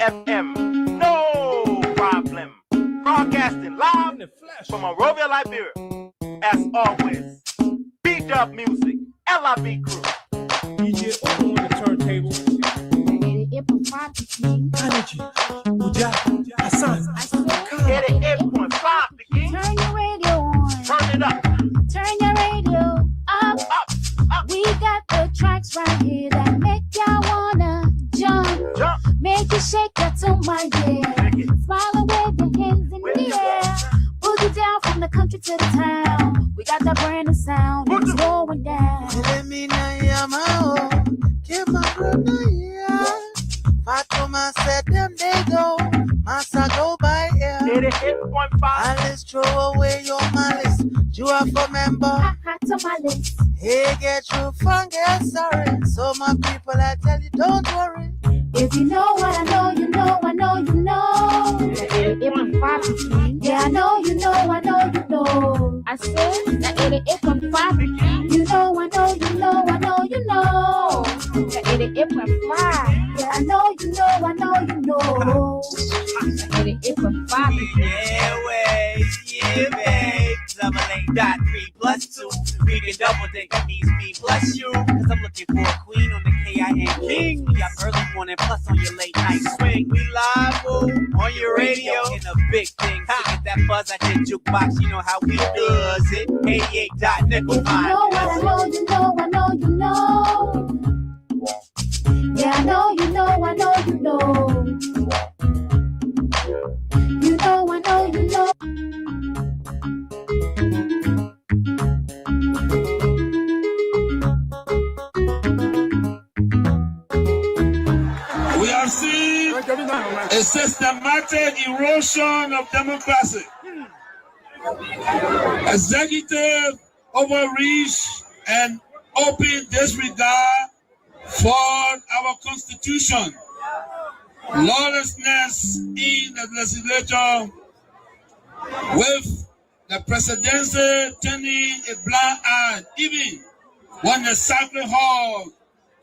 FM. No problem. Broadcasting live in the flesh from Monrovia, Liberia. As always, B-Dub Music, LIB Crew. DJ Open on the turntable. Energy, Uja, Hassan, 88.5, the king. Turn your radio on. Turn it up. Turn your radio up. Up. We got the tracks right here that make y'all wanna jump. Jump. Make you shake that to my yeah. Smile and wave your hands in the air. Boogie down from the country to the town. We got that brand new sound. It's going down. Fatuma said them they go, Massa go by here. 88.5. Alice throw away your malice. You are for member. Hot tamales. Hey, get you fungus, sorry. So my people, I tell you, don't worry. If you know what I know, you know, I know, you know. Yeah, I know, you know, I know, you know. I said that 88.5. You know, I know, you know, I know, you know. That 88.5. Yeah, I know, you know, I know, you know. 88.5. Yeah, way, yeah, babe. 8.3+2. We can double think that means me plus you. Cause I'm looking for a queen on the KIN King. We got early morning plus on your late night swing. We live on your radio in a big thing. So get that buzz at your jukebox. You know how we does it. 88.5. You know what I know, you know, I know, you know. Yeah, I know, you know, I know, you know. You know, I know, you know. We have seen a systematic erosion of democracy. Executive overreach and open disregard for our constitution. Lawlessness in the legislature, with the presidency turning a blind eye even when the sacred hall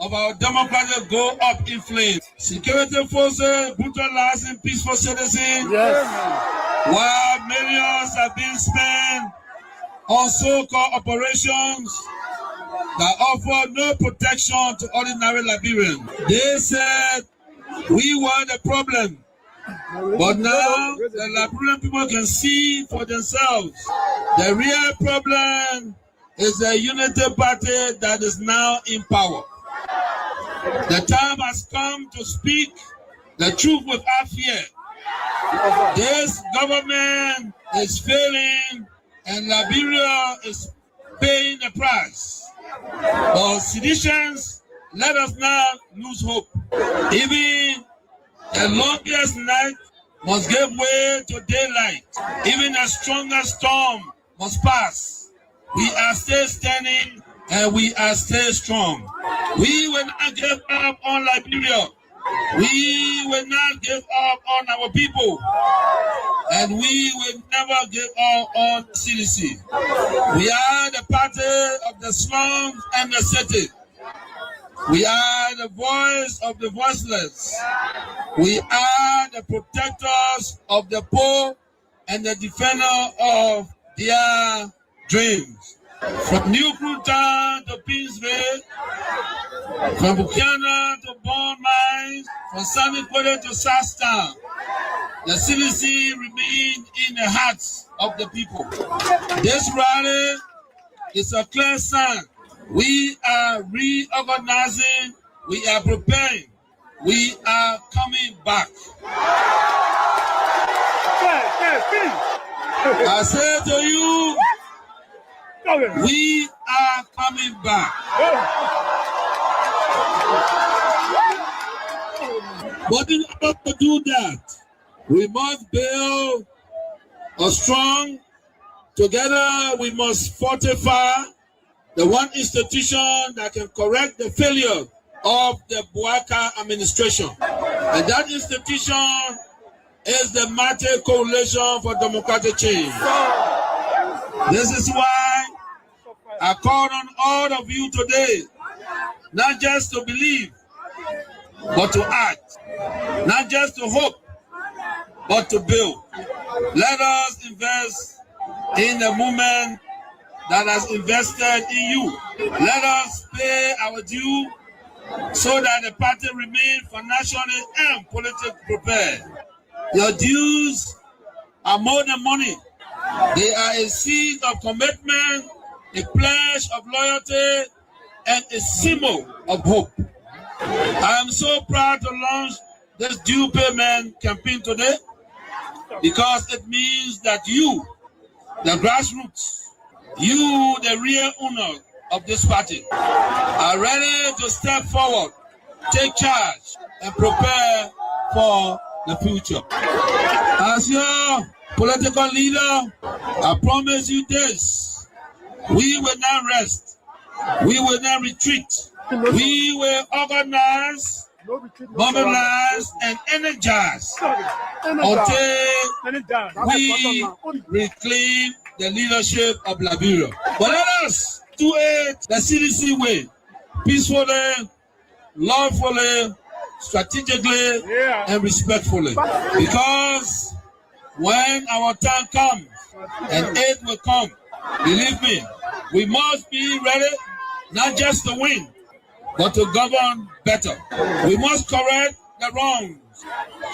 of our democracy go up in flames. Security forces brutalizing peaceful citizens, while millions are being spent on so-called operations that offer no protection to ordinary Liberians. They said we were the problem, but now the Liberian people can see for themselves. The real problem is the unity party that is now in power. The time has come to speak the truth without fear. This government is failing and Liberia is paying the price. For seditions, let us not lose hope. Even the longest night must give way to daylight. Even the strongest storm must pass. We are still standing and we are still strong. We will not give up on Liberia. We will not give up on our people. And we will never give up on CDC. We are the party of the slums and the city. We are the voice of the voiceless. We are the protectors of the poor and the defender of their dreams. From New Cruton to Pinsville, from Buchanan to Bond Mines, from Sunny Quarter to Southtown, the CDC remains in the hearts of the people. This rally is a clear sign. We are reorganizing, we are preparing, we are coming back. I say to you, we are coming back. But in order to do that, we must build a strong, together we must fortify the one institution that can correct the failure of the Buaka administration. And that institution is the Mate Coalition for Democratic Change. This is why I call on all of you today, not just to believe, but to act. not just to hope, but to build. Let us invest in the movement that has invested in you. Let us pay our due so that the party remains financially and politically prepared. Your dues are more than money. They are a seed of commitment, a pledge of loyalty, and a symbol of hope. I am so proud to launch this due payment campaign today because it means that you, the grassroots, you, the real owner of this party, are ready to step forward, take charge, and prepare for the future. As your political leader, I promise you this: we will not rest, we will not retreat, we will organize, mobilize, and energize until we reclaim the leadership of Liberia. But let us do it the CDC way, peacefully, lawfully, strategically, and respectfully. Because when our time comes and aid will come, believe me, we must be ready not just to win, but to govern better. We must correct the wrongs,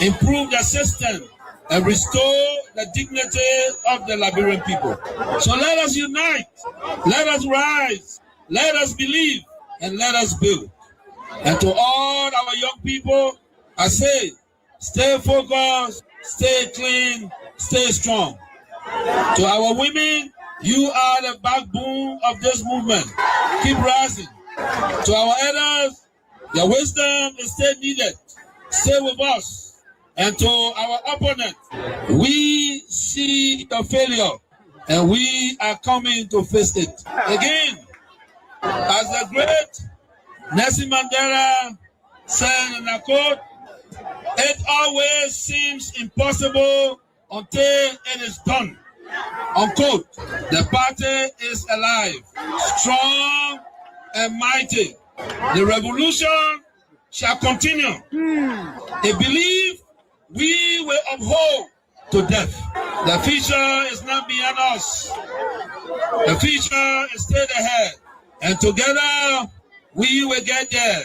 improve the system, and restore the dignity of the Liberian people. So let us unite, let us rise, let us believe, and let us build. And to all our young people, I say, stay focused, stay clean, stay strong. To our women, you are the backbone of this movement. Keep rising. To our elders, your wisdom is still needed. Stay with us. And to our opponents, we see the failure and we are coming to face it. Again, as the great Nelson Mandela said in a quote, it always seems impossible until it is done. Unquote. The party is alive, strong and mighty. The revolution shall continue. A belief we will uphold to death. The future is not beyond us. The future is still ahead. And together we will get there.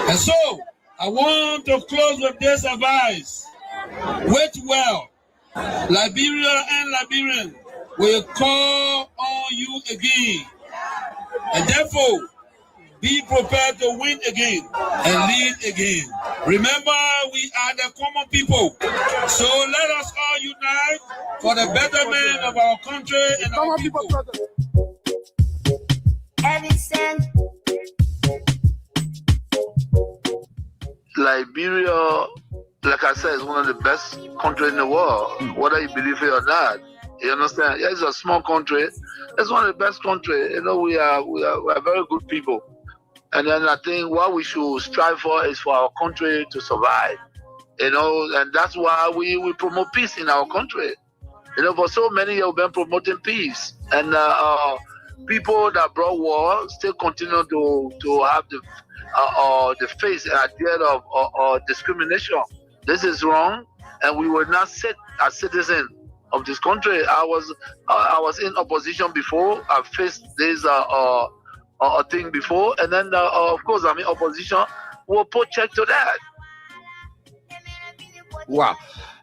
And so I want to close with this advice. Wait well. Liberia and Liberians will call on you again. And therefore, be prepared to win again and lead again. Remember, we are the common people. So let us all unite for the betterment of our country and our people. Liberia, like I said, is one of the best countries in the world, whether you believe it or not. You understand? Yeah, it's a small country. It's one of the best countries. You know, we are very good people. And then I think what we should strive for is for our country to survive. You know, and that's why we promote peace in our country. You know, for so many years we've been promoting peace. And people that brought war still continue to have the face and idea of discrimination. This is wrong, and we will not sit as citizens of this country. I was in opposition before. I faced this thing before, and then of course I'm in opposition. We'll put check to that. Wow.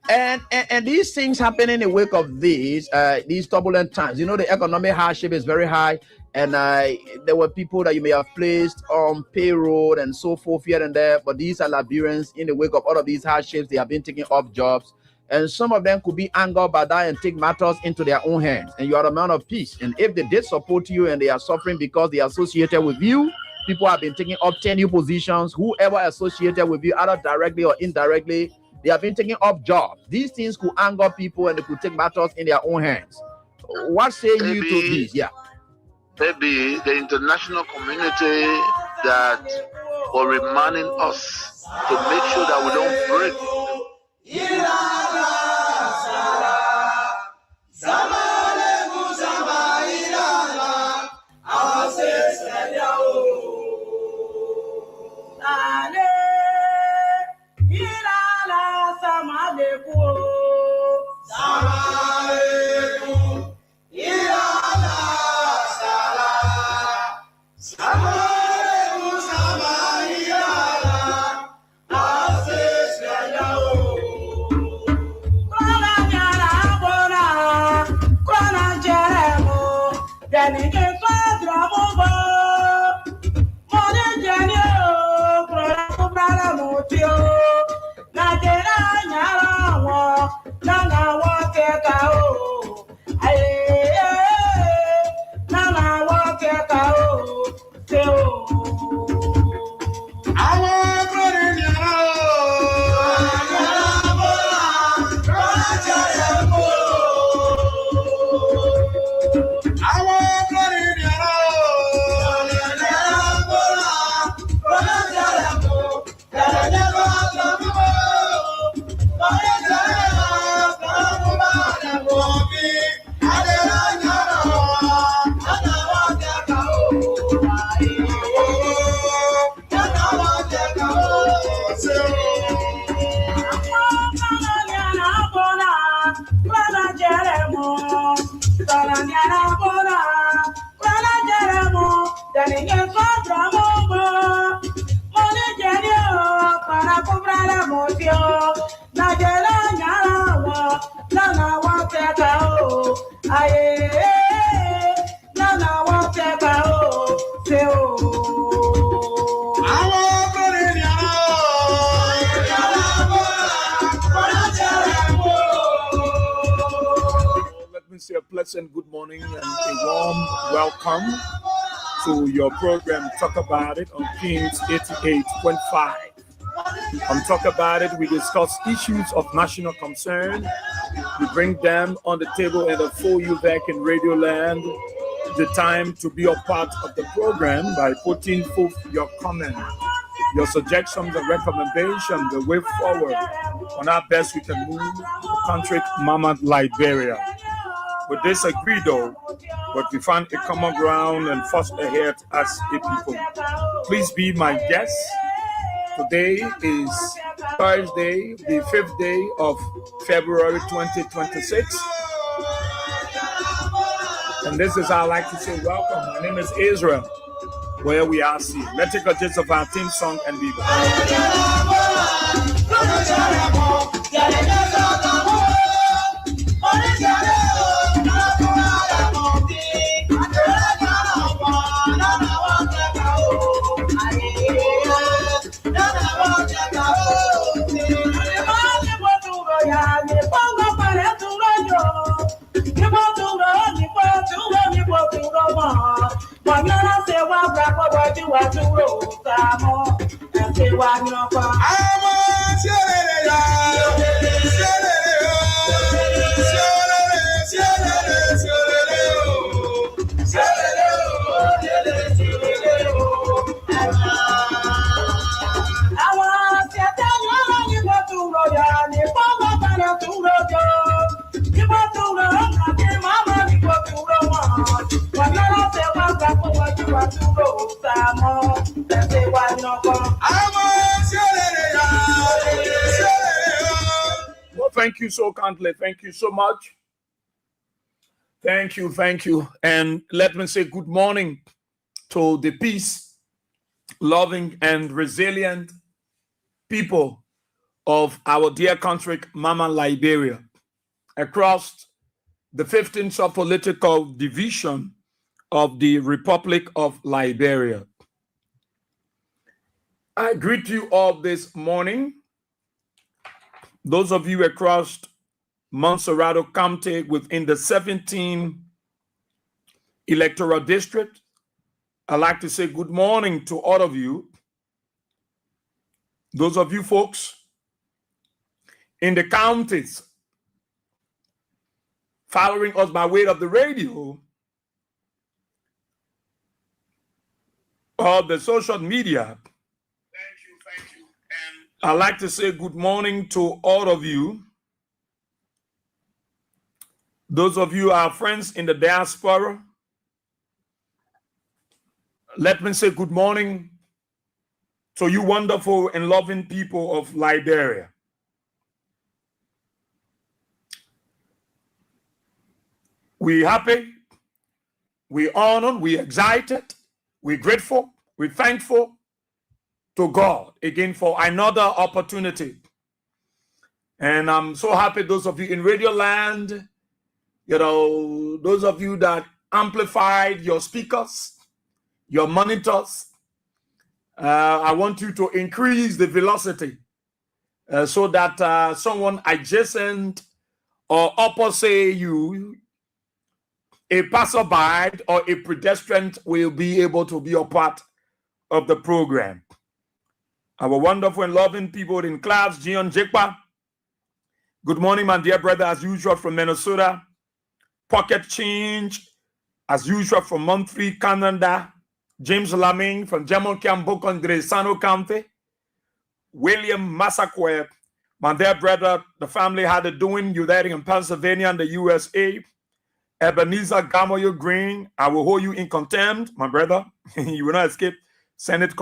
And these things happen in the wake of these turbulent times. You know, the economic hardship is very high, and there were people that you may have placed on payroll and so forth here and there, but these are Liberians. In the wake of all of these hardships, they have been taking off jobs, and some of them could be angered by that and take matters into their own hands. And you are a man of peace, and if they did support you and they are suffering because they are associated with you, people have been taking up tenure positions, whoever associated with you, either directly or indirectly, they have been taking up jobs. These things could anger people and they could take matters in their own hands. What say you to this? Yeah. Maybe the international community that were reminding us to make sure that we don't break. Let me say a pleasant good morning and a warm welcome to your program Talk About It on Kings 88.5. On Talk About It, we discuss issues of national concern. We bring them on the table and unfold you back in Radio Land. The time to be a part of the program by putting forth your comment, your suggestions and recommendations, the way forward on how best we can move the country, Mama Liberia. We disagree though, but we found a common ground and forced ahead as a people. Please be my guest. Today is Thursday, the 5th day of February 2026. And this is how I like to say welcome. My name is Israel, where we are seen. Let's take a gist of our theme song and be back. Well, thank you so kindly. Thank you so much. Thank you. And let me say good morning to the peace, loving, and resilient people of our dear country, Mama Liberia, across the 15th political division of the Republic of Liberia. I greet you all this morning. Those of you across Montserrado County within the 17 electoral district, I'd like to say good morning to all of you. Those of you folks in the counties following us by way of the radio or the social media, thank you. And I'd like to say good morning to all of you. Those of you are friends in the diaspora, let me say good morning to you wonderful and loving people of Liberia. We happy, we honored, we excited, we grateful, we thankful to God again for another opportunity. And I'm so happy those of you in Radio Land, those of you that amplified your speakers, your monitors, I want you to increase the velocity so that someone adjacent or opposite you, a passerby or a pedestrian, will be able to be a part of the program. Our wonderful and loving people in class, Jion Jekpa. Good morning, my dear brother, as usual from Minnesota. Pocket Change, as usual from Montreal, Canada. James Laming from Jamon Bokondre, Sano County. William Massaquoi, my dear brother, the family had it doing. You there in Pennsylvania and the USA. Ebenezer Gamoyo Green, I will hold you in contempt, my brother. You will not escape. Senate,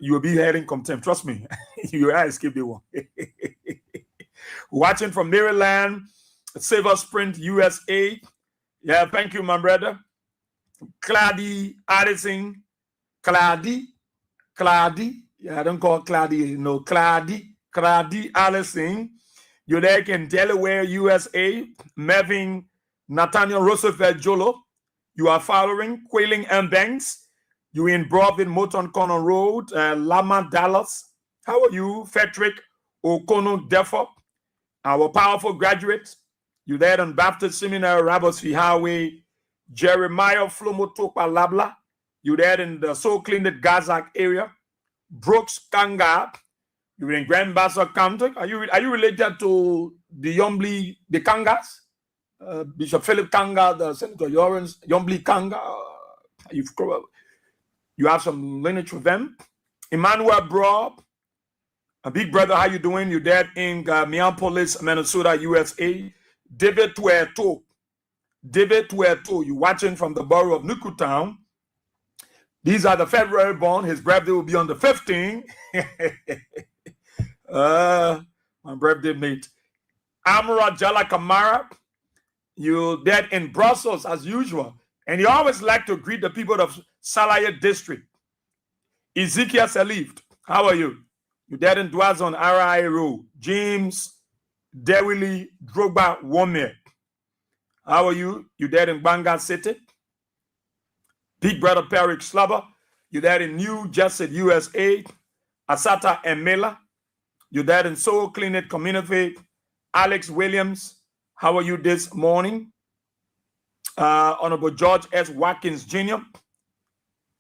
you will be held in contempt. Trust me, you will not escape the one. Watching from Maryland, Silver Spring, USA. Yeah, thank you, my brother. Clady Addison. Clady. Yeah, I don't call Clady, no, Clady Allison. You're there in Delaware, USA. Mervyn Nathaniel Roosevelt Jolo. You are following Quailing M. Banks. You in Broadway, Moton Corner Road, Lama, Dallas. How are you? Frederick Okono Defop, our powerful graduates. You there on Baptist Seminary, Rabotsy Highway, Jeremiah Flomotopa Labla. You there in the So Cleaned Gazak area. Brooks Kanga. You're in Grand Bassa County. Are you related to the Yombli, the Kangas? Bishop Philip Kanga, the Senator Yombli Kanga. You have some lineage with them. Emmanuel Broad, a big brother, how you doing? You're dead in Minneapolis, Minnesota, USA. David Tuerto, you watching from the borough of Nukutown. These are the February born. His birthday will be on the 15th. My birthday mate. Amara Jala Kamara, you dead in Brussels as usual. And you always like to greet the people of Salaya district. Ezekiel Salived, how are you? You dead in Dwazon, RI Road. James Dewili Drogba Wome. How are you? You dead in Banga City. Big brother Peric Slubber. You dead in New Jersey, USA. Asata Emela. You dead in Soul Clinic Community. Alex Williams. How are you this morning? Honorable George S. Watkins Jr.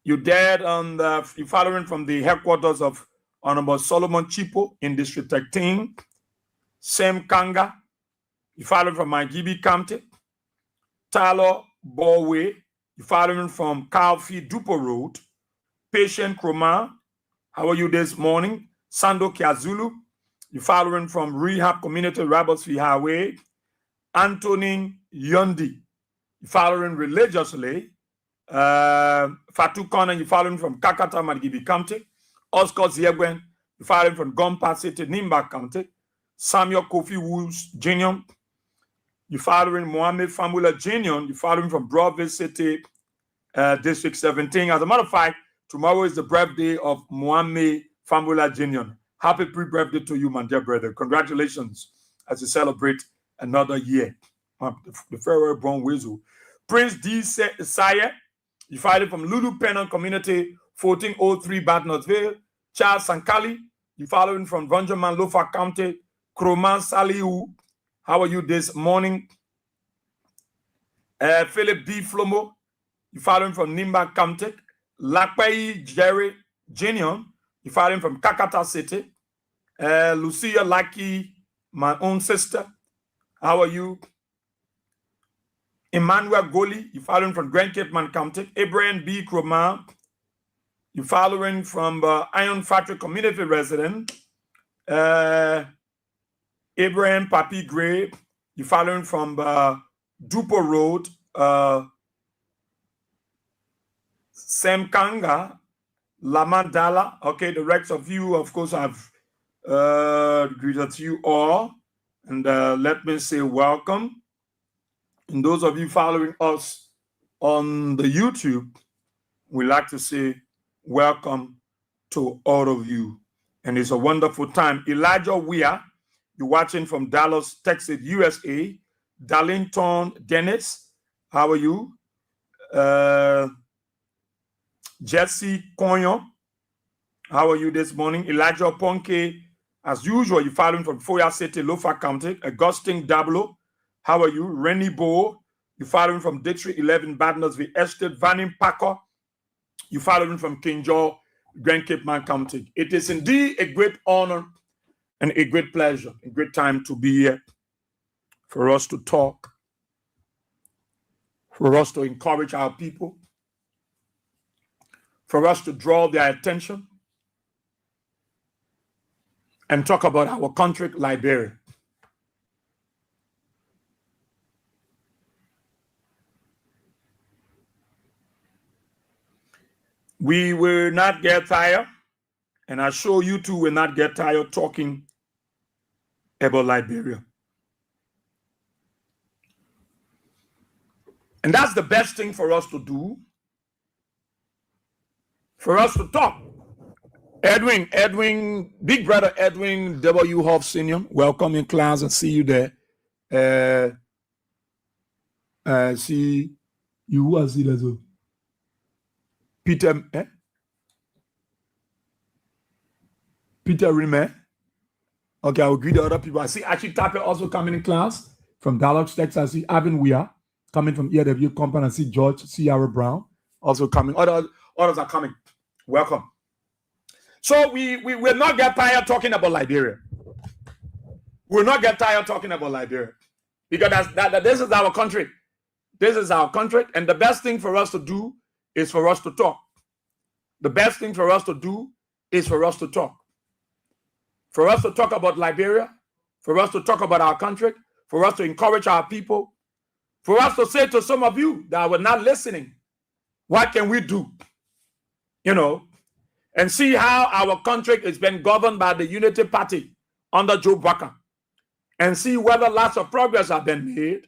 You dead on the, you following from the headquarters of Honorable Solomon Chipo in District 13. Sam Kanga. You following from Magibi County. Tyler Borway. You following from Calfee Dupo Road. Patient Kroma. How are you this morning? Sando Kiazulu. You following from Rehab Community Rabotsy Highway. Anthony Yondi. You following religiously. Fatu Kona, you following from Kakata Magibi County. Oscar Ziegwen, you following from Gompa City, Nimba County. Samuel Kofi Woods Jr. You following Mohammed Famula Jr. You following from Broadway City, District 17. As a matter of fact, tomorrow is the birthday of Mohammed Famula Jr. Happy pre-birthday to you, my dear brother. Congratulations as you celebrate another year. The February born Weasel. Prince D. Saye, you fighting from Lulu Pennon Community, 1403 Batnotville. Charles Sankali, you following from Vonjaman Lofa County. Kroman Saliu, how are you this morning? Philip D. Flomo, you following from Nimba County. Lakpai Jerry Jr., you following from Kakata City. Lucia Lucky, my own sister, how are you? Emmanuel Goli, you following from Grand Cape Man County. Abraham B. Kroma, you following from Iron Factory Community resident. Abraham Papi Gray, you following from Dupo Road. Sam Kanga, Lamadala. Okay, the rest of you, of course, I've greeted you all. And let me say welcome. And those of you following us on the YouTube, we like to say welcome to all of you. And it's a wonderful time. Elijah Weir, you're watching from Dallas, Texas, USA. Darlington Dennis, how are you? Jesse Koyon, how are you this morning? Elijah Ponke, as usual, you're following from Foya City, Lofa County. Augustine Dablo, how are you? Rennie Bo, you're following from District 11, Badnersville Estate. Vanim Packer, you're following from King George, Grand Cape Man County. It is indeed a great honor and a great pleasure, a great time to be here for us to talk, for us to encourage our people, for us to draw their attention and talk about our country, Liberia. We will not get tired, and I'm sure you too will not get tired talking about Liberia. And that's the best thing for us to do, for us to talk. Edwin, big brother Edwin W. Hoff Sr., welcome in class and see you there. See you, who I see as well. Peter, Peter Rime. Okay, I'll greet the other people. I see actually Tape also coming in class from Dallas, Texas. I see Avin Weir coming from EW Company. I see George Ciara Brown also coming. Others are coming. Welcome. So we will not get tired talking about Liberia. We'll not get tired talking about Liberia because this is our country. This is our country, and the best thing for us to do is for us to talk. The best thing for us to do is for us to talk. For us to talk about Liberia, for us to talk about our country, for us to encourage our people, for us to say to some of you that were not listening, what can we do? You know, and see how our country is being governed by the Unity Party under Joe Baka, and see whether lots of progress have been made.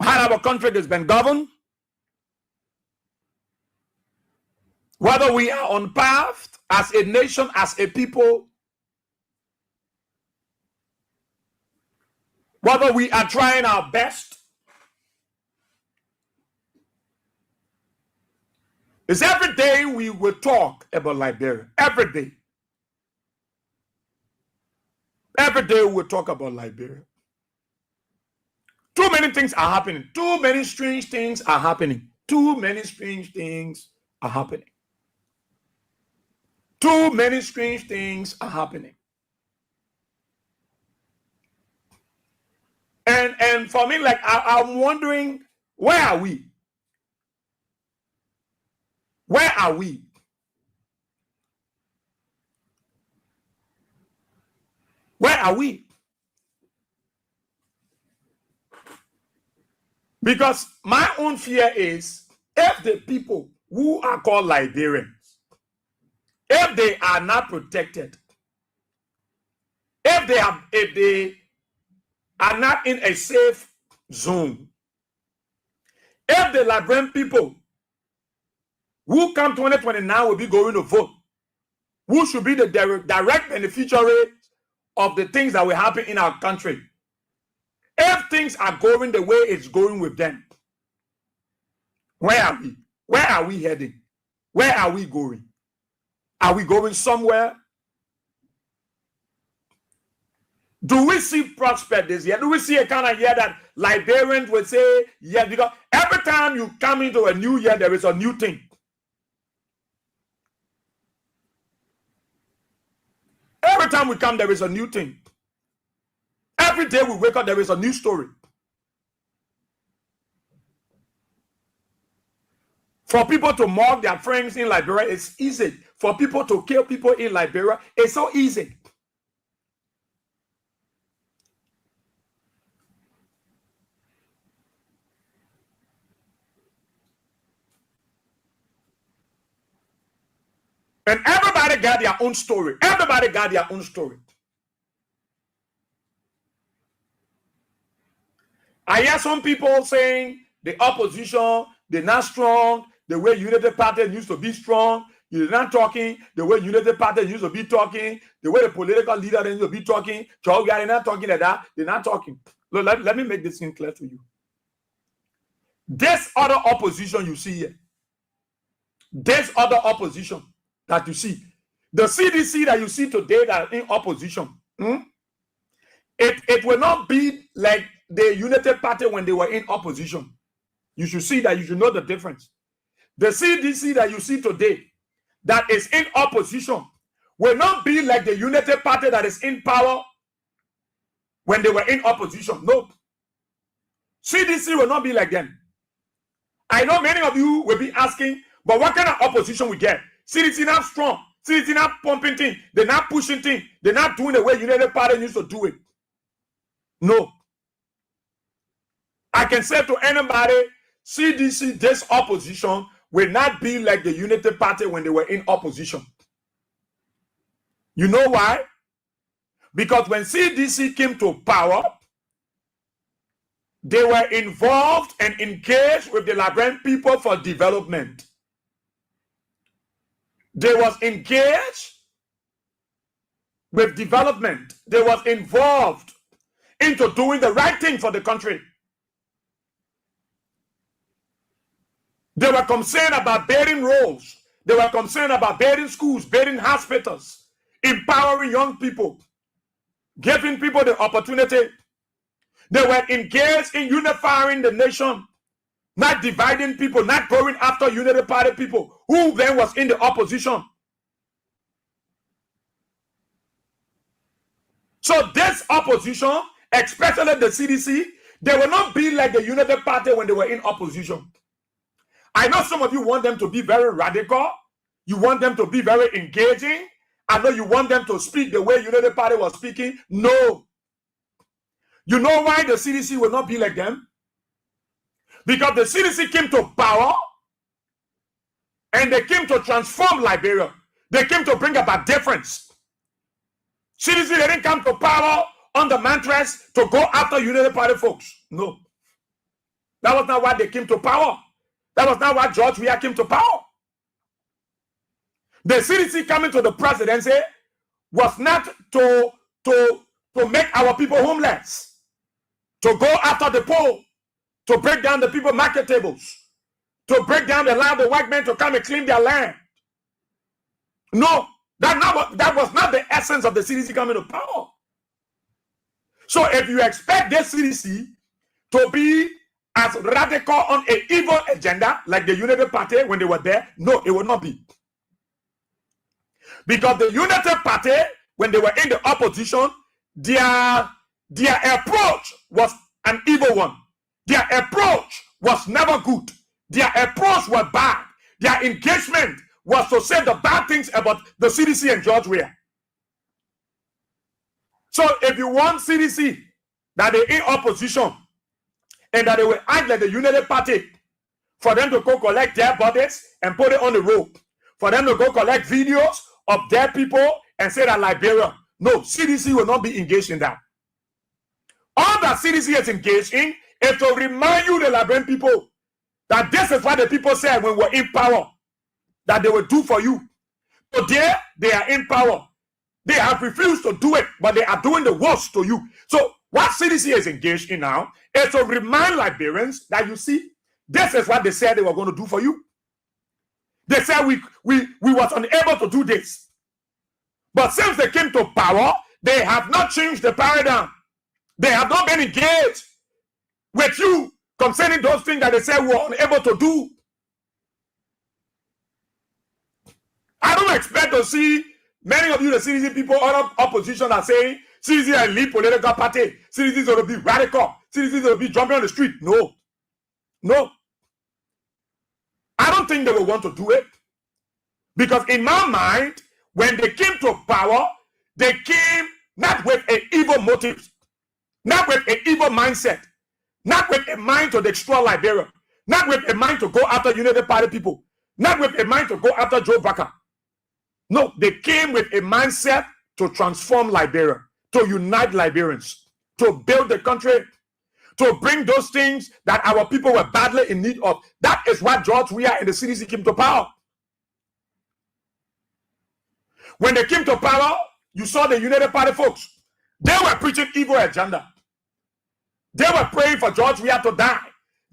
How our country has been governed, whether we are on path as a nation, as a people, whether we are trying our best. It's every day we will talk about Liberia. Every day. Every day we will talk about Liberia. Too many things are happening. Too many strange things are happening. Too many strange things are happening. Too many strange things are happening. And for me, like, I'm wondering, where are we? Where are we? Where are we? Because my own fear is, if the people who are called Liberians, if they are not protected, if they are not in a safe zone, if the Liberian people who come 2029 will be going to vote, who should be the direct beneficiary of the things that will happen in our country, if things are going the way it's going with them, where are we? Where are we heading? Where are we going? Are we going somewhere? Do we see prospect this year? Do we see a kind of year that Liberians will say, yeah, because every time you come into a new year, there is a new thing. Every time we come, there is a new thing. Every day we wake up, there is a new story. For people to mock their friends in Liberia, it's easy. For people to kill people in Liberia, it's so easy. And everybody got their own story. Everybody got their own story. I hear some people saying the opposition, they're not strong, the way Unity Party used to be strong. You're not talking the way Unity Party used to be talking, the way the political leader used to be talking. They're not talking like that. They're not talking. Look, let me make this thing clear to you. This other opposition you see here, this other opposition that you see, the CDC that you see today that are in opposition, it will not be like the United Party when they were in opposition. You should see that. You should know the difference. The CDC that you see today that is in opposition will not be like the United Party that is in power when they were in opposition. No. CDC will not be like them. I know many of you will be asking, but what kind of opposition we get? CDC not strong. CDC not pumping things. They're not pushing things. They're not doing the way United Party used to do it. No. I can say to anybody, CDC, this opposition will not be like the Unity Party when they were in opposition. You know why? Because when CDC came to power, They were involved and engaged with the Liberian people for development. They was engaged with development. They was involved into doing the right thing for the country. They were concerned about building roads. They were concerned about building schools, building hospitals, empowering young people, giving people the opportunity. They were engaged in unifying the nation, not dividing people, not going after unity party people who then was in the opposition. So this opposition, especially the CDC, they will not be like the unity party when they were in opposition. I know some of you want them to be very radical. You want them to be very engaging. I know you want them to speak the way Unity Party was speaking. No. You know why the CDC will not be like them? Because the CDC came to power and they came to transform Liberia. They came to bring about difference. CDC didn't come to power on the mantras to go after Unity Party folks. No. That was not why they came to power. That was not why George Weah came to power. The CDC coming to the presidency was not to make our people homeless, to go after the poor, to break down the people market tables, to break down the land of the white men to come and claim their land. No, that was not the essence of the CDC coming to power. So if you expect the CDC to be as radical on an evil agenda like the Unity Party when they were there, no, it will not be. Because the Unity Party, when they were in the opposition, their approach was an evil one. Their approach was never good. Their approach was bad. Their engagement was to say the bad things about the CDC and George Weah. So if you want CDC that they're in opposition and that they will act like the Unity Party, for them to go collect their bodies and put it on the road, for them to go collect videos of their people and say that Liberia, no, CDC will not be engaged in that. All that CDC is engaged in is to remind you, the Liberian people, that this is what the people said when we were in power, that they will do for you. Today, they are in power. They have refused to do it, but they are doing the worst to you. So what CDC is engaged in now is to remind Liberians that, you see, this is what they said they were going to do for you. They said we was unable to do this. But since they came to power, they have not changed the paradigm. They have not been engaged with you concerning those things that they said we were unable to do. I don't expect to see many of you, the CDC people, other opposition are saying CDC is a lead political party. CDC is going to be radical. CDC is going to be jumping on the street. No. No. I don't think they will want to do it. Because in my mind, when they came to power, they came not with an evil motive, not with an evil mindset, not with a mind to destroy Liberia, not with a mind to go after Unity Party people, not with a mind to go after Joe Baker. No, they came with a mindset to transform Liberia, to unite Liberians, to build the country, to bring those things that our people were badly in need of. That is what George Weah and the CDC came to power. When they came to power, you saw the United Party folks. They were preaching evil agenda. They were praying for George Weah to die.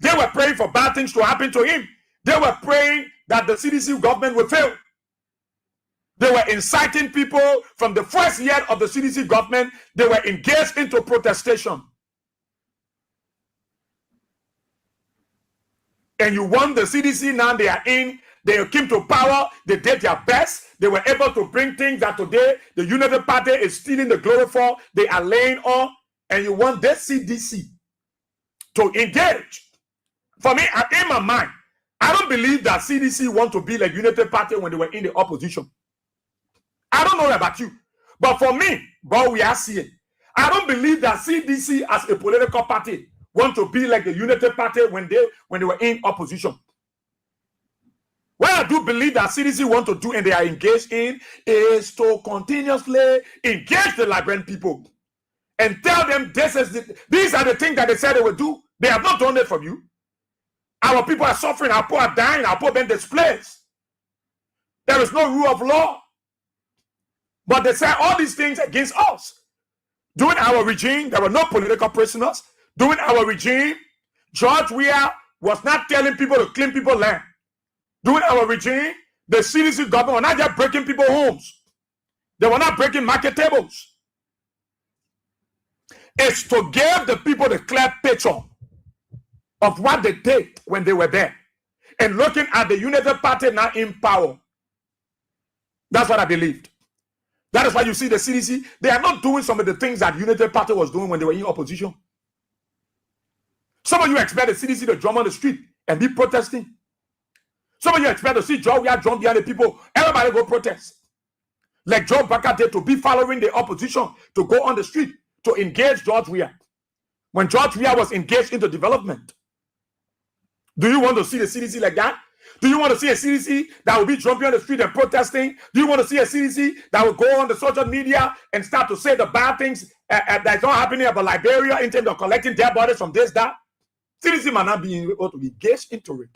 They were praying for bad things to happen to him. They were praying that the CDC government would fail. They were inciting people from the first year of the CDC government. They were engaged into protestation. And you want the CDC now, they are in, they came to power, they did their best, they were able to bring things that today the United Party is stealing the glory for, they are laying on, and you want this CDC to engage. For me, in my mind, I don't believe that CDC want to be like United Party when they were in the opposition. I don't know about you, but for me, but we are seeing, I don't believe that CDC as a political party want to be like the United Party when they were in opposition. What I do believe that CDC want to do and they are engaged in is to continuously engage the Liberian people and tell them these are the things that they said they will do. They have not done it from you. Our people are suffering. Our poor are dying. Our poor are being displaced. There is no rule of law. But they say all these things against us. During our regime, there were no political prisoners. During our regime, George Weah was not telling people to claim people's land. During our regime, the CDC government were not just breaking people's homes. They were not breaking market tables. It's to give the people the clear picture of what they did when they were there. And looking at the United Party now in power. That's what I believed. That is why you see the CDC, they are not doing some of the things that United Party was doing when they were in opposition. Some of you expect the CDC to drum on the street and be protesting. Some of you expect to see Joe Weah drum behind the people. Everybody go protest. Like Joe Baka did, to be following the opposition, to go on the street, to engage George Weah. When George Weah was engaged into development. Do you want to see the CDC like that? Do you want to see a CDC that will be jumping on the street and protesting? Do you want to see a CDC that will go on the social media and start to say the bad things that's not happening about Liberia in terms of collecting dead bodies from this, that? CDC might not be able to engage into it.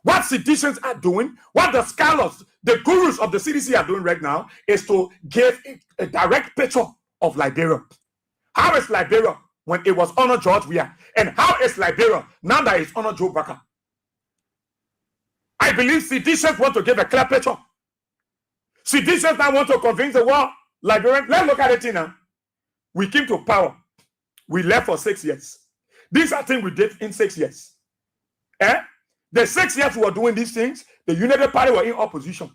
What citizens are doing, what the scholars, the gurus of the CDC are doing right now is to give a direct picture of Liberia. How is Liberia when it was under George Weah? And how is Liberia now that it's under Joe Baka? I believe citizens want to give a clear picture. Citizens now want to convince the world, Liberians. Let's look at it now. We came to power. We left for 6 years. These are things we did in 6 years. The 6 years we were doing these things, the United Party were in opposition.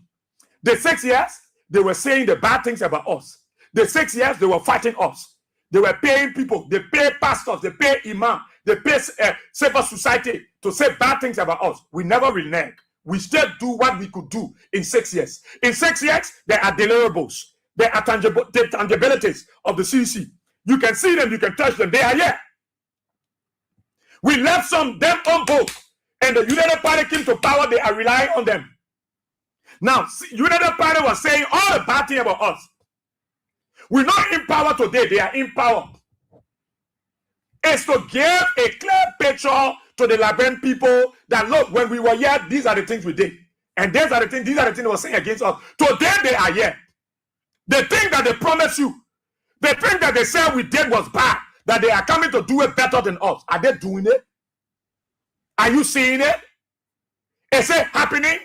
The 6 years, they were saying the bad things about us. The 6 years, they were fighting us. They were paying people. They pay pastors. They pay imam. They pay civil society to say bad things about us. We never renege. We still do what we could do in 6 years. In 6 years, there are deliverables. There are tangibilities of the CDC. You can see them. You can touch them. They are here. We left them on both. And the United Party came to power. They are relying on them. Now, United Party was saying all the bad things about us. We're not in power today. They are in power. It's to give a clear picture to the Liberian people that, look, when we were here, these are the things we did. And these are the things they were saying against us. Today, they are here. The thing that they promised you, the thing that they said we did was bad, that they are coming to do it better than us. Are they doing it? Are you seeing it? Is it happening?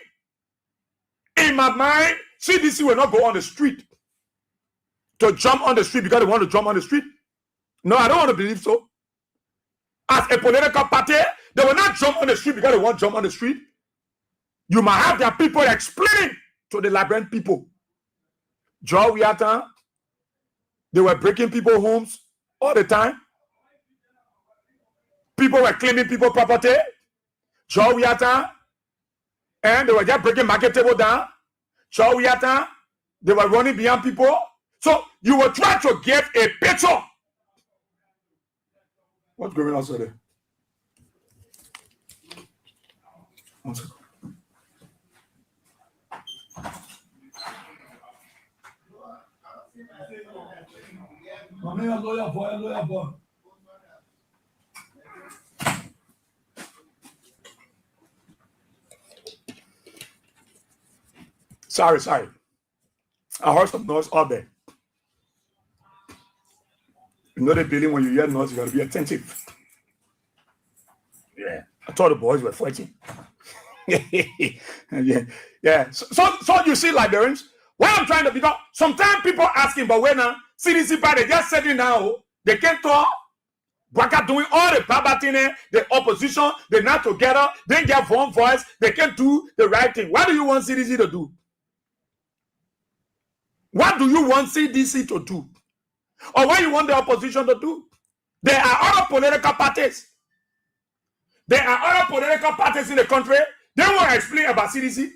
In my mind, CDC will not go on the street to jump on the street because they want to jump on the street. No, I don't want to believe so. As a political party, they will not jump on the street because they want to jump on the street. You might have their people explaining to the Liberian people. Joe Weah, they were breaking people's homes all the time. People were claiming people's property. Joe Weah, and they were just breaking market table down. Joe Weah, they were running behind people. So you will try to give a picture. What's going on there? One second. Sorry. I heard some noise out there. You know the building, when you hear noise, you got to be attentive. Yeah. I thought the boys were fighting. yeah. So you see, Liberians, what I'm trying to, because sometimes people asking, but when CDC party just sitting now, they can't talk. Baka doing all the babatine, the opposition, they're not together, they get one voice, they can't do the right thing. What do you want CDC to do? What do you want CDC to do? Or what you want the opposition to do? There are other political parties. There are other political parties in the country. They want to explain about CDC.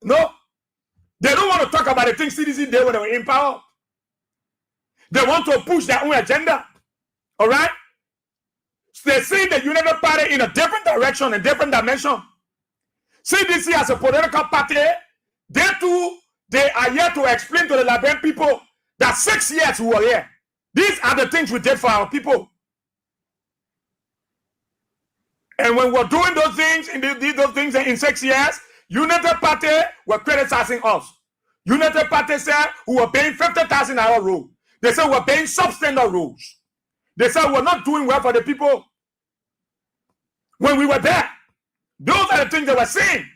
No. They don't want to talk about the things CDC did when they were in power. They want to push their own agenda. All right? So they see the United Party in a different direction, a different dimension. CDC as a political party, they too, they are here to explain to the Liberian people that 6 years we were here. These are the things we did for our people. And when we're doing those things, those things in 6 years, United Party were criticizing us. United Party said we were paying 50,000 naira rule. They said we're paying substandard rules. They said we're not doing well for the people. When we were there, those are the things they were saying.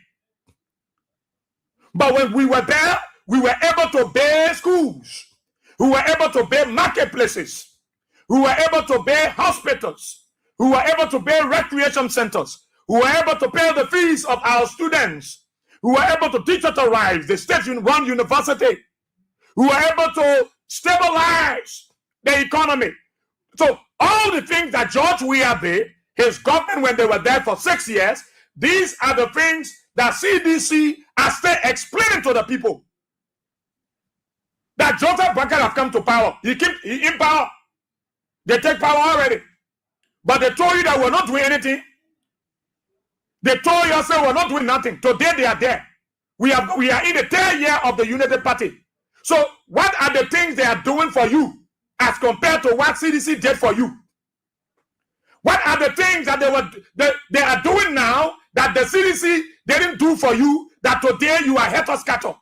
But when we were there, we were able to build schools. We were able to build marketplaces. We were able to build hospitals. We were able to build recreation centers. We were able to pay the fees of our students. We were able to digitalize the state-run university. We were able to stabilize the economy. So all the things that George Weah did, his government, when they were there for 6 years, these are the things that CDC are still explaining to the people. That Joseph Baka have come to power. He in power. They take power already. But they told you that we're not doing anything. They told you say we're not doing nothing. Today they are there. We are in the 3rd year of the United Party. So what are the things they are doing for you as compared to what CDC did for you? What are the things that they are doing now that the CDC didn't do for you, that today you are head scattered?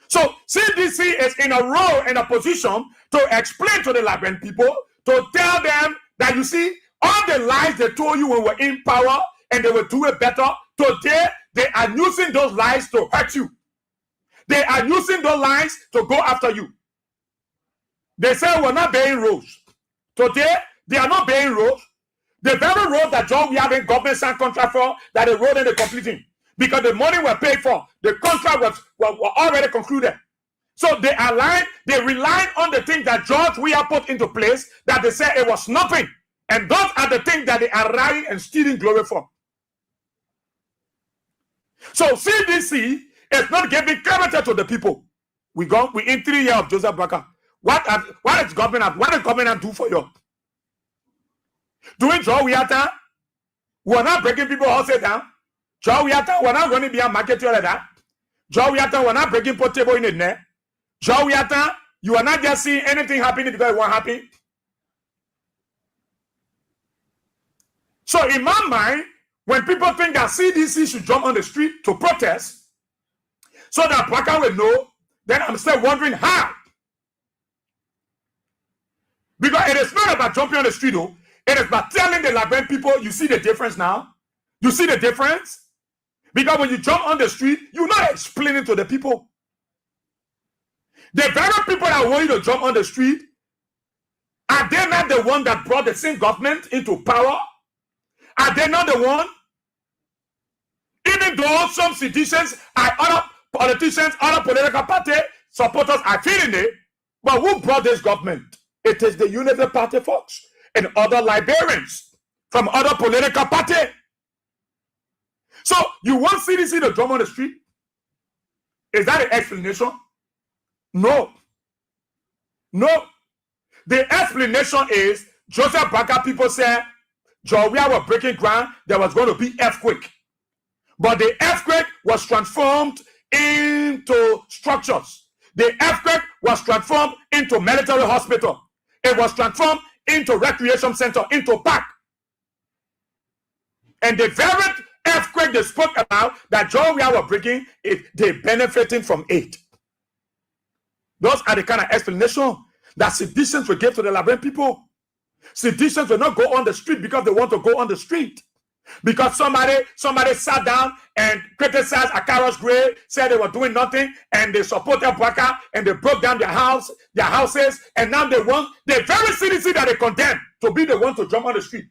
So CDC is in a role, in a position to explain to the Liberian people, to tell them that, you see, all the lies they told you when we were in power and they will do it better, today they are using those lies to hurt you. They are using those lies to go after you. They say we're not paying roads. Today, they are not paying roads. The very road that John we have in government signed contract for, that the road and the completing. Because the money were paid for, the contract was already concluded. So they rely on the things that George we have put into place, that they say it was nothing. And those are the things that they are lying and stealing glory for. So CDC is not giving credit to the people. We in 3 years of Joseph Baka. What is government do for you? Doing Joe Wiata, we're not breaking people houses down. Joe Wiata, we're not going to be a market like that. Joe Wiata, we're not breaking portable in the net. Joe Wiata, you are not just seeing anything happening because it won't happen. So in my mind, when people think that CDC should jump on the street to protest, so that Baka will know, then I'm still wondering how. Because it is not about jumping on the street, though. It is about telling the Liberian people, you see the difference now? You see the difference? Because when you jump on the street, you're not explaining to the people. The very people that want you to jump on the street, are they not the one that brought the same government into power? Are they not the one? Even though some citizens are other politicians, other political party supporters are feeling it, but who brought this government? It is the United Party folks and other Liberians from other political party. So you want CDC to jump on the street? Is that an explanation? No. No. The explanation is Joseph Baka people said Georgia were breaking ground, there was going to be earthquake. But the earthquake was transformed into structures. The earthquake was transformed into military hospital. It was transformed into recreation center, into park. And the very earthquake they spoke about that Georgia were breaking, they benefiting from it. Those are the kind of explanation that citizens will give to the Liberian people. Citizens will not go on the street because they want to go on the street. Because somebody sat down and criticized Akaros Gray, said they were doing nothing, and they supported Baka, and they broke down their houses, and now they want the very citizen that they condemn to be the one to jump on the street.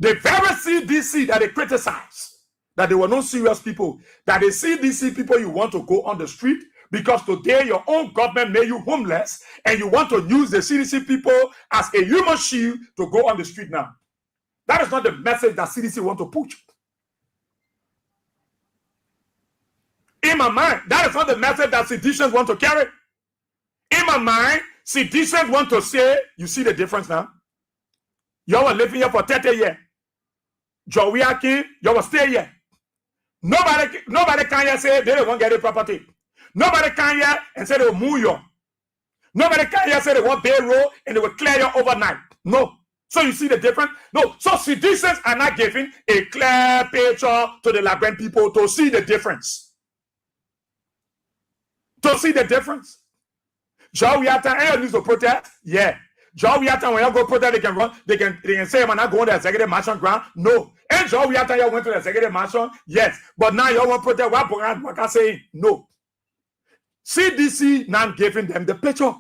The very CDC that they criticize, that they were not serious people, that the CDC people you want to go on the street, because today your own government made you homeless, and you want to use the CDC people as a human shield to go on the street now. That is not the message that CDC want to push. In my mind, that is not the message that citizens want to carry. In my mind, citizens want to say, you see the difference now? You were living here for 30 years. Joey Akin, you will stay here. Nobody can here say they don't want to get a property. Nobody can here and say they will move you. Nobody can here say they want payroll and they will clear you overnight. No. So you see the difference? No. So citizens are not giving a clear picture to the Liberian people to see the difference. To see the difference. Joe, we have time needs to protest. Yeah. Joe, we have time when you go protest, they can run. They can say, "I'm not going to the executive mansion ground." No. And Joe, we have time you went to the executive mansion. Yes. But now you want to protest. What I'm saying? No. CDC now giving them the picture.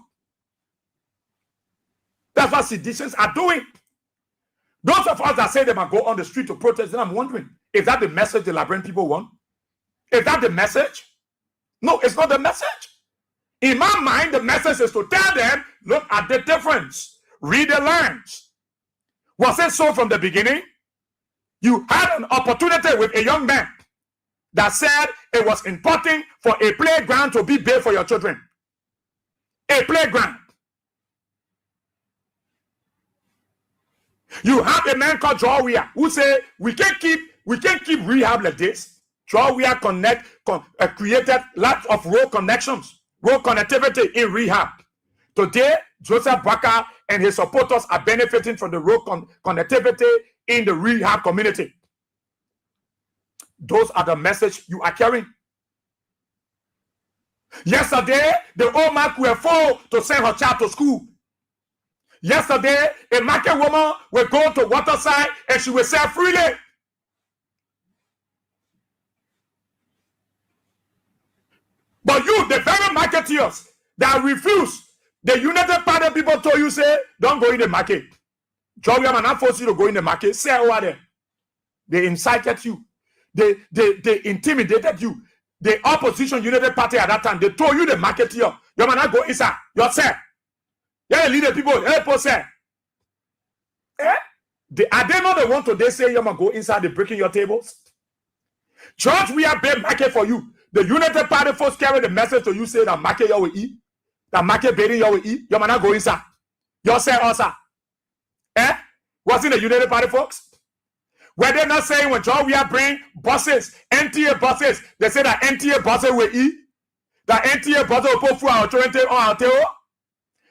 That's what citizens are doing. Those of us that say they might go on the street to protest, then I'm wondering, is that the message the Liberian people want? Is that the message? No, it's not the message. In my mind, the message is to tell them, look at the difference. Read the lines. Was it so from the beginning? You had an opportunity with a young man that said it was important for a playground to be built for your children. A playground. You have a man called Joe Weah who say we can't keep rehab like this. Joe Weah created lots of road connections, road connectivity in rehab. Today, Joseph Baka and his supporters are benefiting from the road connectivity in the rehab community. Those are the message you are carrying. Yesterday, the old man were full to send her child to school. Yesterday, a market woman will go to Waterside and she will sell freely. But you, the very marketeers that refuse, the United Party people told you, say, don't go in the market. Joe Weah not force you to go in the market. Say over there. They incited you. They intimidated you. The opposition United Party at that time, they told you the marketeer. You might not go inside. Yourself. Yeah, lead the people. Help us, sir. Are they not the one today say you must go inside the breaking your tables? Church, we are big market for you. The United Party folks carry the message to you, say that market you will eat. That market bidding you will eat. You might not go inside. Yourself also. What's in the United Party folks? Were they not saying when John Weah bring buses, NTA buses, they say that NTA buses will eat? That NTA buses will put food on our table?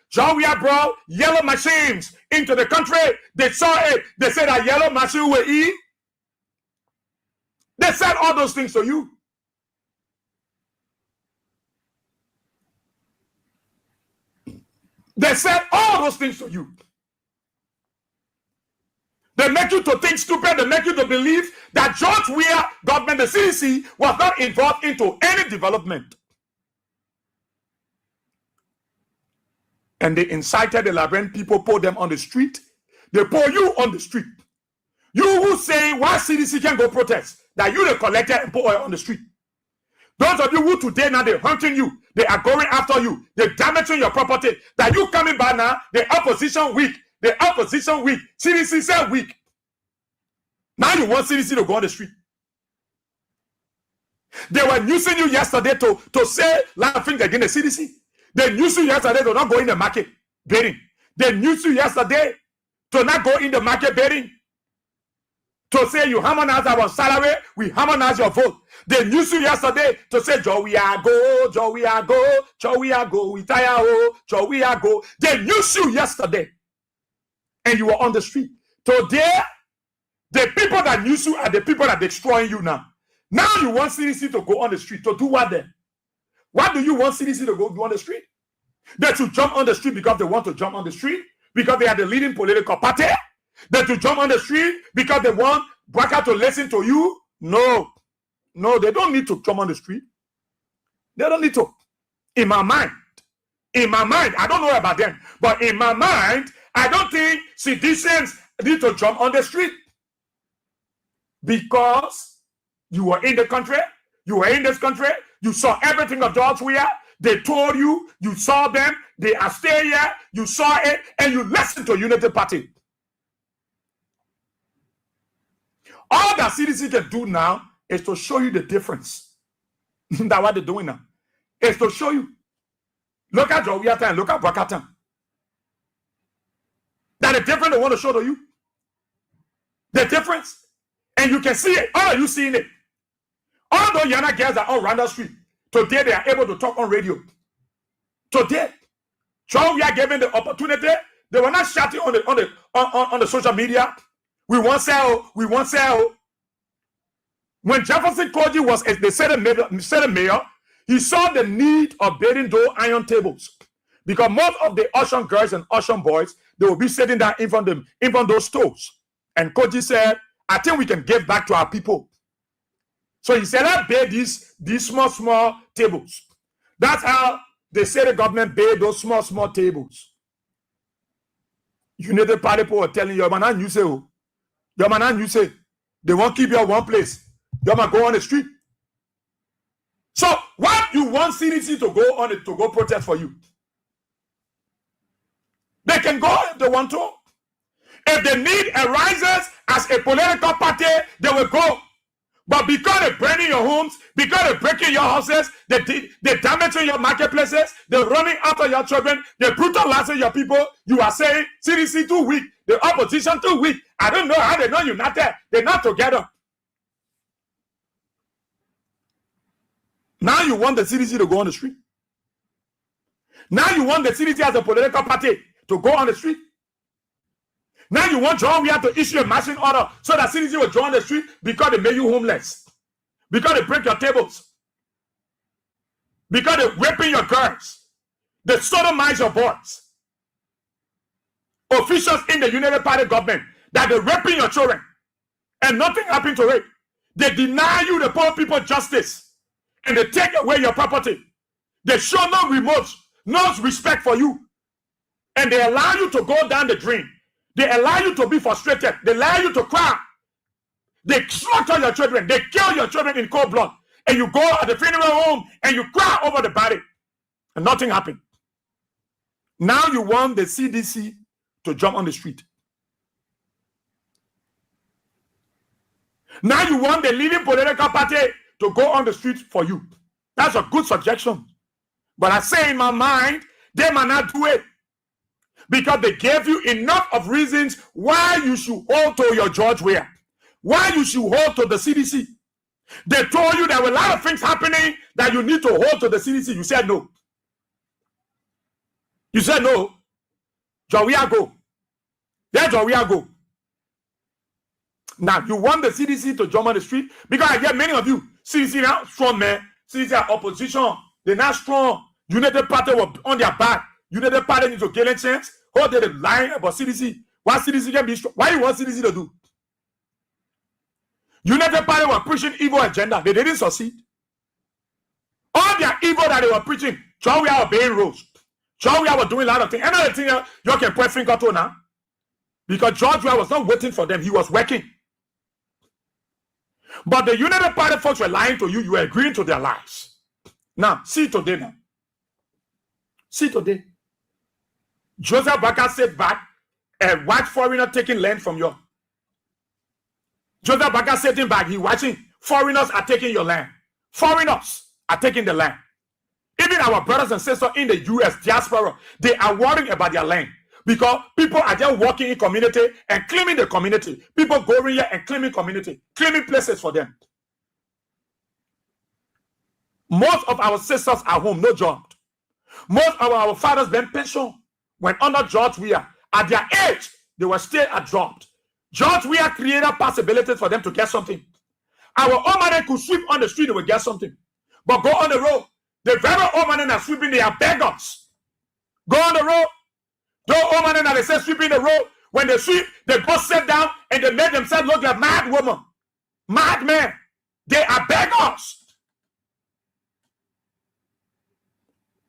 John Weah brought yellow machines into the country. They saw it. They said that yellow machine will eat. They said all those things to you. They said all those things to you. They make you to think stupid. They make you to believe that George Weah government, the CDC, was not involved into any development. And they incited the Liberian people, put them on the street. They put you on the street. You who say why CDC can go protest, that you the collector and put oil on the street. Those of you who today now they're hunting you, they are going after you, they're damaging your property. That you coming back now, the opposition weak. The opposition weak. CDC said weak. Now you want CDC to go on the street. They were using you yesterday to say laughing against the CDC. They used you yesterday to not go in the market bidding. They used you yesterday to not go in the market bidding. To say you harmonize our salary, we harmonize your vote. They used you yesterday to say, Joe Weah go, Joe Weah go, Joe Weah go, we tire, oh, Joe Weah go. They used you yesterday. And you were on the street. Today, the people that use you are the people that are destroying you now. Now you want CDC to go on the street. To do what then? Why do you want CDC to go on the street? They should jump on the street because they want to jump on the street? Because they are the leading political party? They should jump on the street because they want Baka to listen to you? No. No, they don't need to jump on the street. They don't need to. In my mind, I don't know about them, but in my mind, I don't think citizens need to jump on the street. Because you were in the country, you were in this country, you saw everything of George Weah, they told you, you saw them, they are still here, you saw it, and you listened to Unity Party. All that CDC can do now is to show you the difference. That's what they're doing now. Is to show you. Look at George Weah and look at Brakatan. That the difference they want to show to you. The difference. And you can see it. All of you seeing it. All those Yana girls are all around the street. Today they are able to talk on radio. Today, John Weah given the opportunity. They were not shouting on on the social media. We won't sell. We won't sell. When Jefferson Koji was the Senate mayor, he saw the need of building those iron tables because most of the ocean girls and ocean boys, they will be sitting down in front of those stoves. And Koji said, I think we can give back to our people. So he said, let's build these small tables. That's how the city government build those small tables. United Party people are telling you, man, you say, they won't keep you at one place. You might go on the street. So why you want CDC to go protest for you? They can go if they want to. If the need arises as a political party, they will go. But because they're burning your homes, because they're breaking your houses, they're damaging your marketplaces, they're running after your children, they're brutalizing your people, you are saying CDC too weak, the opposition too weak. I don't know how they're not united. They're not together. Now you want the CDC to go on the street. Now you want the CDC as a political party to go on the street. Now you want John Weah to issue a marching order so that CDC will join the street because they made you homeless. Because they break your tables. Because they're raping your girls. They sodomize your boys. Officials in the United Party government that they're raping your children and nothing happened to it. They deny you the poor people justice and they take away your property. They show no remorse, no respect for you. And they allow you to go down the drain. They allow you to be frustrated. They allow you to cry. They slaughter your children. They kill your children in cold blood. And you go at the funeral home and you cry over the body. And nothing happened. Now you want the CDC to jump on the street. Now you want the leading political party to go on the street for you. That's a good suggestion. But I say in my mind, they might not do it. Because they gave you enough of reasons why you should hold to your George Weah. Why you should hold to the CDC. They told you there were a lot of things happening that you need to hold to the CDC. You said no. You said no. George Weah go. Yeah, George Weah go. Now, you want the CDC to jump on the street? Because I get many of you. CDC now strong, man. CDC are opposition. They're not strong. United Party were on their back. United Party need to gain a chance. How they lying about CDC? Why CDC can be strong? Why you want CDC to do? United Party were preaching evil agenda. They didn't succeed. All their evil that they were preaching, John Weah were being rose. John Weah were doing a lot of things. Another thing you can point finger to now. Because George Weah was not waiting for them. He was working. But the United Party folks were lying to you. You were agreeing to their lies. Now, see today now. See today. Joseph Baker said back, a white foreigner taking land from you. Joseph Baker sitting back, he watching. Foreigners are taking your land. Foreigners are taking the land. Even our brothers and sisters in the U.S. diaspora, they are worrying about their land. Because people are just working in community and claiming the community. People going here and claiming community, claiming places for them. Most of our sisters are home, no job. Most of our fathers been pension when under George Weah. At their age, they were still at job. George Weah created possibilities for them to get something. Our old man could sweep on the street, they would get something. But go on the road. The very old man are sweeping, they are beggars. Go on the road. Those old men that they say sweeping the road, when they sweep, they go sit down and they make themselves look like mad women. Mad men. They are beggars.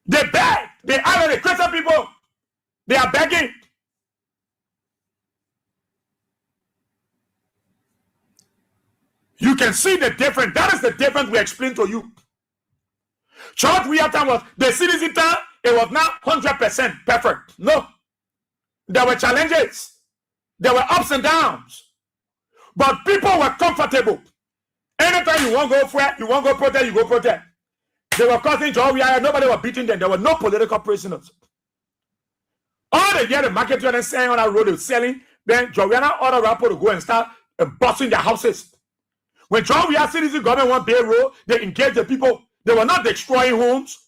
They beg. They are the Christian people. They are begging. You can see the difference. That is the difference we explained to you. George Weah time was the CDC time. It was not 100% perfect. No. There were challenges. There were ups and downs. But people were comfortable. Anytime you want to go for it, you want to go protest, you go protest. They were causing George Weah. Nobody was beating them. There were no political prisoners. All they get the market and saying on that road, they were selling. Then George Weah ordered rapper to go and start busting their houses. When George Weah CDC government went Bay Road, they engaged the people. They were not destroying homes.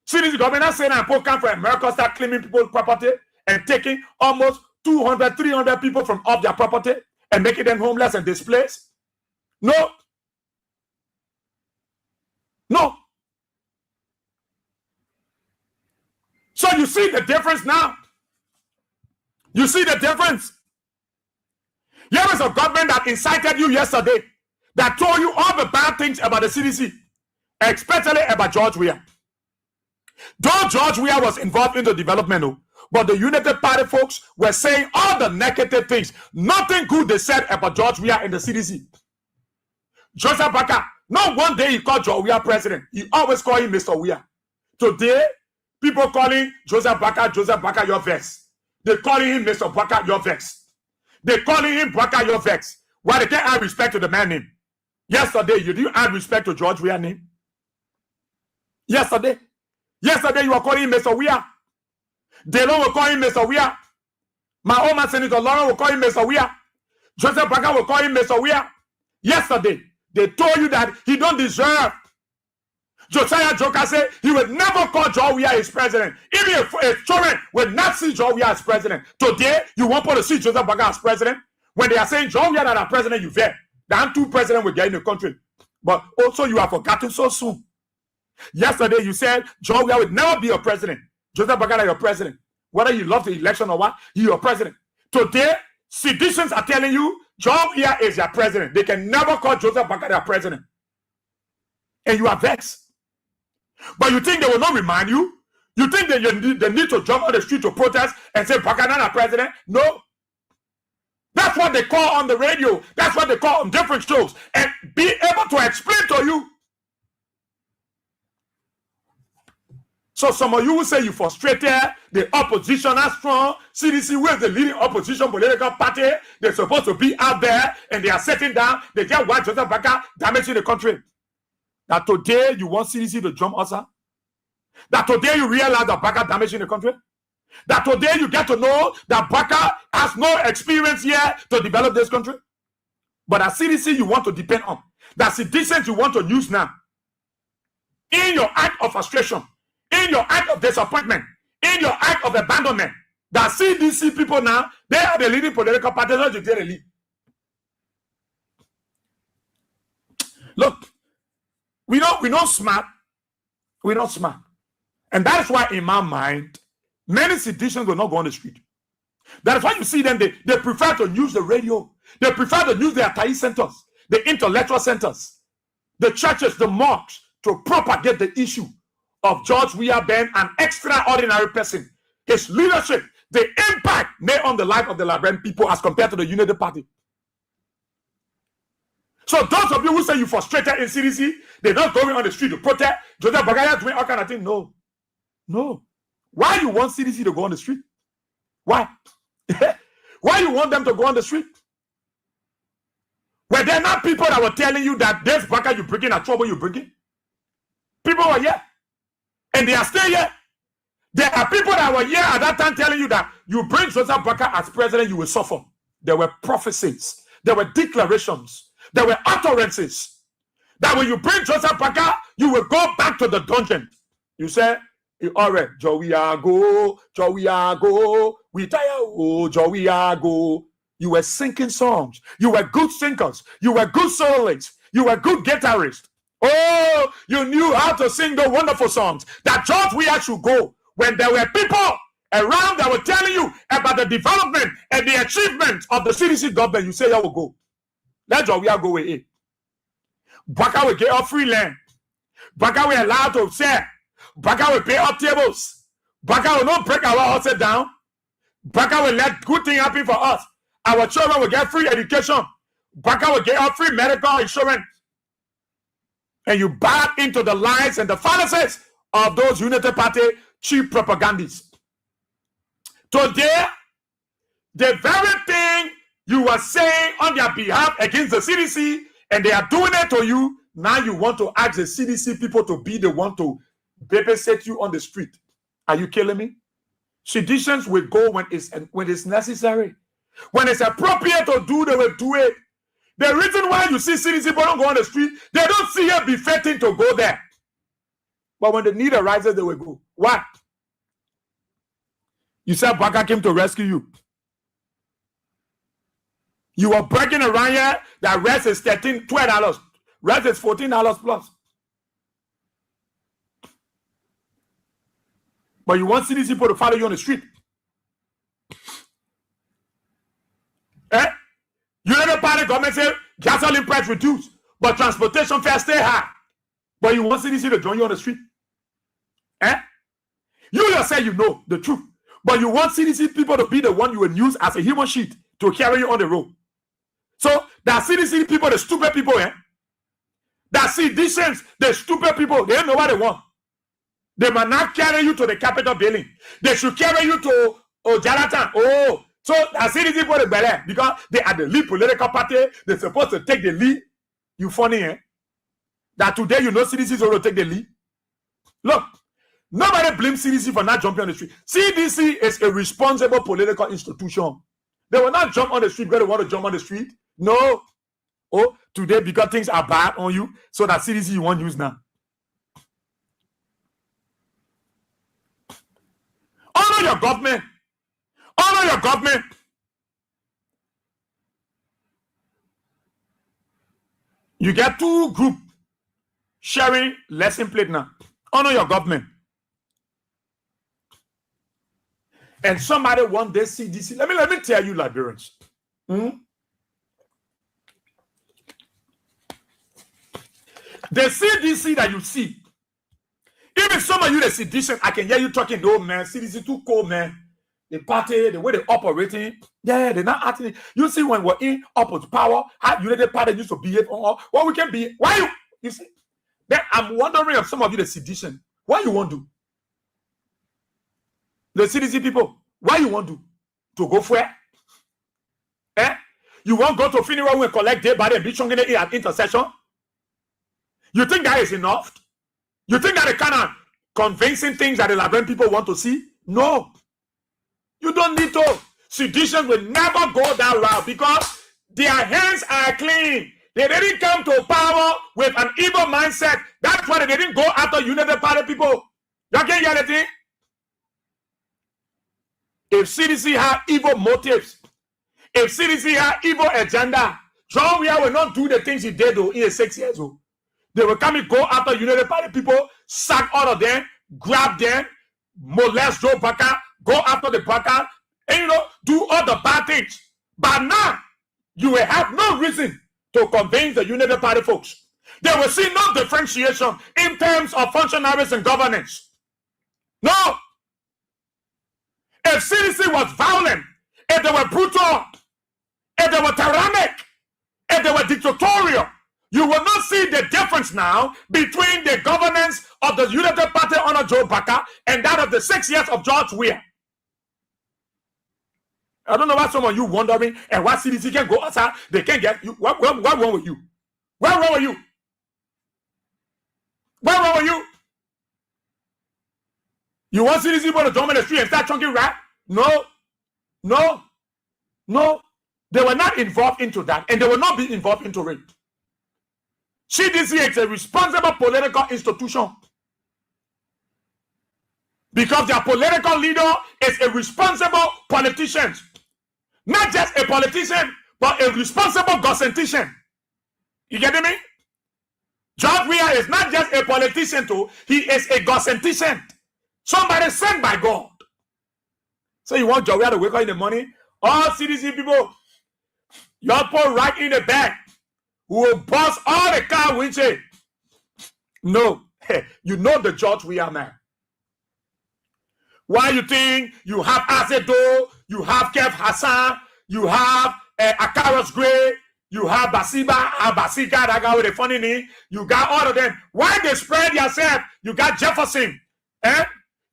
CDC government not saying I'm come from America, start claiming people's property and taking almost 200, 300 people from off their property and making them homeless and displaced? No. No. So you see the difference now. You see the difference. Here is a government that incited you yesterday, that told you all the bad things about the CDC, especially about George Weah. Though George Weah was involved in the development, but the United Party folks were saying all the negative things. Nothing good they said about George Weah in the CDC. Joseph Baka, not one day he called George Weah president. He always called him Mr. Weah. Today, people calling Joseph Baka, your vex. They calling him Mr. Baka, your vex. They calling him Baka, your vex. Why they can't add respect to the man name? Yesterday, you didn't add respect to George Weah name. Yesterday you were calling him Mr. Weah. Delon will call him Mr. Weah. My own man, Senator Lauren will call him Mr. Weah. Joseph Baka will call him Mr. Weah. Yesterday, they told you that he don't deserve. Josiah Joker said he would never call George Weah his president. Even if children would not see George Weah as president. Today, you want to see Joseph Baka as president? When they are saying George Weah not a president, you vet. The two presidents will get in the country. But also you have forgotten so soon. Yesterday, you said George Weah would never be your president. Joseph Baka is your president. Whether you love the election or what, he's your president. Today, seditions are telling you George Weah is your president. They can never call Joseph Baka their president. And you are vexed. But you think they will not remind you? You think that they need to jump on the street to protest and say Baka not a president? No. That's what they call on the radio. That's what they call on different shows. And be able to explain to you. So some of you will say you frustrated, the opposition are strong. CDC, where the leading opposition political party, they're supposed to be out there and they are sitting down. They just want Joseph Baka damaging the country. That today you want CDC to jump us out? That today you realize that Baka damaging the country? That today you get to know that Baka has no experience here to develop this country? But that CDC you want to depend on. That citizens you want to use now. In your act of frustration, in your act of disappointment, in your act of abandonment, that CDC people now, they are the leading political parties that they lead. Look, we're not smart. We're not smart. And that's why, in my mind, many citizens will not go on the street. That's why you see them, they prefer to use the radio. They prefer to use the Atai centers, the intellectual centers, the churches, the mosques, to propagate the issue of George Weah being an extraordinary person. His leadership, the impact made on the life of the Liberian people as compared to the United Party. So those of you who say you're frustrated in CDC, they're not going on the street to protest. Joseph Bagaya doing all kind of things. No. No. Why you want CDC to go on the street? Why? Why you want them to go on the street? Were there not people that were telling you that this Baka you bringing a trouble you bringing? People were here. And they are still here. There are people that were here at that time telling you that you bring Joseph Baka as president, you will suffer. There were prophecies. There were declarations. There were utterances. That when you bring Joseph Baka, you will go back to the dungeon. You say, all right, Joey go, we tire, oh, Joey go. You were singing songs. You were good singers. You were good soloists. You were good guitarists. Oh, you knew how to sing the wonderful songs that George Weah should go. When there were people around that were telling you about the development and the achievement of the CDC government, you say, I will go. Let George Weah go with it. Baka will get off free land. Baka will allow to sell. Baka will pay up tables. Baka will not break our houses down. Baka will let good things happen for us. Our children will get free education. Baka will get up free medical insurance. And you back into the lies and the fallacies of those Unity Party cheap propagandists. Today, the very thing you were saying on their behalf against the CDC, and they are doing it to you, now you want to ask the CDC people to be the one to babysit you on the street. Are you killing me? Seditions will go when it's necessary. When it's appropriate to do, they will do it. The reason why you see CDC people don't go on the street, they don't see it befitting to go there. But when the need arises, they will go. Why? You said Baka came to rescue you. You are bragging around here that rest is $12. Rest is $14 plus. But you want CDC people to follow you on the street. United Party government say gasoline price reduce, but transportation fare stay high. But you want CDC to join you on the street. You yourself, you know the truth. But you want CDC people to be the one you will use as a human sheet to carry you on the road. So that CDC people, the stupid people, that seditionists, the stupid people, they don't know what they want. They might not carry you to the Capitol building. They should carry you to Jonathan. So that CDC people, the better because they are the lead political party. They're supposed to take the lead. You funny, that today you know CDC is going to take the lead. Look, nobody blames CDC for not jumping on the street. CDC is a responsible political institution. They will not jump on the street because they want to jump on the street. No. Today because things are bad on you, so that CDC you won't use now. Honor your government. Honor your government. You get two groups sharing lesson plate now. Honor your government. And somebody want this CDC. Let me tell you, Liberians. The CDC that you see, even some of you the sedition, I can hear you talking, oh man, CDC too cold, man. The party, the way they operating, they're not acting. You see, when we're in opposite power, how United Party used to behave, what we can be. Why you see? Then I'm wondering if some of you the sedition, what you want to do? The CDC people, what you want to do? To go for it? You want to go to funeral and collect dead body and be strong in an intercession? You think that is enough? You think that the kind of convincing things that the Liberian people want to see? No. You don't need to. Sedition will never go that route because their hands are clean. They didn't come to power with an evil mindset. That's why they didn't go after United Party people. You can't hear anything? If CDC have evil motives, if CDC have evil agenda, John Weah will not do the things he did in 6 years old. They will come and go after United Party people, sack all of them, grab them, molest Joe Baka, go after the Baka, and do all the bad things. But now, you will have no reason to convince the United Party folks. They will see no differentiation in terms of functionaries and governance. No. If CDC was violent, if they were brutal, if they were tyrannic, if they were dictatorial, you will not see the difference now between the governance of the United Party under Joe Baka and that of the 6 years of George Weah. I don't know why some of you wondering and why CDC can go outside. They can't get you. What wrong with you? What wrong with you? What wrong with you? You want CDC people to jump in the street and start chunking rap? No. No. No. They were not involved into that, and they will not be involved into it. CDC is a responsible political institution because their political leader is a responsible politician. Not just a politician, but a responsible governmentician. You get me? George Weah is not just a politician too, he is a governmentician. Somebody sent by God. So you want George Weah to wake up in the morning? All CDC people, y'all put right in the back. Who will bust all the car windshield. No. You know the George Weah man. Why you think you have Azedo, you have Kev Hassan, you have Akaros Gray, you have Basiba, Basika, that guy with a funny name. You got all of them. Why they spread yourself? You got Jefferson.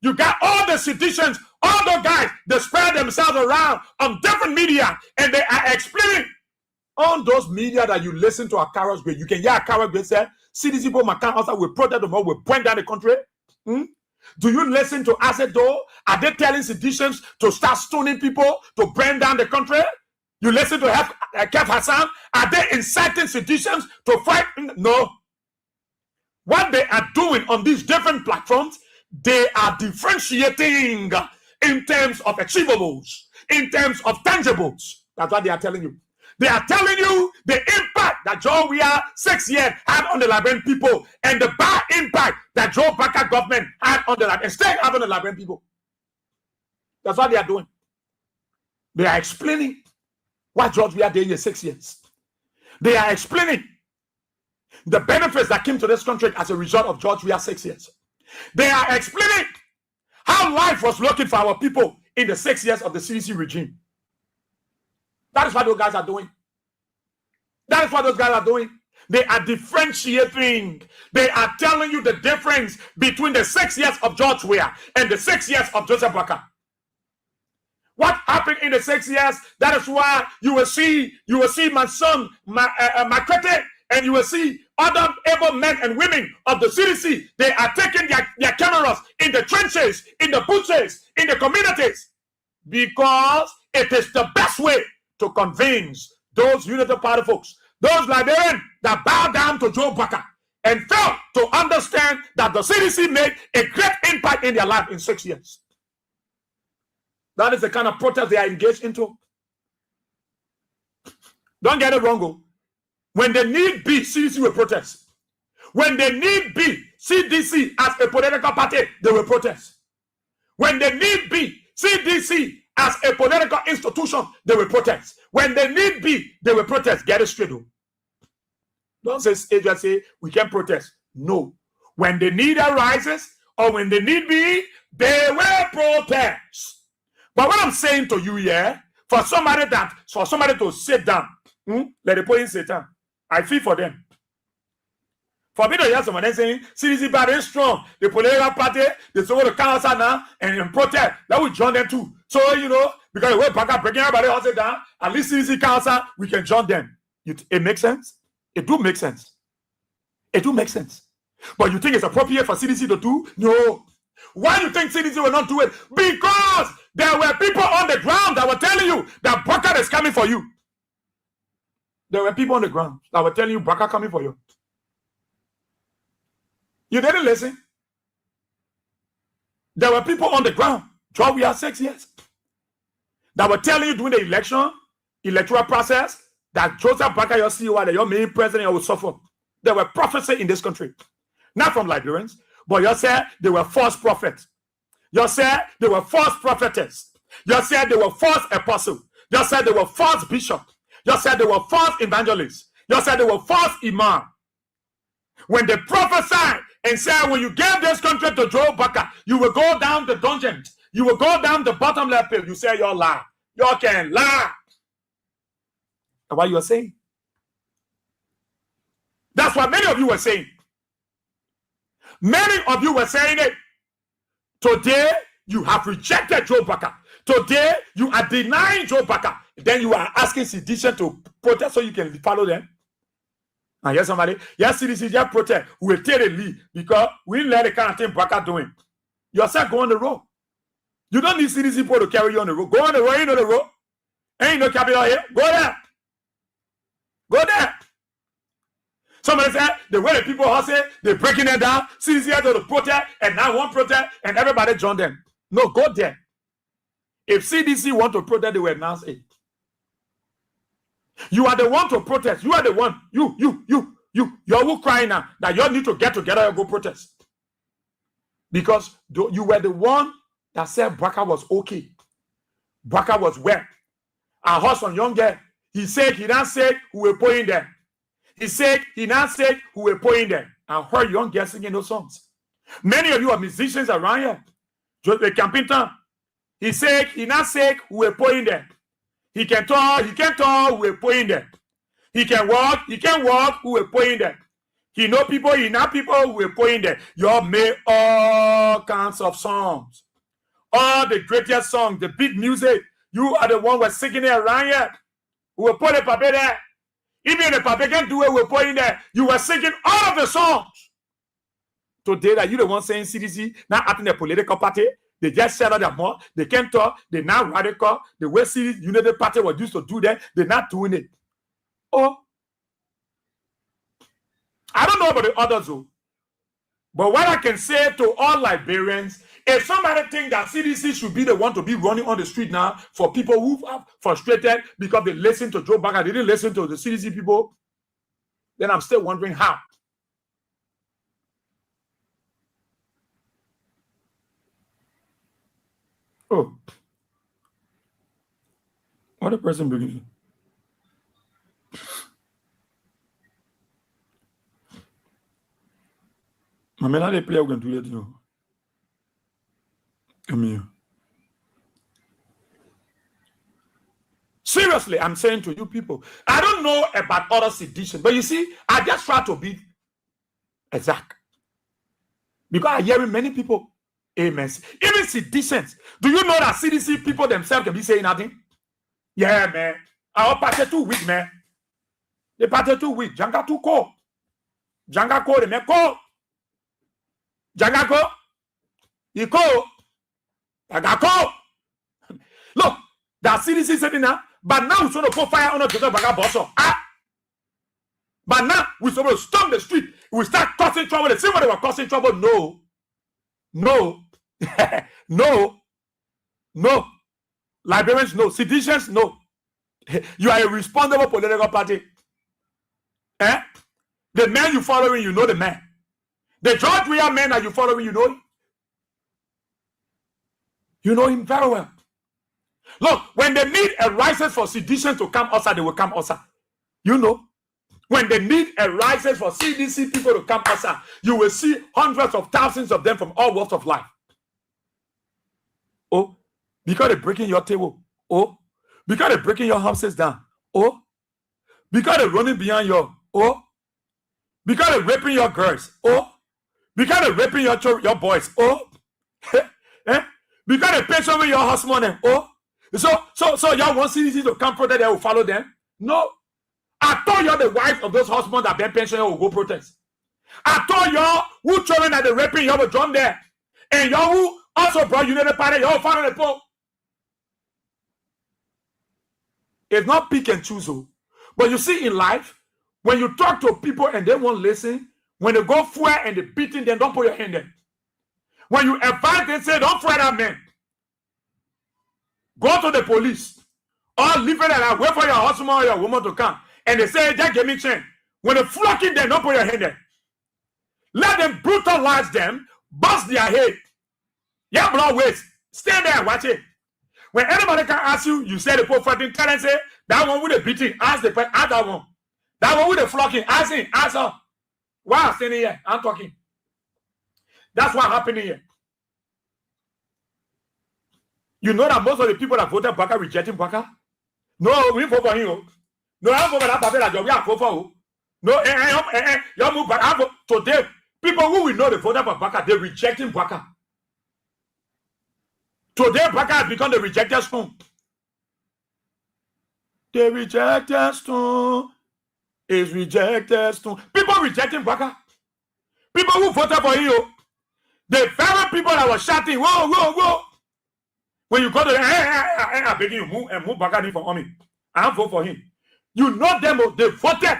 You got all the seditions, all the guys, they spread themselves around on different media and they are explaining. On those media that you listen to Akaros Gray, you can hear Akaros Gray say, CDC people, Macan, also will protect them all, will point down the country. Do you listen to Azedo? Are they telling seditions to start stoning people, to burn down the country? You listen to Kev Hassan? Are they inciting seditions to fight? No. What they are doing on these different platforms, they are differentiating in terms of achievables, in terms of tangibles. That's what they are telling you. They are telling you the impact that Joe Weah 6 years had on the Liberian people and the bad impact that Joe Baka government had on the Liberian, still have on the Liberian people. That's what they are doing. They are explaining what George Weah did in 6 years. They are explaining the benefits that came to this country as a result of George Weah 6 years. They are explaining how life was looking for our people in the 6 years of the CDC regime. That is what those guys are doing. That is what those guys are doing. They are differentiating. They are telling you the difference between the 6 years of George Weah and the 6 years of Joseph Baka. What happened in the 6 years? That is why you will see my son, Makrete, and you will see other able men and women of the CDC. They are taking their cameras in the trenches, in the bushes, in the communities, because it is the best way to convince those United Party folks, those Liberians that bow down to Joe Baka and fail to understand that the CDC made a great impact in their life in 6 years. That is the kind of protest they are engaged into. Don't get it wrong. When they need be, CDC will protest. When they need be, CDC as a political party, they will protest. When they need be, CDC as a political institution, they will protest. When they need be, they will protest. Get it straight. Don't say we can protest. No. When the need arises or when the need be, they will protest. But what I'm saying to you here, for somebody to sit down, let the point sit down. I feel for them. For me to hear someone saying, CDC party is strong, the political party, they go to council now and protest, that will join them too. So, because the way Baka breaking everybody else down, at least CDC council, we can join them. It makes sense? It do make sense. It do make sense. But you think it's appropriate for CDC to do? No. Why do you think CDC will not do it? Because there were people on the ground that were telling you that Baka is coming for you. There were people on the ground that were telling you Baka coming for you. You didn't listen. There were people on the ground, George Weah 6 years, that were telling you during the electoral process, that Joseph Baka, your CEO, your main president, will suffer. There were prophecies in this country, not from Liberians, but you said they were false prophets. You said they were false prophetess. You said they were false apostles. You said they were false bishops. You said they were false evangelists. You said they were false imam. When they prophesied and said, when you gave this country to Joe Baka, you will go down the dungeon. You will go down the bottomless pit. You say you're lie. You can lie. That's what you are saying. That's what many of you were saying. Many of you were saying it. Today, you have rejected Joe Baka. Today, you are denying Joe Baka. Then you are asking sedition to protest so you can follow them. And here's somebody, yes, CDC just protest. We will take a lead because we let the kind of thing Baka doing. Yourself go on the road. You don't need CDC people to carry you on the road. Go on the road, you know the road. Ain't no capital here. Go there. Go there. Somebody said the way the people hustle, they're breaking it down. CDC had to protest, and now one protest, and everybody join them. No, go there. If CDC want to protest, they will announce it. You are the one to protest. You are the one. You're who crying now that you need to get together and go protest. Because you were the one that said Baka was okay. Baka was well. Our husband, young girl, he said he not said who were putting there. He said he not said who were putting there. I heard young girls singing those songs. Many of you are musicians around here. Just the campaign time. He said he not said who were putting there. He can talk, who were putting there. He can walk, who were putting there. He know people, he not people who were putting there. You all made all kinds of songs. All the greatest songs, the big music. You are the one who was singing it around here. Who were putting the paper there. Even the paper can do it, we're putting there. You were singing all of the songs. Today that you the one saying CDC, not acting a political party. They just said that more. They can't talk. They're not radical. The way CDC United Party was used to do that, they're not doing it. Oh, I don't know about the others, though. But what I can say to all Liberians If somebody think that CDC should be the one to be running on the street now for people who are frustrated because they listen to Joe Biden, they didn't listen to the CDC people, then I'm still wondering how. Oh. What a person beginning. Mamela they play again to let you know. Come here. Seriously, I'm saying to you people, I don't know about other sedition, but you see, I just try to be exact. Because I hear many people, amen. Even seditions. Do you know that CDC people themselves can be saying nothing? Yeah, man. Our party too weak, man. The party too weak. Janga too cold. Janga cold, the man cold. Janga cold. He cold. Janga cold. Look, that CDC said now, but now we're going to put fire on the Baga Bosso. But now we're supposed to storm the street. We start causing trouble. The same way they were causing trouble. No. No. No. No. Liberians, no. Citizens, no. You are a responsible political party. Eh? The man you following, you know the man. The George Weah man that you following, you know him. You know him very well. Look, when they need a license for sedition to come outside, they will come outside. You know. When they need a license for CDC people to come outside, you will see hundreds of thousands of them from all walks of life. Oh, because they're breaking your table. Oh, because they're breaking your houses down. Oh, because they're running behind your. Oh, because they're raping your girls. Oh, because they're raping your boys. Oh, eh? Because they're pensioning your house money. Oh, so y'all want CDC to come protest, they will follow them? No. I thought y'all the wives of those husbands that been pensioners will go protest. I thought y'all who children that they raping, y'all will join there. And y'all who also brought United Party, y'all follow the Pope. It's not pick and choose. But you see in life, when you talk to people and they won't listen, when they go fire and they beating them, don't put your hand there. When you advise them, say, don't fire that man. Go to the police. Or leave it and wait for your husband or your woman to come. And they say, just give me change. When they're flocking them, don't put your hand there. Let them brutalize them, bust their head. Yeah, blood waste. Stand there and watch it. When anybody can ask you, you say the poor fighting, tell them, say, that one with the beating, ask the person, ask that one. That one with the flocking, ask him, ask her. Why I'm standing here? I'm talking. That's what happened here. You know that most of the people that voted Baka rejecting Baka? No, we vote for him. No, I vote for that Baka that we are vote for. No, you move back. Today, people who we know they voted for Baka, they rejecting Baka. Today, Baka has become the rejected stone. The rejected stone is rejected stone. People rejecting Baka. People who voted for you, the very people that were shouting, whoa, whoa, whoa. When you go to the, I beg you, move Baka for me. I vote for him. You know them, they voted.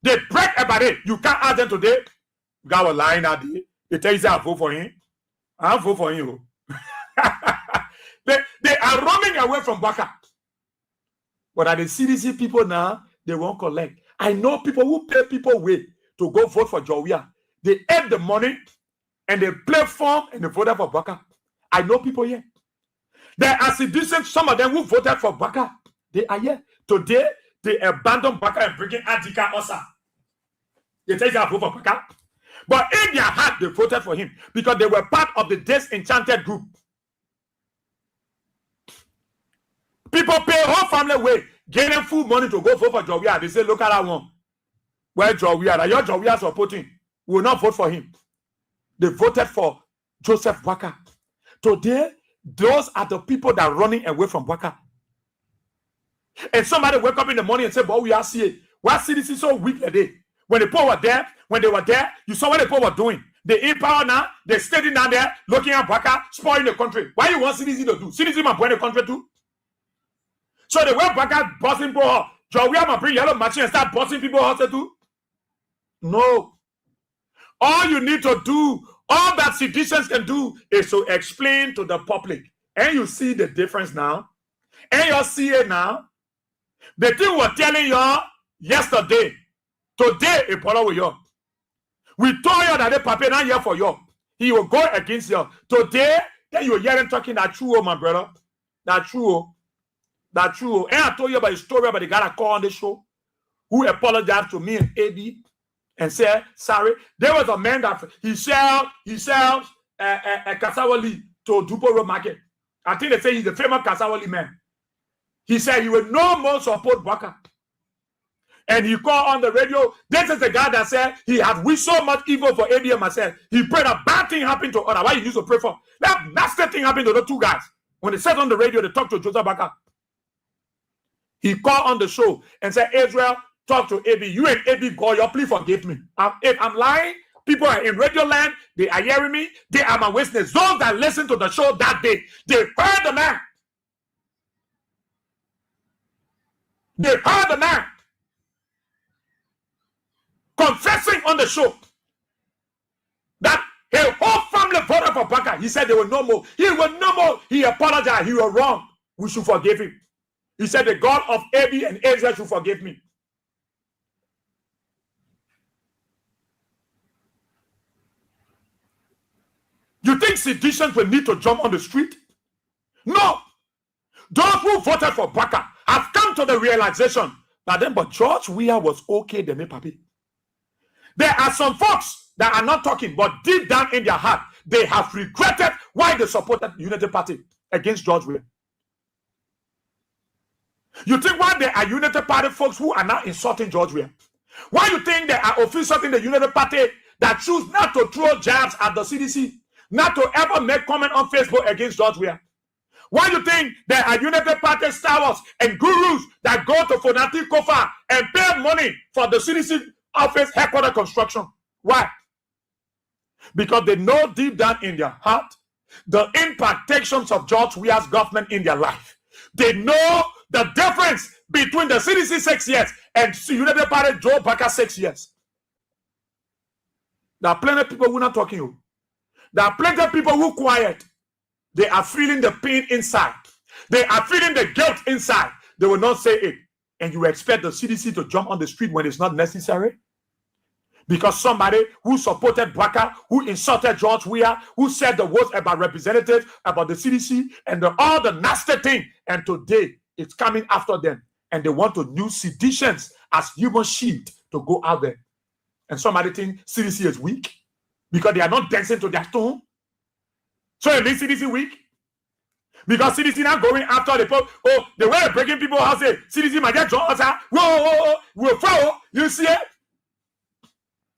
They break about it. You can't ask them today. God was lying that day. They tell you, I vote for him. I vote for him. They are running away from Baka. But at the CDC people now, they won't collect. I know people who pay people way to go vote for Jowia. They earn the money and they play form and they voted for Baka. I know people here. There are citizens, some of them who voted for Baka. They are here. Today, they abandon Baka and bring in Adika Osa. They tell you I vote for Baka. But in their heart, they voted for him because they were part of the disenchanted group. People pay whole family way, getting full money to go vote for Jowia. They say, look at that one. Where Jowia? That your Jowia supporting. We will not vote for him. They voted for Joseph Baka. Today, those are the people that are running away from Baka. And somebody wake up in the morning and say, but we are seeing. Why CDC so weak today? When the poor were there, you saw what the poor were doing. They in power now, they're standing down there, looking at Baka, spoiling the country. Why you want CDC to do? CDC might point the country too. So the way Baka bossing people, Jowia might bring yellow machine and start bossing people also too. No. All you need to do, All that seditions can do is to explain to the public. And you see the difference now. And you see it now. The thing we're telling you yesterday, today, it follow with you. We told you that the papa not here for you. He will go against you. Today, then you hear him talking that true, my brother. That true. That true. And I told you about the story about the guy that called on the show who apologized to me and AB and said, sorry. There was a man that he sells a cassawali to Dupo Road Market. I think they say he's a famous cassawali man. He said he will no more support Baka. And he called on the radio. This is the guy that said he had wished so much evil for AB and myself. He prayed a bad thing happened to others. Why you used to pray for? That nasty thing happened to the two guys. When they said on the radio, they talked to Joseph Baka. He called on the show and said, Israel, talk to AB. You and AB, God, you please forgive me. If I'm lying, people are in radio land. They are hearing me. They are my witness. Those that listened to the show that day, they heard the man. They heard the man confessing on the show that his whole family voted for Baka. He said they will no more. He will no more. He apologized. He was wrong. We should forgive him. He said the God of AB and Israel should forgive me. You think seditions will need to jump on the street? No. Those who voted for Baka have come to the realization that then, but George Weah was okay, then papi. There are some folks that are not talking, but deep down in their heart, they have regretted why they supported Unity Party against George Weah. You think why there are Unity Party folks who are now insulting George Weah? Why you think there are officials in the Unity Party that choose not to throw jabs at the CDC, not to ever make comment on Facebook against George Weah? Why do you think there are United Party stars and gurus that go to Fonati Kofa and pay money for the CDC office headquarters construction? Why? Because they know deep down in their heart the impactations of George Weah's government in their life. They know the difference between the CDC 6 years and United Party Joe Baka 6 years. There are plenty of people who are not talking. There are plenty of people who are quiet. They are feeling the pain inside. They are feeling the guilt inside. They will not say it. And you expect the CDC to jump on the street when it's not necessary? Because somebody who supported Baka, who insulted George Weah, who said the words about representatives, about the CDC, and all the nasty thing, and today it's coming after them. And they want to use seditions as human shield to go out there. And somebody think CDC is weak because they are not dancing to their tune. So it means CDC weak? Because CDC now going after the people. Oh, the way they're breaking people house, say, CDC might get drawn. Whoa, we'll follow. You see it?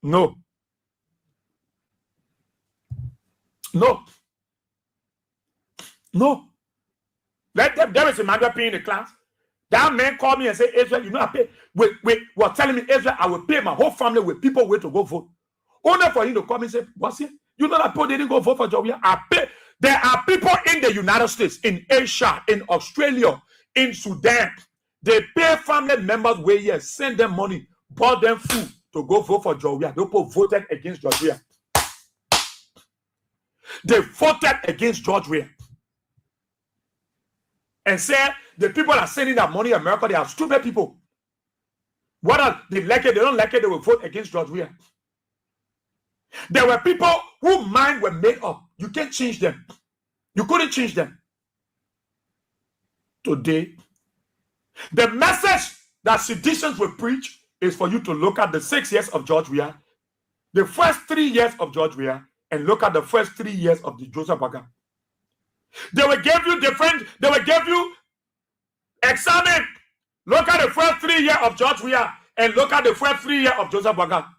No. There is a man paying the class. That man called me and said, Israel, you know, I pay. Wait, was telling me, Israel, I will pay my whole family with people wait to go vote. Only for him to come and say, what's it? You know that people didn't go vote for George Weah. I pay. There are people in the United States, in Asia, in Australia, in Sudan. They pay family members where yes, send them money, bought them food to go vote for George Weah. They voted against George Weah. They voted against George Weah. And said the people are sending that money in America, they are stupid people. What are they like it? They don't like it, they will vote against George Weah. There were people whose mind were made up. You can't change them. You couldn't change them. Today, the message that seditions will preach is for you to look at the 6 years of George Weah, the first 3 years of George Weah, and look at the first 3 years of the Joseph Baka. They will give you examine. Look at the first 3 years of George Weah and look at the first 3 years of Joseph Baka.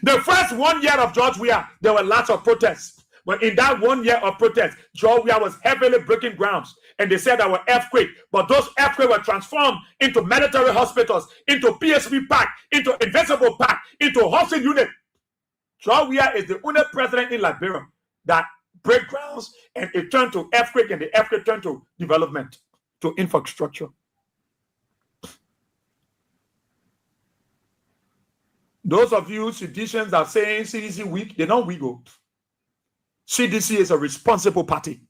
The first 1 year of George Weah, there were lots of protests. But in that 1 year of protest, George Weah was heavily breaking grounds. And they said there were earthquakes. But those earthquakes were transformed into military hospitals, into PSP Park, into Invincible Park, into housing unit. George Weah is the only president in Liberia that break grounds and it turned to earthquake and the earthquake turned to development, to infrastructure. Those of you citizens that are saying CDC weak, they're not weak. CDC is a responsible party.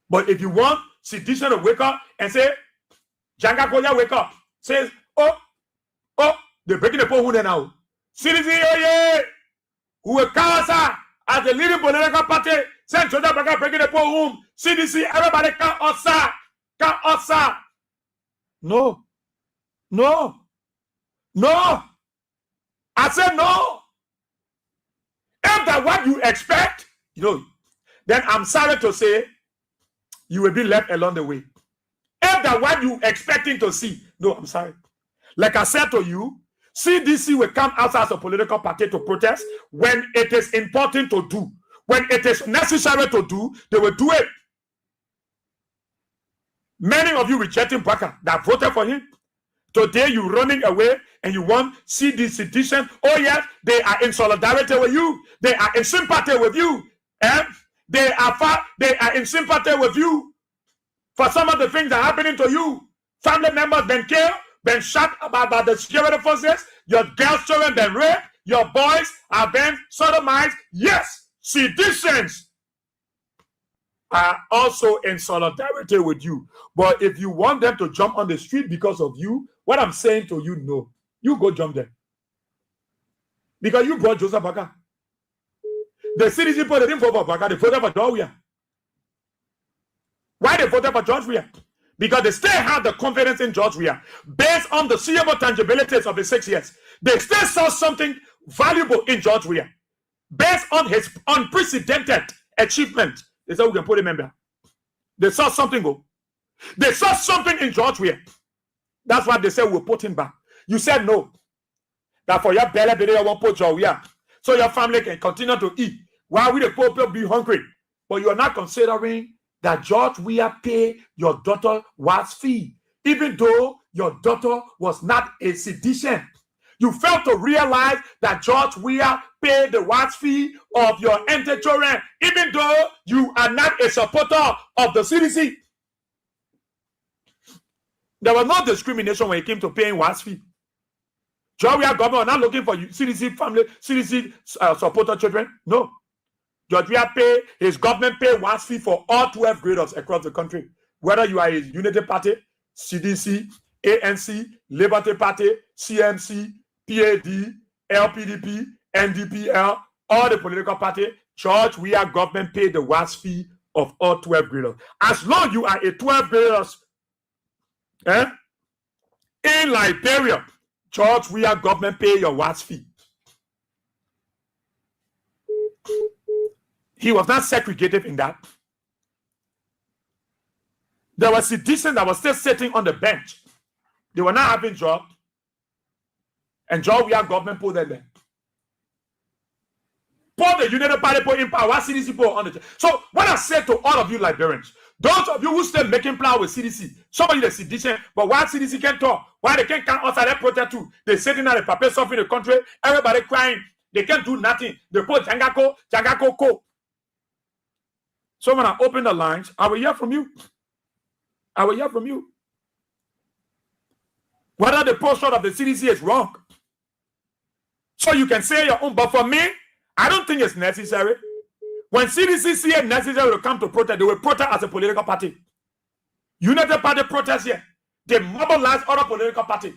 But if you want citizens to wake up and say, Janga Koya, wake up, says, oh, they're breaking the poll now. CDC, oh yeah, who will Kawasa as the leading political party, send to the breaking the poll room. CDC, everybody can outside. No. I said no. If that's what you expect, then I'm sorry to say you will be left along the way. If that's what you expecting to see, no, I'm sorry. Like I said to you, CDC will come out as a political party to protest when it is important to do. When it is necessary to do, they will do it. Many of you rejecting Baka that voted for him. Today you running away and you want CDC citizens. Oh yes, they are in solidarity with you. They are in sympathy with you. And they are in sympathy with you for some of the things that are happening to you. Family members been killed, been shot by the security forces. Your girls' children been raped. Your boys have been sodomized. Yes, citizens are also in solidarity with you. But if you want them to jump on the street because of you, what I'm saying to you, no. You go jump them. Because you brought Joseph Baka. The CDC people, they didn't vote for Baka, they voted for George Weah. Why they voted for George Weah? Because they still have the confidence in George Weah. Based on the seeable tangibilities of the 6 years, they still saw something valuable in George Weah. Based on his unprecedented achievement, they said we can put him in there. They saw something go. They saw something in George Weah. That's why they said we'll put him back. You said no. That for your belly, they won't put George Weah. So your family can continue to eat while we the poor people be hungry. But you are not considering that George Weah pay your daughter was fee, even though your daughter was not a citizen. You failed to realize that George Weah paid the watch fee of your entire children, even though you are not a supporter of the CDC. There was no discrimination when it came to paying watch fee. George Weah government was not looking for you, CDC family, CDC supporter children. No. George Weah pay, his government pay watch fee for all 12 graders across the country. Whether you are a Unity Party, CDC, ANC, Liberty Party, CMC, PAD, LPDP, NDPL, all the political party, George Weah government paid the watch fee of all 12 graders. As long as you are a 12 graders in Liberia, George Weah government pay your watch fee. He was not segregated in that. There were citizens that were still sitting on the bench. They were not having jobs. And George Weah government put them there. Put the United Party put in power, CDC put on the. So what I said to all of you Liberians, those of you who still making plan with CDC, somebody the citizen, but why CDC can't talk? Why they can't come outside that protest too? They sitting at the paper suffering the country, everybody crying. They can't do nothing. They put Jangako. So when I open the lines, I will hear from you. I will hear from you. Whether the posture of the CDC is wrong. So you can say your own, but for me, I don't think it's necessary. When CDC see it necessary to come to protest, they will protest as a political party. United Party protest here. They mobilize other political parties.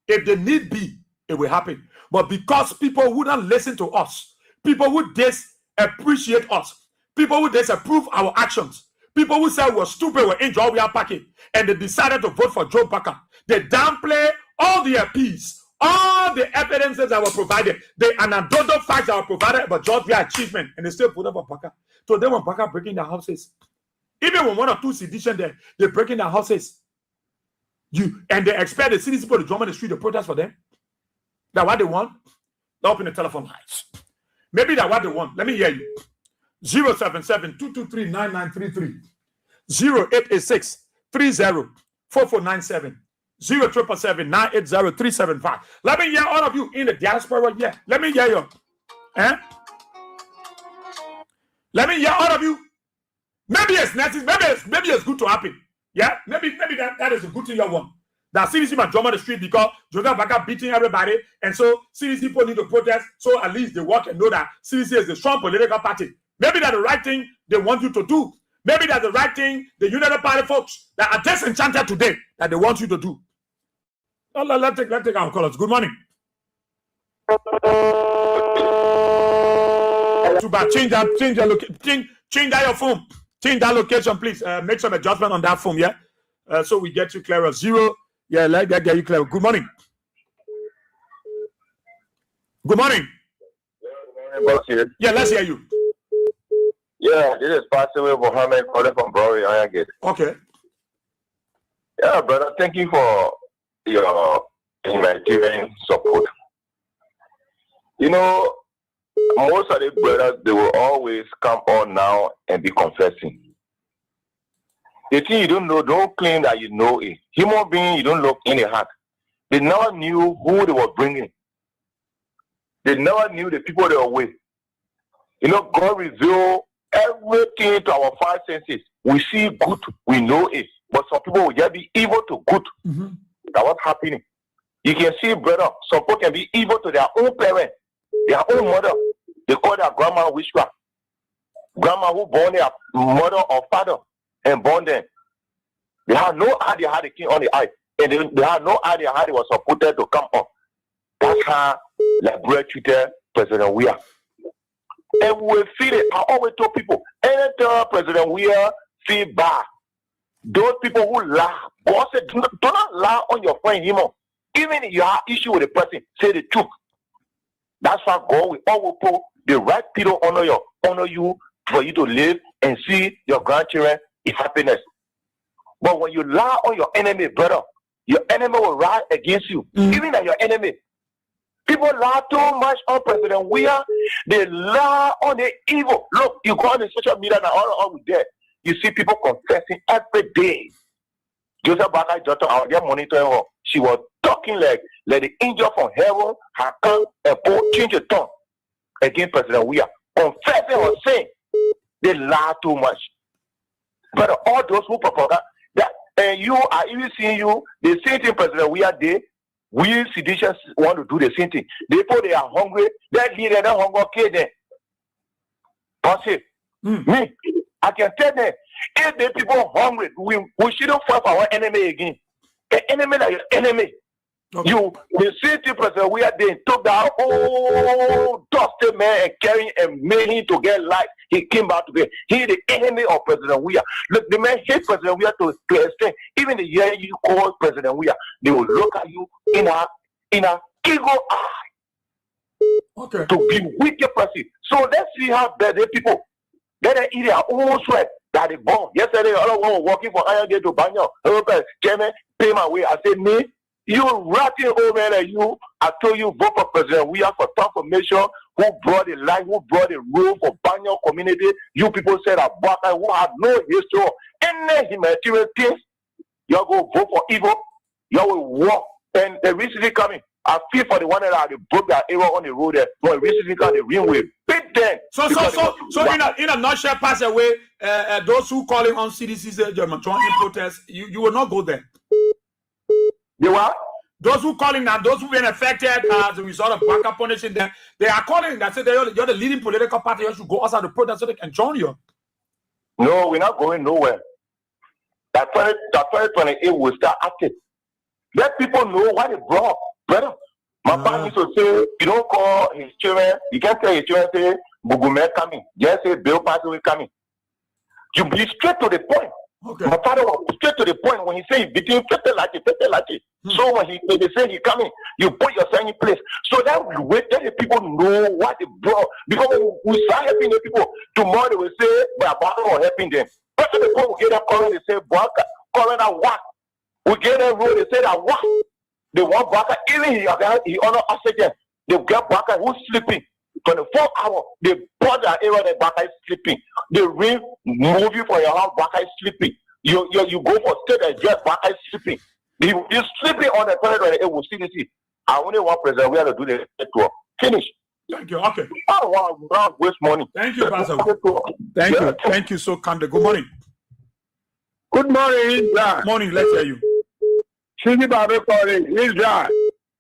If they need be, it will happen. But because people wouldn't listen to us, people who disappreciate us, people who disapprove our actions, people who say we're stupid, we're in George Weah Party, and they decided to vote for Joe Baka, they downplay all the appeals, all the evidences that were provided, the anecdotal facts that were provided about George Weah achievement, and they still voted for Baka. So they want Baka breaking their houses. Even when 1 or 2 sedition there, they're breaking their houses. And they expect the city people to jump on the street to protest for them. That's what they want. They open the telephone lines. Maybe that's what they want. Let me hear you. 077-223-9933. 0886-30-4497. 077-980-375. Let me hear all of you in the diaspora. Yeah. Let me hear you. Let me hear all of you. Maybe it's necessary. Maybe it's good to happen. Yeah. Maybe that is a good thing you want. that CDC might drum on the street because Joseph Baka beating everybody, and so CDC people need to protest, so at least they work and know that CDC is a strong political party. Maybe that's the right thing they want you to do. Maybe that's the right thing the United Party folks that are disenchanted today that they want you to do. Let's take our callers. Good morning. Too bad. Change that your phone. Change that location, please. Make some adjustment on that phone, yeah. So we get you clearer. 0. Yeah, let that get you clear. Good morning. Good morning. Yeah, let's hear you. Yeah, this is Pastor Mohammed calling from Broadway, Iron. Okay. Yeah, brother, thank you for your humanitarian support. You know, most of the brothers, they will always come on now and be confessing. The thing you don't know, don't claim that you know it. Human being, you don't look in the heart. They never knew who they were bringing. They never knew the people they were with. You know, God revealed everything to our five senses. We see good, we know it. But some people will just be evil to good. That's what's happening. You can see, brother, some people can be evil to their own parents, their own mother. They call their grandma witchcraft. Grandma who born their mother or father and born them. They have no idea how they came on the eye. And they have no idea how they were supported to come up. That's how Liberia treated President Weah. And we will feel it. I always tell people, anytime President Weah feel bad, those people who lie, God said, do not lie on your friend him. Even if you have issue with a person, say the truth. That's why God will always put the right people honor you for you to live and see your grandchildren in happiness. But when you lie on your enemy, brother, your enemy will rise against you. Even as your enemy. People lie too much on President Weah. They lie on the evil. Look, you go on the social media now, all there. You see people confessing every day. Joseph Baka's daughter, I was there monitoring her. She was talking like the angel from heaven had come and change her tongue against President Weah. Confessing her sin. They lie too much. But all those who propagate that, and you are even seeing you, the same thing President Weah did. We seditious want to do the same thing. They put they are hungry, that leader that hunger kill them. Me, I can tell them, if the people hungry, we shouldn't fight for our enemy again. An enemy like your enemy. Okay. The same thing President Weah did, took that old dusty man and carrying and made him to get life. He came back to get. He the enemy of President Weah. Look, the man hates President Weah to extent. Even the year you call President Weah, they will look at you in a eagle eye. Okay. To be wicked person. So let's see how the people they eat their own sweat that they born. Yesterday, all of them were walking from Iron Gate to Banyo. Chairman, pay my way. I said, me, you ratting old man like you, I told you vote for President Weah for transformation, who brought the life, who brought the rule for Banyo community. You people said that Baka who have no history, any humanitarian things, y'all go vote for evil, y'all will walk. And the recently coming, I feel for the one that they broke that arrow on the road there. But recently come the ring with beat them. So in a nutshell, pass away. Those who calling on CDC's German joining protest, you will not go there. You what? Those who calling now, those who been affected as a result of Baka punishing them, they are calling that say you're the leading political party. You should go outside the protest so they can join you. No, we're not going nowhere. That 2028 will start acting. Let people know what they brought. Brother, my father used to say, you don't call his children, you can't tell your children, say, Bugume coming. Just say, Bill Patrick coming. You be straight to the point. Okay. My father was straight to the point when he said, between 50 lucky. So when they say he coming, you put yourself in place. So that will wait, let the people know what they brought. Because when we start helping the people, tomorrow they will say, but we're helping them. But the people will get that calling, they say, calling that what? We get that road, they say that what? They want Baka, even he honor oxygen. They get Baka who's sleeping. 24 hours, they pour that area that Baka is sleeping. They move you for your house, Baka is sleeping. You go for state and just Baka is sleeping. You're sleeping on the toilet when it will CDC. I only want President Weah to do the tour. Finish. Thank you. Okay. I don't want to waste money. Thank you, Pastor. Thank you. Thank you so kindly. Good morning. Good morning. Good morning. Let's hear you. Cindy Babe calling, Israel.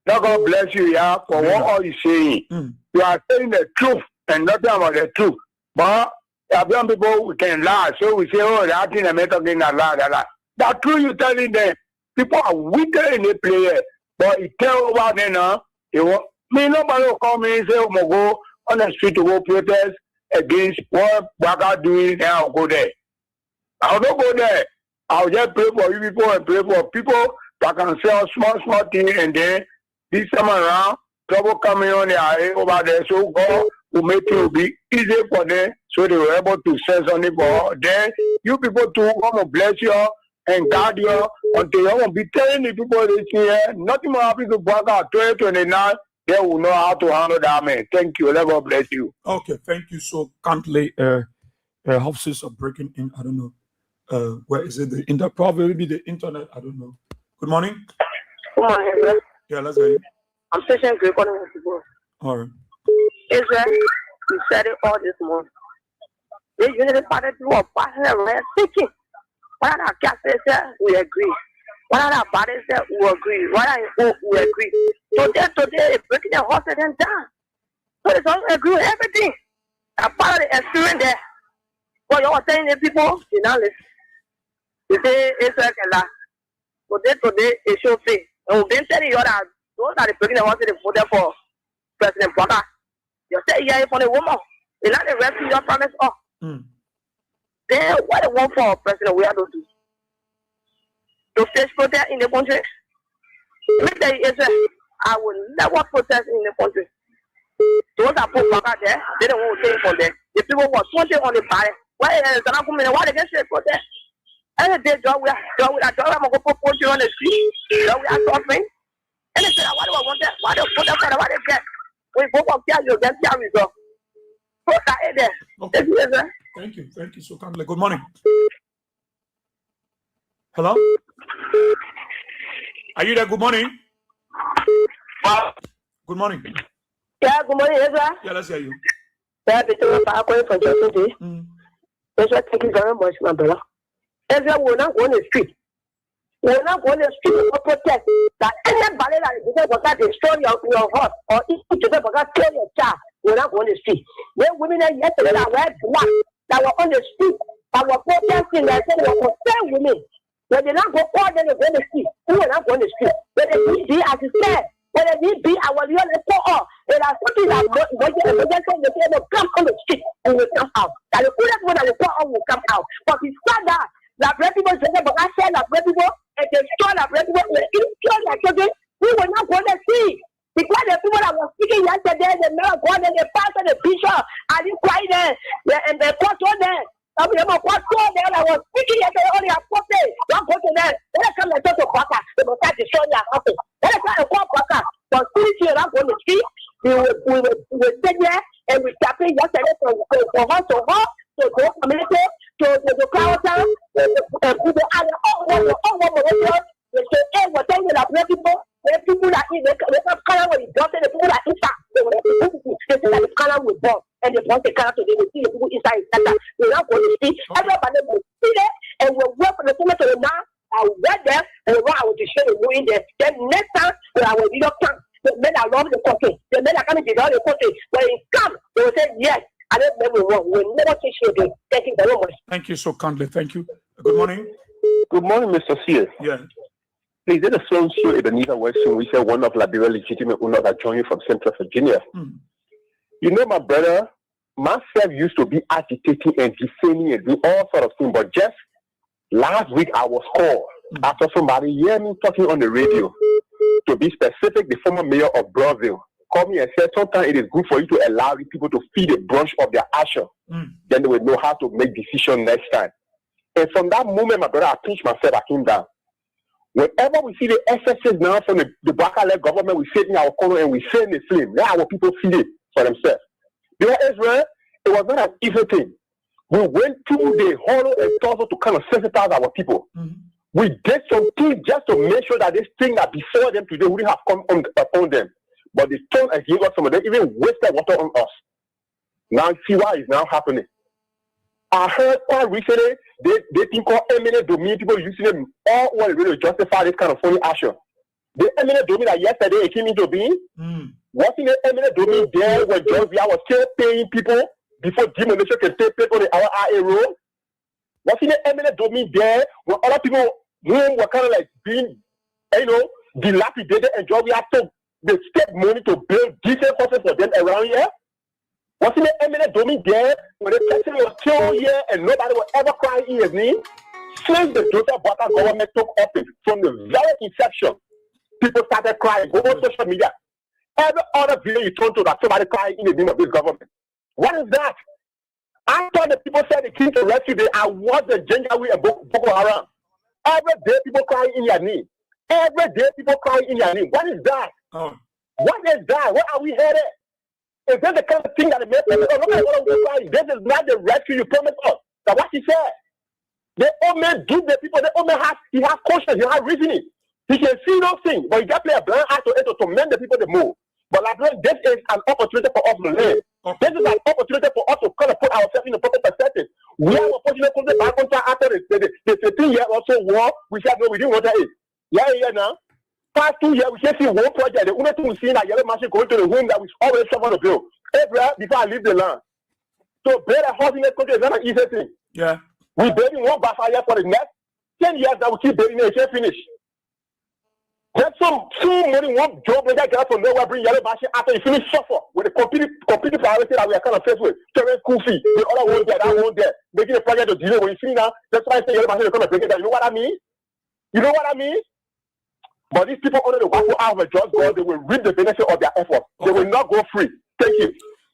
God bless you, yeah, for what all you saying. You are saying the truth and nothing about the truth. But young people we can lie, so we say, oh, that thing I make again a lie. That's true, you telling them. People are weaker in the player, but it tell about them now. Me nobody will come in and say, I'm gonna go on the street to go protest against what Baka doing, and I'll go there. I'll not go there. I'll just pray for you people and pray for people that can sell small things, and then this time around, trouble coming on there over there. So God will make it be easy for them, so they were able to sell something for them. You people too, God will bless you and guard you until you won't be telling the people this year. Nothing more happy to back out 2029. They will know how to handle that, man. Thank you. Let God bless you. Okay, thank you so kindly. Houses are breaking in. I don't know. Where is it? Probably the internet. I don't know. Good morning. Good morning, Israel. Yeah, let's hear you. I'm Station Great calling from people. All right. Israel, you said it all this morning. The unity party do a partner right speaking. What our captain said, we agree. What our body said, we agree. What I hope, we agree. Today, it's breaking the horse and down. So it's all agree with everything. A part of the experience there. What you are saying to people, you know, listen. You say, Israel can lie. Today, it should be. And we've been telling you that those are the breaking the horse and voted for President Baka. You say, yeah, for the woman. They not the rest of your promise off. Then what they want for President we have to do? To face protest in the country? Let me tell you, Israel, I will never protest in the country. Those that put Baka there, they don't want to take from there. The people who are sweating on the body, why they get straight protest? Any day, I'm going to put poetry on the street. We are suffering. And they say, what do I want that? Why do I put that for? What they get? We go for care, you get care result. Put that in there. Okay. Thank you. Thank you so kindly. Good morning. Hello? Are you there? Good morning. Good morning. Yeah, good morning, Ezra. Yeah, let's hear you. Yeah, I'm calling from Johnson. Ezra, thank you very much, my brother. Ezra, we're not going to the street. We're not going to the street to protest that anybody that is going to destroy your horse or if you going to kill your child. We're not going to the street. There are women yesterday that were black that were on the street that were protesting that said they were concerned women. When they not go call them to go to the street, we were not going to the street. When they need be as it said, when they need be, I will hear the call. There are something that will come on the street and will come out. That the only one that will come out will come out. But it's sad that black people say that I said that black people and they destroy that black people and kill their children. We will not go to the street. Because the people that were speaking yesterday, the mayor of God and the pastor, the bishop, I didn't cry there, and the pastor there. Some of them are pastor there that was speaking yesterday on their prophet. Don't go to them. Let us come and talk to Baka. They will start destroying their houses. Let us come and call Baka. But since you're not going to see, we will stay there and we tap in yesterday from house to house, to the community, to the crowd town, to the other, all over the world. They say, hey, we're telling you that people. The people that eat, they have color when it's the people that eat that, they say that the color will burn, and they want the color to they will see the people inside that. We're not going to see, everybody will see there, and we'll work for the people to the now, I'll get there, and I will destroy the in there. Then next time, when I will be your come, the men that love the country, the men that come into the country, when it comes, they will say, yes, I don't never wrong, we'll never teach you again. Thank you very much. Thank you so kindly. Thank you. Good morning. Good morning, Mr. Sears. Yeah. Please, there's a song show Ebenezer Weston. We say one of Liberia legitimate owners that joined you from Central Virginia. You know, my brother, myself used to be agitating and defaming and doing all sort of things, but just last week I was called after somebody heard me talking on the radio. To be specific, the former mayor of Broadville called me and said sometimes it is good for you to allow the people to feel the brush of their action. Then they will know how to make decisions next time. And from that moment, my brother, I pinched myself, I came down. Whenever we see the excesses now from the Baka-led government, we sit in our corner and we fan the flame. Let our people feel it for themselves. You know, Israel, it was not an easy thing. We went through the horror and torture to kind of sensitize our people. We did some things just to make sure that this thing that before them today wouldn't have come upon them. But they turned against us, some of them even wasted water on us. Now see why it's now happening. I heard quite recently they think of eminent domain, people using them all want to really justify this kind of funny action. The eminent domain that yesterday it came into being, wasn't the eminent domain there when Georgia was still paying people before demolition can take place on the RRA road? Wasn't the eminent domain there when other people who were kind of like being, dilapidated and Georgia took the state money to build decent houses for them around here? Wasn't the eminent domain there when the person was still here and nobody was ever crying in his name? Since the Joseph Bata government took office, from the very inception, people started crying, go on social media. Every other video you turn to that somebody crying in the name of this government. What is that? I thought the people said they came to rescue them. I was the Janjaweed and Boko Haram. Every day people crying in their name. Every day people crying in their name. What is that? Oh. What is that? What are we headed? Is this the kind of thing that the makes people look at what we're crying? This is not the rescue you promised us. That's what she said. The old man do the people. The old man he has conscience. He has reasoning. He can see those things, but he got to play a blind eye to torment the people to move. But like this is an opportunity for us to live. This is an opportunity for us to kind of put ourselves in the proper perspective. We have opportunity to back on after the 15 years or so war. We said no, we didn't want that. Yeah, now. Past 2 years, we can see one project. The only thing we see in that yellow machine going to the home that we always struggle to build. Every before I leave the land. So build a house in this country is not an easy thing. Yeah. We building one by fire for the next 10 years that we keep building it, it can't finish. There's some money, one job that get out from nowhere, bring yellow machine after you finish suffer with the complete priority that we are kind of faced with. Children's school fee, the other one there, that one there, making a project to delay. When you see now, that's why I say yellow machine is going to break it down. You know what I mean? You know what I mean? But these people under the waffle out of a just God, they will reap the benefit of their effort. They will not go free. Thank you.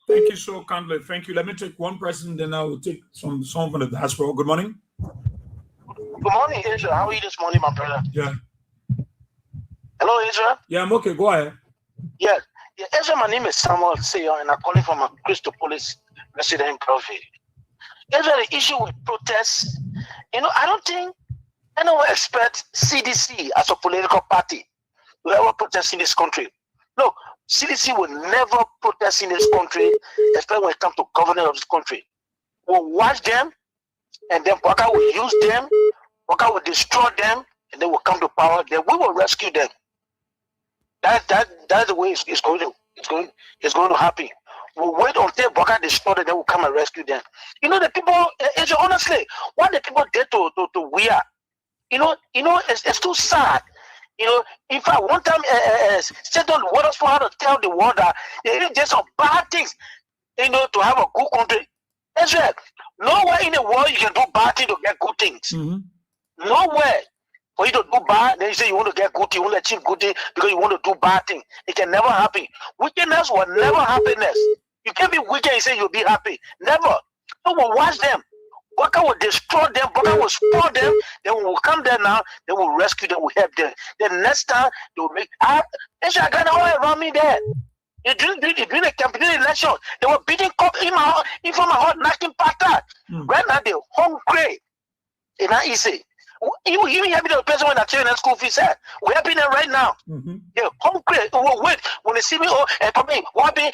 Thank you so kindly. Thank you. Let me take one person, then I will take some from the diaspora. Good morning. Good morning, Israel. How are you this morning, my brother? Yeah. Hello, Israel. Yeah, I'm okay. Go ahead. Yeah, Israel, my name is Samuel Sayo, and I'm calling from a Christopolis resident prophet. Israel, the issue with protests, I don't think anyone expects CDC as a political party to ever protest in this country. Look, CDC will never protest in this country, especially when it comes to governance of this country. We'll watch them, and then Waka will use them, Waka will destroy them, and they will come to power. Then we will rescue them. That's the way it's going to happen. We'll wait until Waka destroy them, then we'll come and rescue them. The people, honestly, what the people did to we are, it's too sad. In fact, one time, Satan wanted us how to tell the world that there is some bad things, to have a good country. Israel, nowhere in the world you can do bad things to get good things. Mm-hmm. Nowhere. For you to do bad, then you say you want to get good things, you want to achieve good things because you want to do bad things. It can never happen. Wickedness will never happiness. You can't be wicked and say you'll be happy. Never. So we'll watch them. Waka will destroy them, Waka will spoil them, then we will come there now, then we'll rescue them, we'll help them. Then next time, they will make, I got all around me there. During the campaign election, they were beating cops in front of my heart, knocking pata. Right now, they're hungry. It's not easy. You even hear me the person when I tell you that school fees said, we're helping them right now. They're hungry. Wait, when they see me, come in, what be,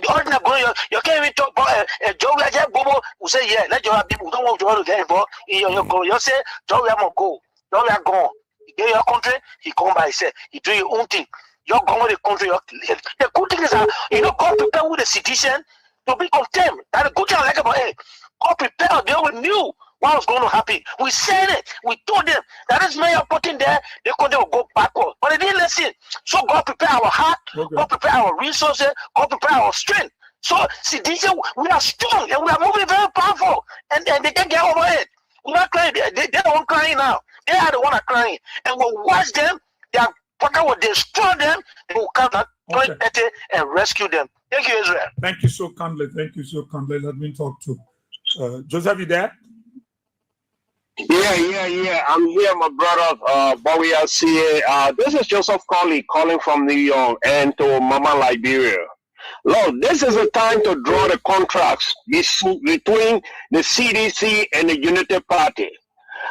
ordinary going, you can't even talk about Joe Raja Bobo, who say, yeah, let your people don't want to get involved. You say, Joe Raja go, Joe Raja go. He get your country, he come by, he say, he do your own thing. You're going with the country. The good thing is that, God prepare with the citizen to be content. That's the good thing I like about it. God prepare, they will knew what was going to happen. We said it. We told them that is mayor putting there, they will go backward. But they didn't listen. So God prepare our heart, God prepare our resources, God prepare our strength. So see, we are strong and we are moving very powerful. And they can't get over it. We're not crying. They're the one crying now. They are the one that crying. And we'll watch them. Their Waka will destroy them. They will come and rescue them. Thank you, Israel. Thank you so kindly. Thank you so kindly. Let me talk to Joseph, you there? Yeah. I'm here, my brother. Bowie RCA. This is Joseph Colley calling from New York and to Mama Liberia. Lord, this is a time to draw the contracts between the CDC and the Unity Party.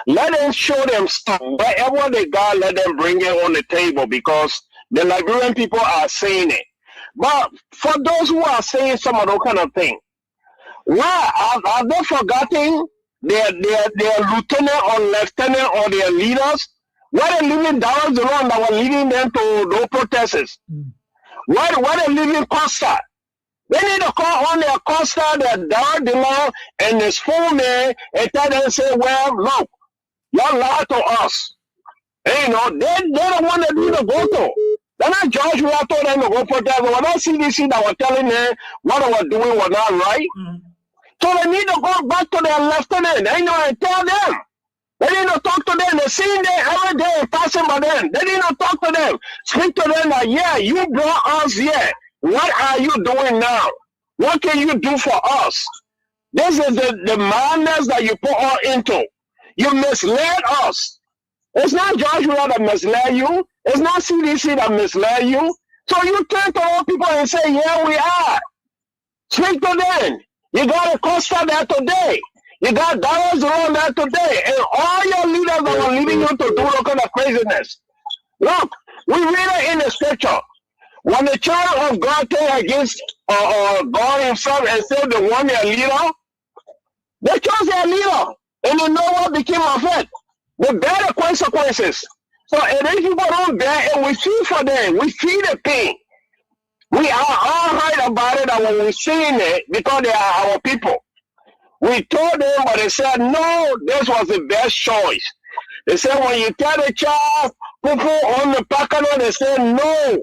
Let them show them stuff. Wherever they got, let them bring it on the table because the Liberian people are saying it. But for those who are saying some of those kind of things, why are they forgetting their lieutenant or lieutenant or their leaders? Why they leaving Darrell Jerome that were leading them to those protesters? Why they leaving Costa? They need to call on their Costa, their Darrell Jerome, and his full man and tell them, say, well, look, y'all lied to us. And, you know, they're the one that need to go to. They're not George who I told them to go protest. But when I CDC that were telling them what they were doing was not right. So they need to go back to their lieutenant, you know, and tell them. They need to talk to them. They see them every day passing by them. They need to talk to them. Speak to them like, yeah, you brought us here. What are you doing now? What can you do for us? This is the madness that you put us into. You misled us. It's not Joshua that misled you. It's not CDC that misled you. So you turn to all people and say, yeah, we are. Speak to them. You got a Costa there today. You got Dallas around there today. And all your leaders that were leading you to do all kind of craziness. Look, we read it in the scripture. When the child of God came against God himself and said they want their leader, they chose their leader. And you know what became of it? They bear the consequences. So if these people don't bear it, we feel for them. We feel the pain. We are all right about it and when we seeing it because they are our people. We told them, but they said, no, this was the best choice. They said, when you tell the child, people on the parking lot, they said, no.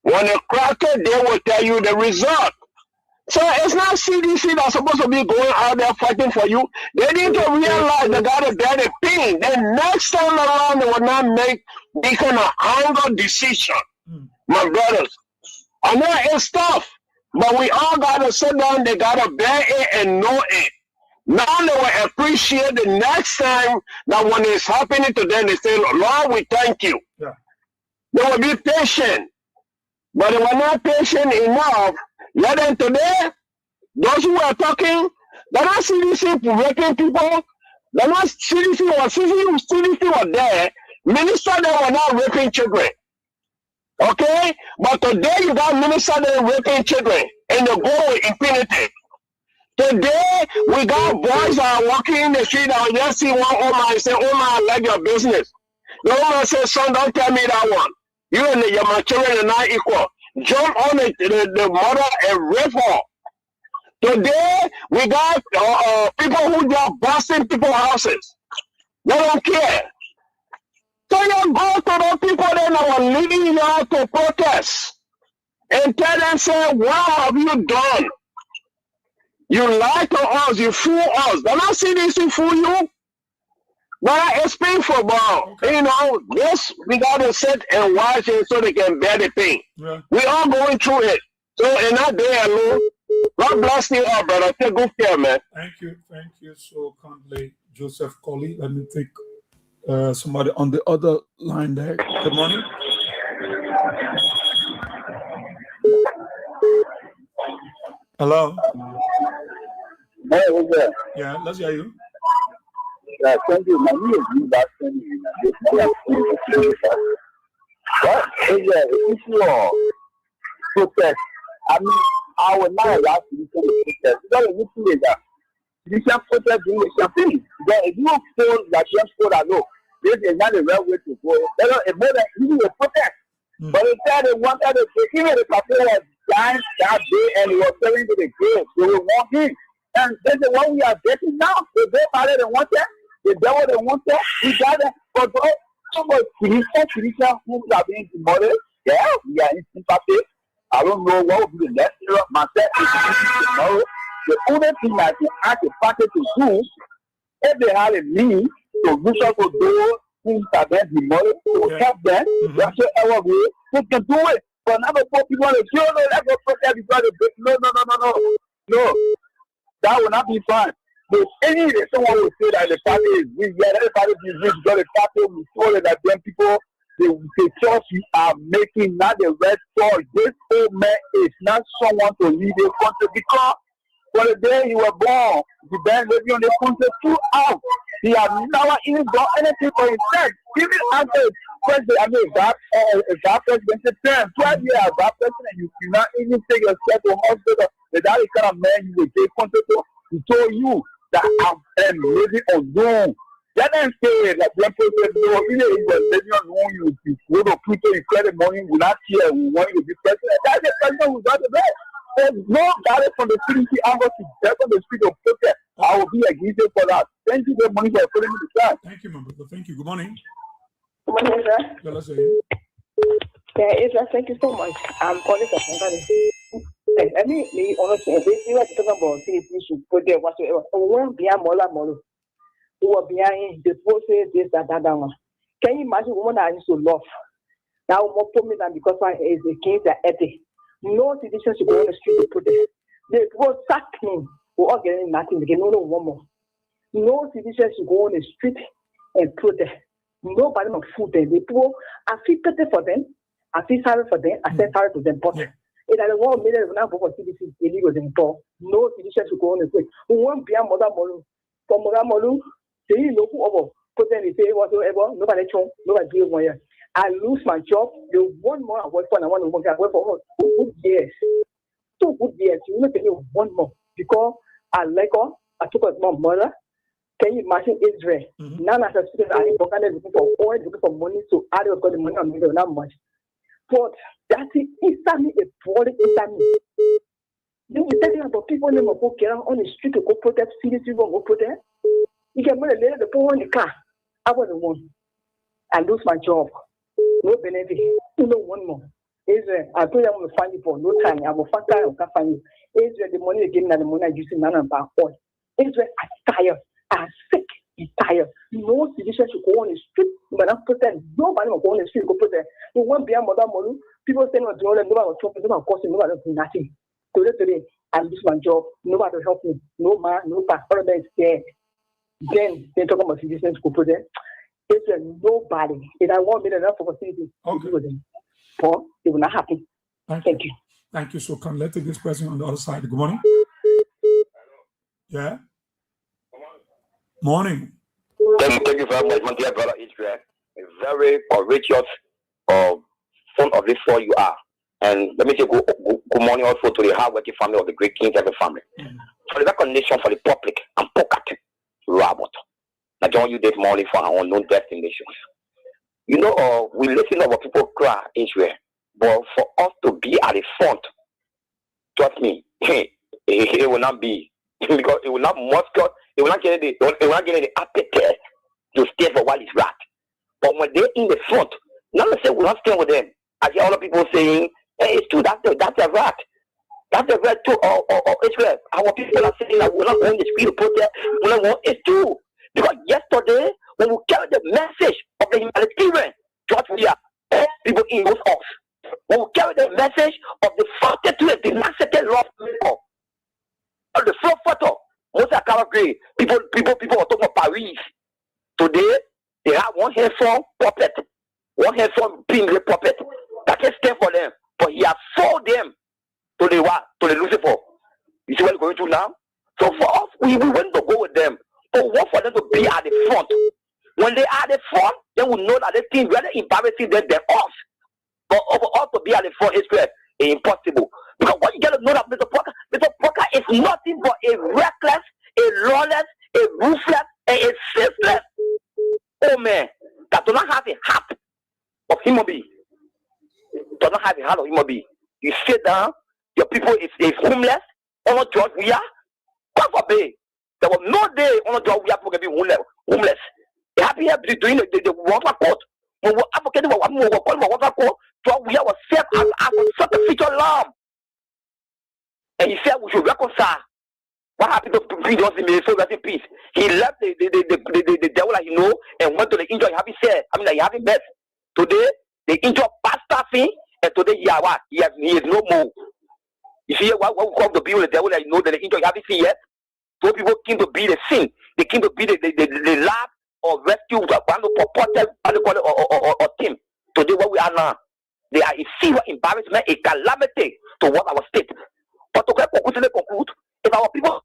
When they crack it, they will tell you the result. So it's not CDC that's supposed to be going out there fighting for you. They need to realize they got to bear the pain. Then next time around, they will not make this kind of anger decision. My brothers, I know it's tough, but we all got to sit down. They got to bear it and know it. Now they will appreciate the next time that when it's happening to them, they say, Lord, we thank you. Yeah. They will be patient. But they were not patient enough. Yet then today, those who are talking, they're not CDC raping people. They're not CDC was there. Minister, they were not raping children. Okay? But today you got minister that raping children. And they go with impunity. Today, we got boys that are walking in the street and just see one woman and say, Oma, I like your business. The woman says, son, don't tell me that one. You and your children are not equal. Jump on the mother and rape her. Today, we got people who just busting people's houses. They don't care. So you go to the people that are leading you out to protest and tell them, say, what have you done? You lie to us, you fool us. They're not CDC fool you. But it's painful, bro. You know, this we gotta sit and watch it so they can bear the pain. Yeah. We all going through it. So in that day alone, God bless you all, brother. Take good care, man. Thank you so kindly, Joseph Colley. Let me take somebody on the other line there. Good morning. Hello. Hey, what's that? Yeah, let's hear you. Thank you. My name is Lee. What is the issue of protest? I mean, I would not allow to protest. Because the issue is that you can protest during the campaign. Because if you feel that you feel that, no, this is not the right way to go, it's more than you will protest. But instead, they wanted to take even the campaign was dying that day and he was telling to the girls, they will want him. And this is what we are getting now. The devil they want that. The devil they want that. We got that. But some of Christians who are being demoted, yeah, we are in sympathy. I don't know what will be the next year. Myself is tomorrow. The only thing I can ask the party to do, if they have a means to reach out to those who are being demoted, to help them, that's whatever way, they can do it. But now the poor people are no, let's go protest because no. That will not be fun. But any someone will say that the party is weak, yeah, the party is weak because the party will show that then people, the choice we are making, not the red choice. This old man is not someone to lead the country because for the day he was born, the man living on the country throughout. He has never even done anything for himself. Even after president, I mean, that president, 12 years as that president, you cannot even take yourself to hospital. That is the kind of man you will take country to. He told you, that I'm living on Zoom. Then say like the president, no, you was living on Zoom. You go to Pluto, you credit money, will not here, we want you to be president. That's the president who's not the best. There's no direct from the city embassy, that's on the street of protest. I will be against it for that. Thank you very much for putting me to chat. Thank you, my brother. Thank you. Good morning. Good morning, sir. Yeah, let's say. Yeah, Israel, thank you so much. I'm calling for somebody. I mean, me honestly, you are talking about things we should put there whatsoever. One behind Mola Molo, who are behind the forces, this, that. Can you imagine woman I used to love? Now, more prominent because I is against the ethic. No citizen should go on the street to put it. They will sack him. We're all getting nothing. They no one more. No citizen should go on the street and protest. Nobody must food them. The people, I feel pity for them. I feel sorry for them. I feel sorry to them. But it has 1 million now for citizens illegal in Paul. No citizen should go on the street. We won't be a mother molu. For mother molu, they know who over. Put them in say whatsoever. Nobody chong. Nobody give 1 year. I lose my job. The 1 more I work for, and I want to work. I work for 2 good years. 2 good years. You know, tell you 1 more because I like her. I took her my mother. Can you imagine Israel? None of the students are looking for oil, looking for money, so I don't got the money on me, not much. But that is instantly a problem instantly. Then we tell about people in the go get on the street to go protest, citizens people go protest. You can money later the poor in the car. I was the one. I lose my job. No benefit. You know 1 more. Israel, I told you I'm gonna find you for no time. I will find time, I can't find you. Israel, the money again, and the money I using none of our oil. Israel, I'm tired. I'm sick, he's tired. No citizen should go on the street, but not protest. Nobody will go on the street, go protest. You won't be a mother molu. People say no, nobody will talk, nobody will cost, nobody will do nothing. Today, I lose my job, nobody will help me. No man, no past, everybody is scared. Then they talk about citizens go protest. It's nobody. If I want me to help for citizens, or it will not happen. Thank you. Thank you. So let's take this person on the other side. Good morning. Yeah. Morning. Thank you very much, my dear brother Israel. A very courageous son of this soil you are. And let me say good morning also to the hardworking family of the great King David family. For the recognition for the public and pocket, Robert. I join you this morning for our unknown destinations. You know, we listen to what people cry Israel, but for us to be at the front, trust me, it will not be because it will not muscle. It will not get the appetite to stay for what is right. But when they're in the front, not to say we're not staying with them. I hear other people saying, hey, it's true, that's a right. That's a right too. Or Israel. Our people are saying that we're not going to the street to protest. It's true. Because yesterday, when we carry the message of the humanitarian, George, we are people in those us. When we carry the message of the 42 dynastic law of the first photo, most of the people are talking about Paris. Today, they have one handsome puppet, one handsome pink puppet that can stand for them. But he has sold them to the Lucifer. You see what we're going through now? So for us, we want to go with them. But we want for them to be at the front. When they are at the front, then we know that they think rather embarrassing than us. But for us to be at the front is impossible. Because what you got to know that Mr. Parker is nothing but a reckless, a lawless, a ruthless, and a senseless old man that do not have a heart of human being. Do not have a heart of human being. You sit down, your people is homeless, on a George we are. God forbid. There was no day on a George we are going to be homeless. They have been doing the water court. When we advocating for water court, George we are set as a sacrificial lamb. And he said we should reconcile. What happened to Peter in Minnesota in peace? He left the devil that he know and went to the injured happy said, he having best. Today, the injured pastor thing, and today he is no more. You see what we call to be with the devil that you know that the injured happy thing yet? So people came to be the sin. They came to be the lab or rescue or team. Today what we are now. They are a serious embarrassment, a calamity to what our state. But to conclude, if our people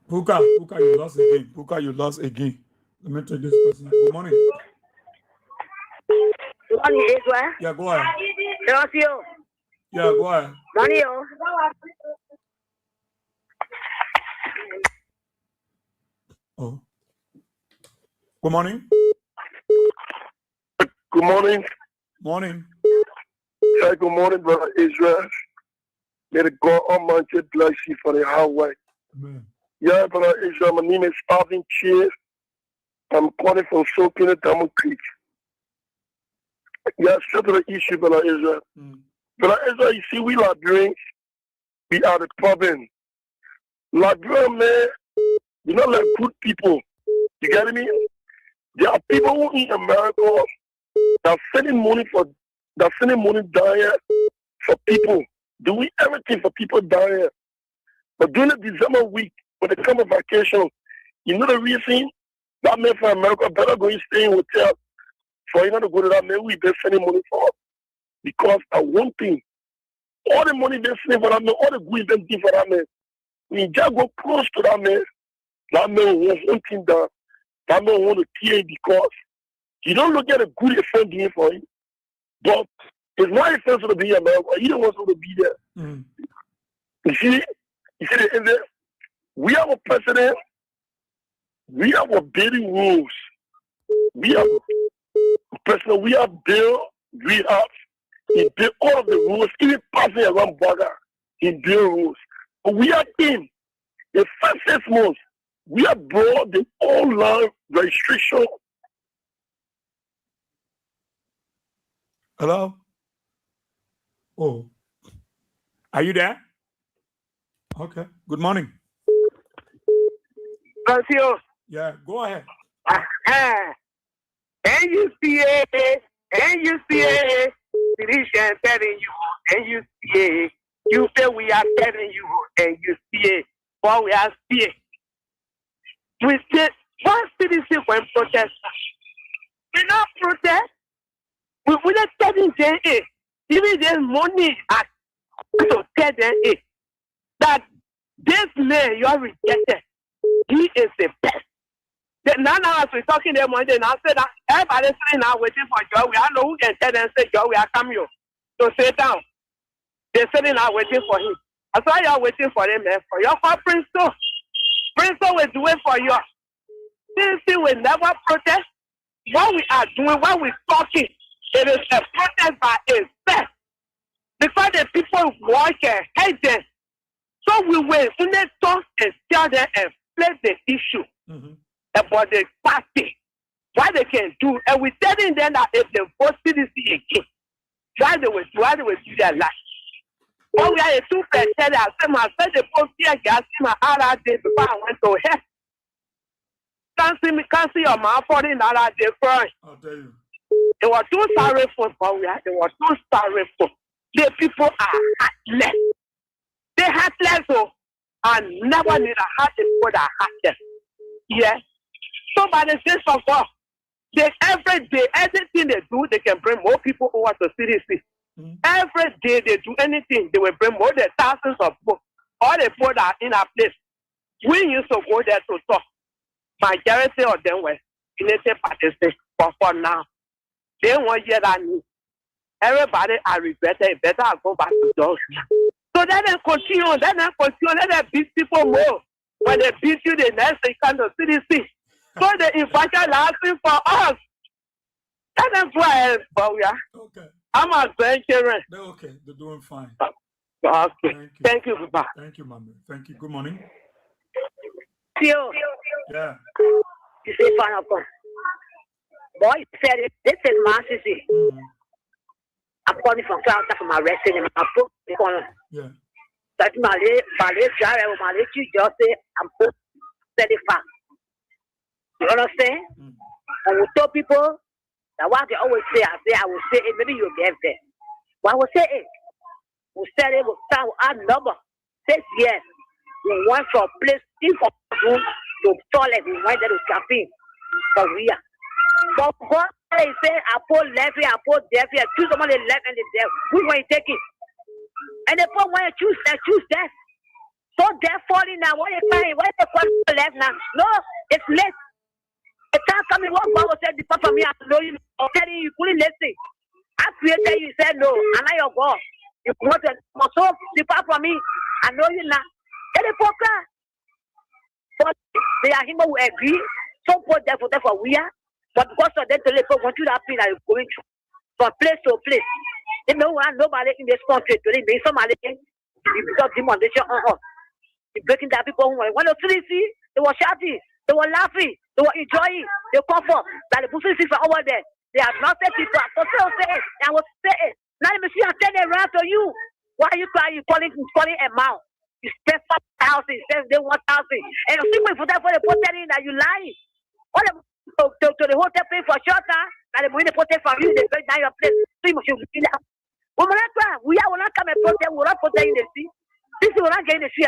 Puka, you lost again. Puka, you lost again. Let me take this person. Good morning. Good morning, Israel. Yeah, go ahead. Thank you. Yeah, go ahead. Money, Oh. Good morning. Good morning. Morning. Good morning, brother Israel. May the God Almighty bless you for the hard work. Amen. Yeah, brother Israel, my name is Alvin Cheer. I'm calling from Soaking Diamond Creek. Yeah, straight to the issue, brother Israel. Brother Israel, you see, we Liberians, we are the problem. Liberian, man, you know, like good people. You get me? There are people who in America that are sending money down here for people, doing everything for people down here. But during the December week, when they come on vacation, you know the reason that man from America better go and stay in hotel for you know to go to that man we they're sending money for. Because at one thing, all the money they're sending for that man, all the goods they give for that man, when you just go close to that man wants one thing down. That man want to kill you because you don't look at a good friend doing for you. But it's not expensive to be in America. You don't want to be there. You see, we have a president. We have a building rules. We have a president. We have bill. We have he built all of the rules, even passing around border. He built rules. But we are in the first 6 months. We have brought the online registration. Hello? Oh. Are you there? Okay. Good morning. Monsieur. Yeah, go ahead. NUCA, Physician telling you, NUCA, you say we are telling you, NUCA, but we are still. We say, one citizen when protest. We not protest. We not telling them, even there's money at to tell them that this man you are rejected. He is the best. Now as we're talking them one day, now say that everybody sitting now waiting for Joe. We know who can tell them say Joe, we are coming to sit down. They're sitting now waiting for him. That's why you're waiting for him, man. For your Prince too. Prince will do it for you. This thing will never protest. What we are doing, what we're talking, it is a protest by itself. Because the people watch and hate them. So we will only talk and tell them and play the issue about the party. What they can do. And we're telling them that if they vote CDC again, why they will do their life. But we are a 2%. I said the post here, gas in my other day before I went to hell. Can't see your mouth for the other day first. I'll tell you. They were too sorry for Bowie. They were too sorry for. The people are heartless. They heartless, so and never need a heart people that are heartless. Yeah. So by the sense of God, they every day, anything they do, they can bring more people over to CDC. Every day they do anything, they will bring more than thousands of people. All the people that are in our place. We used to go there to talk. Majority of them were United participants for now. They won't hear that news. Everybody are regretted. Better go back to those. So then they continue. Let them beat people more. When they beat you, the next they come to CDC. So they invited asking for us. Let them go ahead, Bawia. Okay. I'm a grandchildren. They're okay. They're doing fine. Okay. Thank you, Papa. Thank you, Mama. Thank you. Good morning. Theo. Yeah. You say fine, of course. Boy, you said it. This is Massey. I'm calling from South from my resting in my foot. Yeah. That's my drive, my little just say, I'm put steady fast. You understand? And we tell people that what they always say, I will say it, maybe you'll get there. But I will say it. We said it, we'll start with our number. 6 years. We went from place in from room to toilet. We went there to cafe. But we are. But God say, I put left here, I put there here. Choose someone the left and the there. Which one you take it? And they put when you choose that. So they're falling now. What are you crying? Why they call left now? No, it's late. It can't come in. What God said before for me, I know you. I'm telling you, you couldn't listen. I created you, said no. I'm not your God. You want to so depart from me. I know you now. Any poker. But they are him who agree. Some put there for we are. But because of them to live for what you have been going through from place to place. They know nobody in this country to live. Somebody because demonstration on. Breaking that people who want to see, they were shouting, they were laughing, they were enjoying the comfort that the Muslims are over there. They have not said people. So say, I was saying, now let me see, I'm turning around to you. Why are you crying? You're calling amount. You spend 5,000, you spend 1,000. And you see for that for the protesting that you lying. All to the hotel pay for short time, and the money protest from you, they break down your place. So you must be that. We will not come and protest, we will not protest in the sea. This is what I'm getting to see.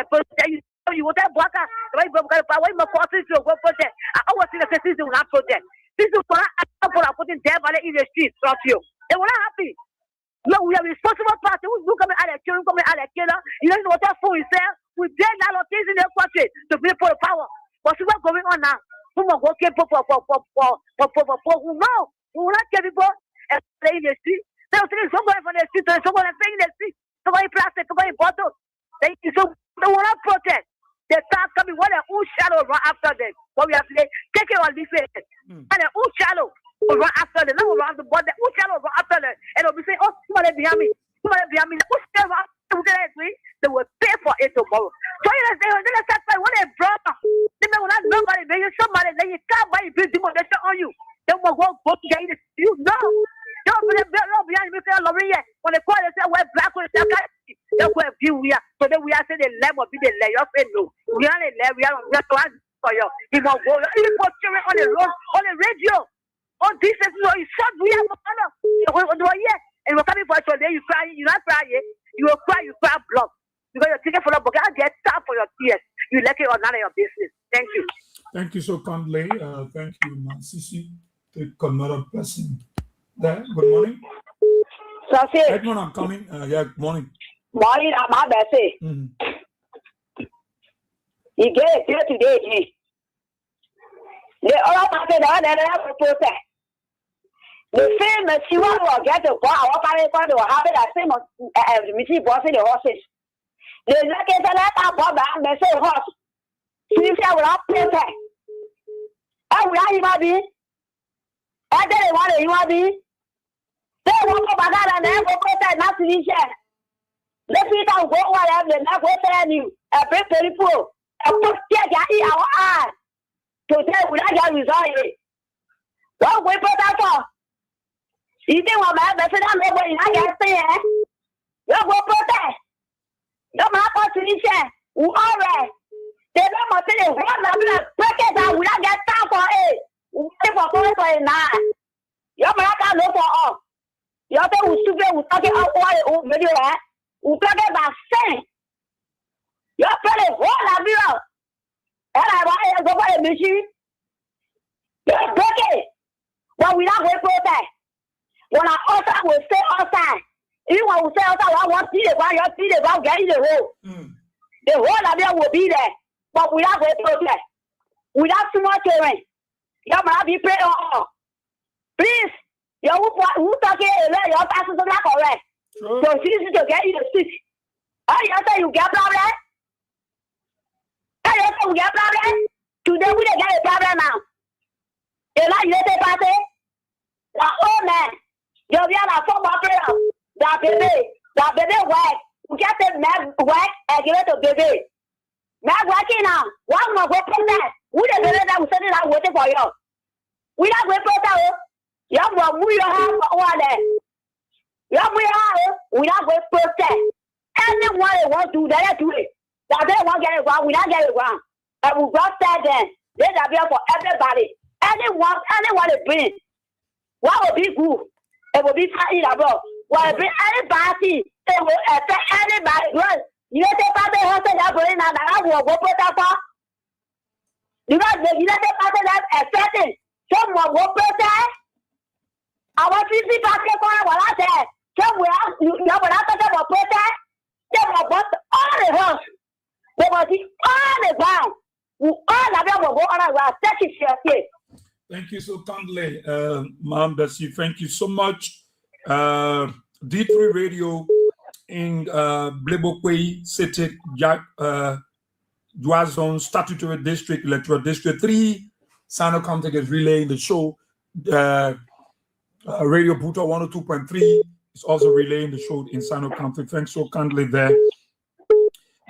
You want that blocker? Why you go forces to go protest? I always see the system will not protest. This is what I'm putting their value in the streets from you. They were not happy. No, we are responsible party. We come out of killing, come out of killer. You don't know what that fool is there. We dare not things in the country to be for the power. What's going on now? Who will go for who know? Who will not get people and play in the street? They're saying somebody from the street, someone playing in the street, somebody plastic, somebody bottle. They will not protest. They start coming when who shadow run after them. What we have to say, take it on this face. And who shadow will run after them. Now around the body, who shadow run after them. And they'll be saying, oh, somebody behind me. Somebody behind me. Who shadow after them? They will pay for it tomorrow. So they start fighting. When they brought they will not nobody, maybe somebody, then you can't buy a big demonstration on you. They will go to get it. You know. Don't behind me, when they call, they say, we're black, that's where we are. So then we are saying the lamb will be the layer of it. No, we are the lamb, we are not for you. He will go, he will children on the road, on the radio. On this is short, we are and we're coming for you. You cry, you not cry, you will cry, you cry blood. Because you're taking for the book, I get time for your tears. You let it on none of your business. Thank you. Thank you so kindly. Thank you, Sisi. Take another person. There. Good morning. Edmund, I'm coming. Yeah, good morning. Morning, I'm not busy. You get it here today. The other party that I have to protest. The same as you want to get to go, our party to have it as same as the meeting bossing the horses. The lucky that I bought back, they say horse. See if I will not protest. I will not be. I didn't want to, you want to be. They won't go back and then go protest, not to be shared. Let me go whatever, not go tell you. A bit people, a put our eye. Today, we not get resolved. Don't wait for that for. You think what my best friend nobody I can say, eh? You go protest. You might go to the chair. We all right. They don't want to say, what the protest, and we not get time for it. We wait for going for it now. You might not look for all. You have to stupid, we talking about all the video, eh? We talking about sin. You have to hold that video. And I want to go for the machine. You're breaking. But we not going to protest. When I outside will stay outside. Even when we say outside, I want to see the ground, you see the ground, get in the hole. The whole of them will be there. But we not going to protest. We not too much children. You might be praying on. Please. You who talking your passes are not correct. So she's to get in the street. Oh, you say you get problem? Hey, you say you get problem? Today we don't get a problem now. You like you say party? The old man, you'll be on a phone operator. That baby work. We get the man work and give it to baby. Man working now. One more go protest. We the baby that we sending out waiting for you. We not going to protest. You have one we have one day. You have we not going to protest. Anyone that wants to do that, do it. That they want to get it wrong, we not get it wrong. And we got that then. There's a bill for everybody. Anyone to bring. What will be good? It will be fine about. What will be anybody? It will affect anybody. Well, you know, the party has that going on, and I will go protest for. You know, the party that affecting. Someone will protest. Our CC party corner what I said. Somewhere you know what I thought about protest. They will bust all the house. They will see all the ground. We all of them will go on around. That is your case. Thank you so kindly, Ma'am Bessie. Thank you so much. D3 Radio in Blebokwe City, Duazon Statutory District, Electoral District 3. Sano County is relaying the show. Radio Buta 102.3 is also relaying the show in Sano County. Thanks so kindly there.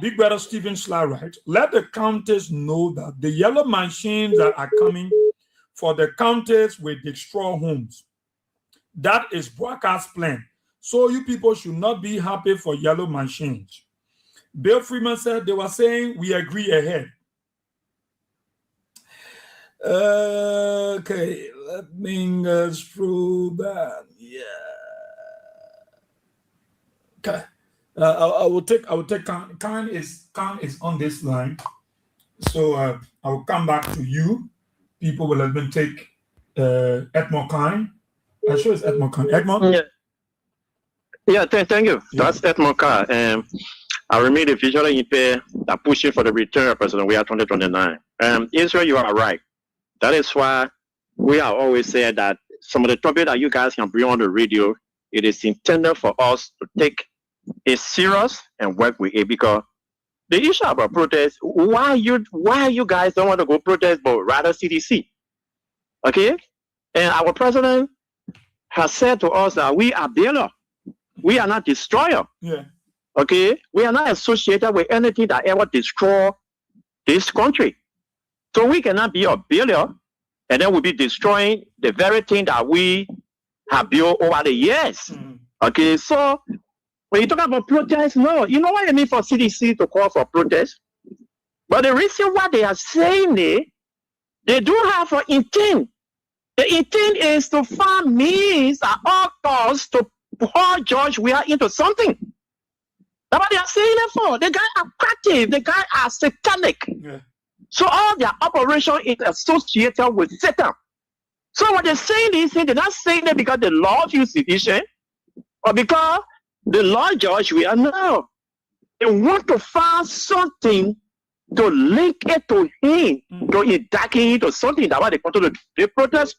Big Brother Stephen Sly writes, let the counties know that the yellow machines that are coming for the counties will destroy homes. That is Broadcast plan. So you people should not be happy for yellow machines. Bill Freeman said they were saying we agree ahead. Okay, let me go through that. Yeah. Okay. I will take Khan is on this line. So I will come back to you. People will let me take Edmond Khan. I'm sure it's Edmond Khan. Edmond? Yeah, thank you. Yeah. That's Edmond Khan. I remain the visual impaired that pushing for the return of President we are 2029. Israel, you are right. That is why we are always saying that some of the topics that you guys can bring on the radio, it is intended for us to take it serious and work with it, because the issue about protest, why you guys don't want to go protest but rather CDC? Okay? And our president has said to us that we are builder. We are not destroyer. Yeah. Okay? We are not associated with anything that ever destroy this country. So we cannot be a builder and then we'll be destroying the very thing that we have built over the years. Mm-hmm. Okay, so when you talk about protest, no, you know what I mean for CDC to call for protest? But the reason why they are saying it, they do have an intent. The intent is to find means at all costs to pour George we are into something. That's what they are saying it for. The guys are crafty, the guys are satanic. Yeah. So all their operation is associated with Satan. So what they're saying is, they're not saying it because they love you sedition or because they love George we are now. They want to find something to link it to him, to indict him to something. That's why they want to protest.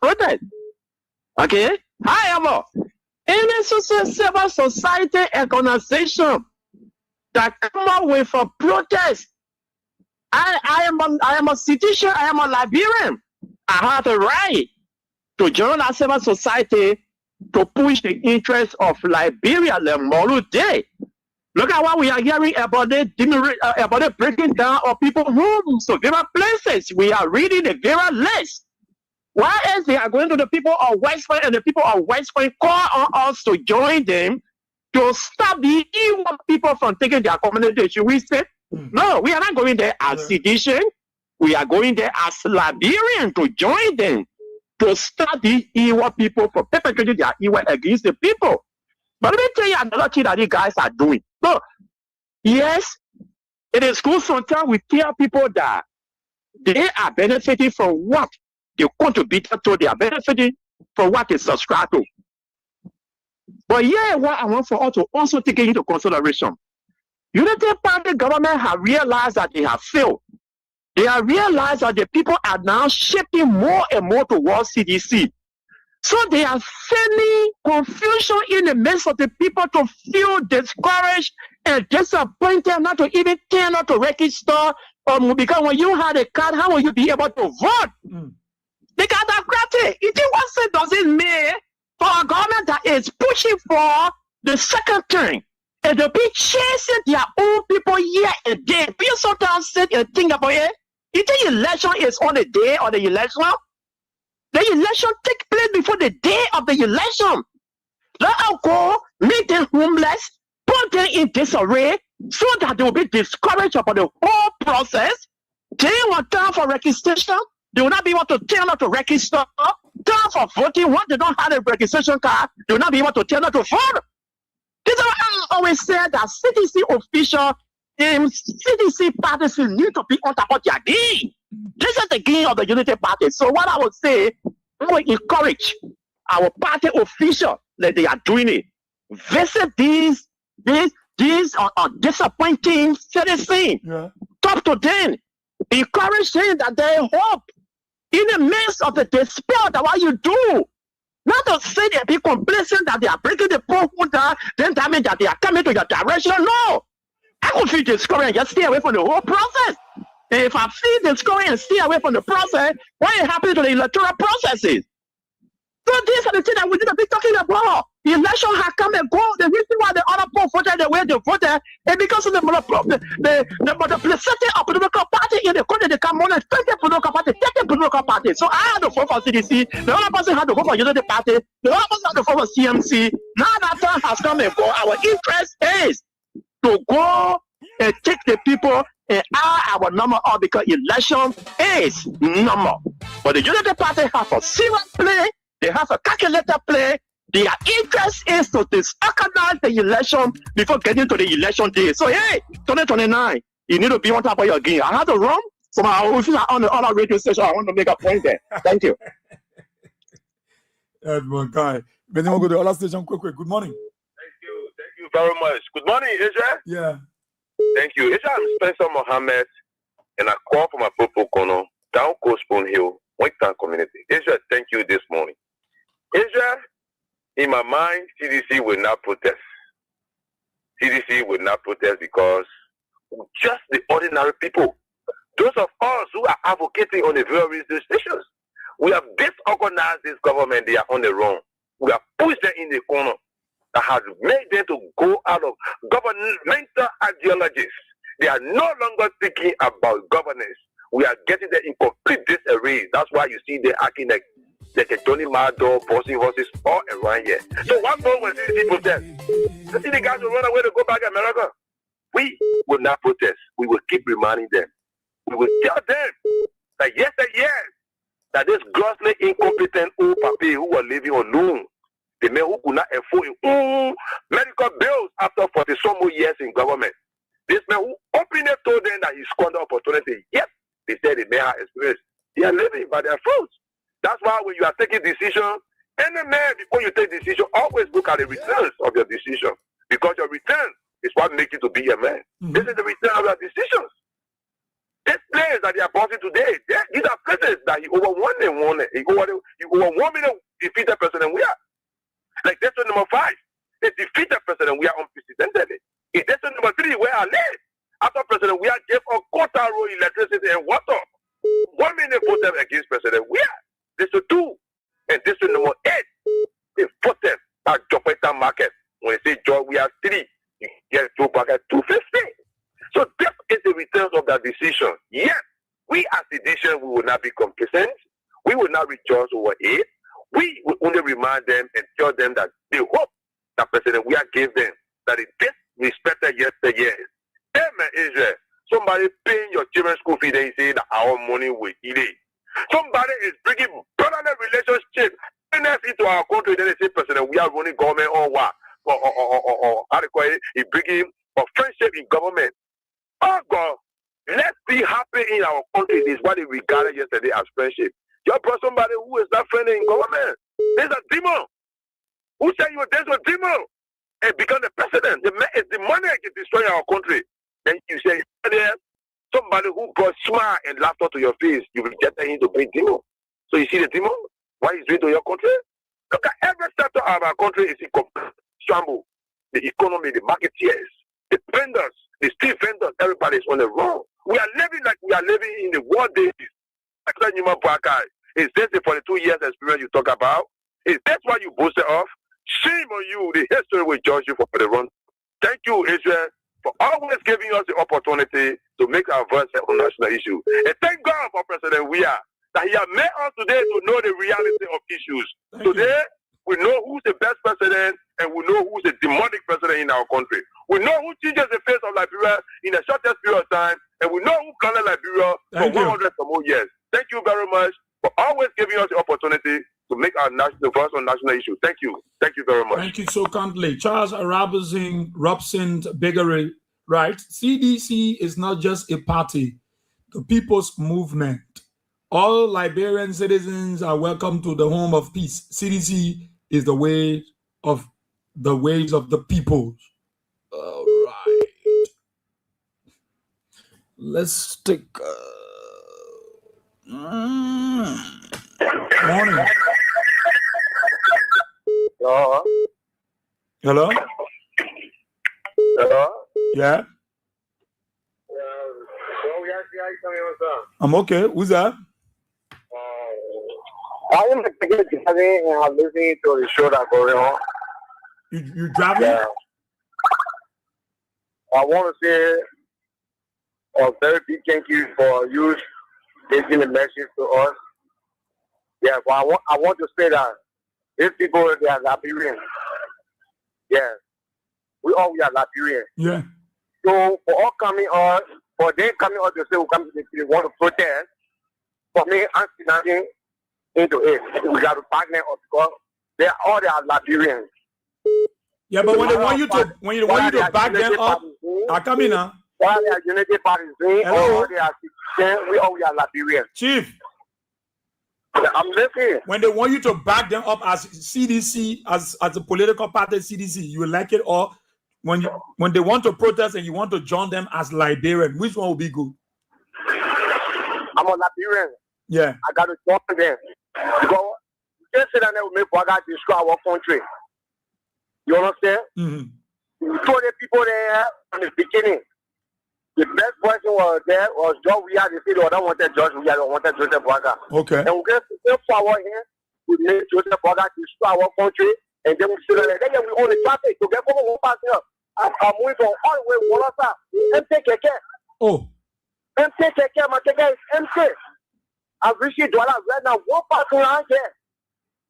Okay? However, any civil society organization that come up with a protest, I am a citizen, I am a Liberian. I have the right to join a civil society to push the interests of Liberia, the Molu Day. Look at what we are hearing about the breaking down of people's homes to various places. We are reading the very list. Why else they are going to the people of West Point, and the people of West Point call on us to join them to stop the evil people from taking their community? Should we say? No, we are not going there as sedition. We are going there as Liberian to join them to stop the evil people from perpetrating their evil against the people. But let me tell you another thing that these guys are doing. So, yes, it is good sometimes we tell people that they are benefiting from what they contribute to, they are benefiting from what they subscribe to. But yeah, what I want for us to also take into consideration, Unity Party government have realized that they have failed. They have realized that the people are now shifting more and more towards CDC. So they are sending confusion in the midst of the people to feel discouraged and disappointed, not to even turn out to register. Because when you had a card, how will you be able to vote? They got that crafty. It wasn't doesn't mean for a government that is pushing for the second term and to be chasing their own people year and day. People sometimes sit and think about it. You think election is on the day of the election? The election takes place before the day of the election. Let them go, make them homeless, put them in disarray, so that they will be discouraged about the whole process. They want time for registration. They will not be able to turn out to register. Time for voting. Once they don't have a registration card, they will not be able to turn out to vote. This is why I always say that CDC officials and CDC parties need to be on top of their game. This is the game of the Unity Party. So what I would say, I would encourage our party officials that they are doing it. Visit these disappointing citizens. Yeah. Talk to them. Encourage them that they hope in the midst of the despair that what you do. Not to sit and be complacent that they are breaking the poor down, then tell me that they are coming to your direction. No. I could feel discouraged and just stay away from the whole process. And if I feel discouraged and stay away from the process, what is happening to the electoral processes? So these are the things that we need to be talking about. The election has come and go. The reason why the other people voted the way they voted is because of the multiplicity of political party in the country. They come more than 20 political parties, 30 political parties. So I had to vote for CDC. The other person had to vote for Unity Party. The other person had to vote for CMC. Now that time has come and go. Our interest is to go and take the people and add our number up because election is normal. But the Unity Party has a serious play. They have a calculator play. Their interest is to disorganize the election before getting to the election day. So, hey, 2029, you need to be on top of your game. I have to run from our office on the other radio station. I want to make a point there. Thank you. Edmund Guy. But then we'll go to the other station quick. Good morning. Thank you very much. Good morning, Israel. Yeah. Thank you. Israel, I'm Spencer Mohammed, and I call from a Popo Kono, down Coast Spoon Hill, Western community. Israel, thank you this morning. Israel, in my mind, CDC will not protest. CDC will not protest because just the ordinary people, those of us who are advocating on the various stations, we have disorganized this government. They are on the wrong. We have pushed them in the corner. That has made them to go out of governmental ideologies. They are no longer thinking about governance. We are getting them in complete disarray. That's why you see them acting like a Tony Mado, bossing horses all around here. So one more when CDC protest, you see the guys will run away to go back to America. We will not protest. We will keep reminding them. We will tell them that yes, that this grossly incompetent old papi who are living alone, the men who could not afford medical bills after 40 some more years in government. This man who openly told them that he squandered opportunity. Yet they said they may have experience. They are living by their fruits. That's why when you are taking decision, any man before you take decision, always look at the returns of your decision. Because your return is what makes you to be a man. This is the return of your decisions. These players that they are bossing today, these are places that he over he over 1 million defeated President we are. Like that's number 5. They defeated President we are unprecedentedly. In district number 3, where I live, after President we are gave a quarter row electricity and water. 1 million voted against President we are. District 2 and district number 8, they voted at Jopeta Market. When they say Joy, we are 3, you get 2 back at 250. So this is the returns of that decision. Yes, we as a nation, we will not be complacent. We will not rejoice over it. We will only remind them and tell them that they hope that President we are gave them that it disrespected yesterday. Hey man, Israel, somebody paying your children's school fee, then you say that our money will eat it. Somebody is bringing brotherly relationship into our country, then they say, President, we are running government or what? Or how do you call it? He's bringing a friendship in government. Oh God, let's be happy in our country. This is what they regarded yesterday as friendship. You brought somebody who is not friendly in government. There's a demon. Who said you were there's a demon? And become the president. It's the money that can destroy our country. Then you say, somebody who brought smile and laughter to your face, you rejected him to bring demon. So you see the demon? What he's doing to your country? Look at every sector of our country is in complete shambles. The economy, the marketeers, the vendors, the street vendors, everybody is on the wrong. We are living like we are living in the war days. Is this the 42 years experience you talk about? Is that what you boasted of? Shame on you. The history will judge you for the wrong. Thank you, Israel, for always giving us the opportunity to make our voice on national issue. And thank God for President Weah that he has made us today to know the reality of issues. Today, we know who's the best president and we know who's the demonic president in our country. We know who changes the face of Liberia in the shortest period of time, and we know who planned Liberia for 100 or more years. Thank you very much for always giving us the opportunity to make our voice on national issue. Thank you. Thank you very much. Thank you so kindly. Charles Robson Biggery, right? CDC is not just a party, the people's movement. All Liberian citizens are welcome to the home of peace. CDC is the way of the ways of the people. All right. Let's take morning. Hello? Hello? Hello? Yeah? I'm okay. Who's that? I am driving and I'm listening to the show that's going on. You driving? Yeah. I want to say a very big thank you for you taking the message to us. Yeah, but I want to say that these people, they are Liberians. Yeah. We are Liberians. Yeah. So for all coming on, for them coming on to say they want to protest, for me, I'm standing into it. We got to back them up because they are Liberians. Yeah, but when they want you to back them up, I come in now. Why they are Unity Party or they are we are Liberians. Chief. I'm listening. When they want you to back them up as CDC, as a political party CDC, you will like it, or when they want to protest and you want to join them as Liberian, which one will be good? I'm a Liberian. Yeah. I got to join them. Because you can't say that they will make Boga destroy our country. You understand? Mm-hmm. You told the people there from the beginning. The best person was there was George Weah. They said they don't want George Weah, they wanted Joseph Boga. Okay. And we get to forward here, we made Joseph Boga destroy our country, and then we sit there, then we own the traffic to get over one pass here. I'm moving from all the way to Wallasa. MTKK. Oh. MTKK, my keke is empty. I've reached $1 right now, one pass around here.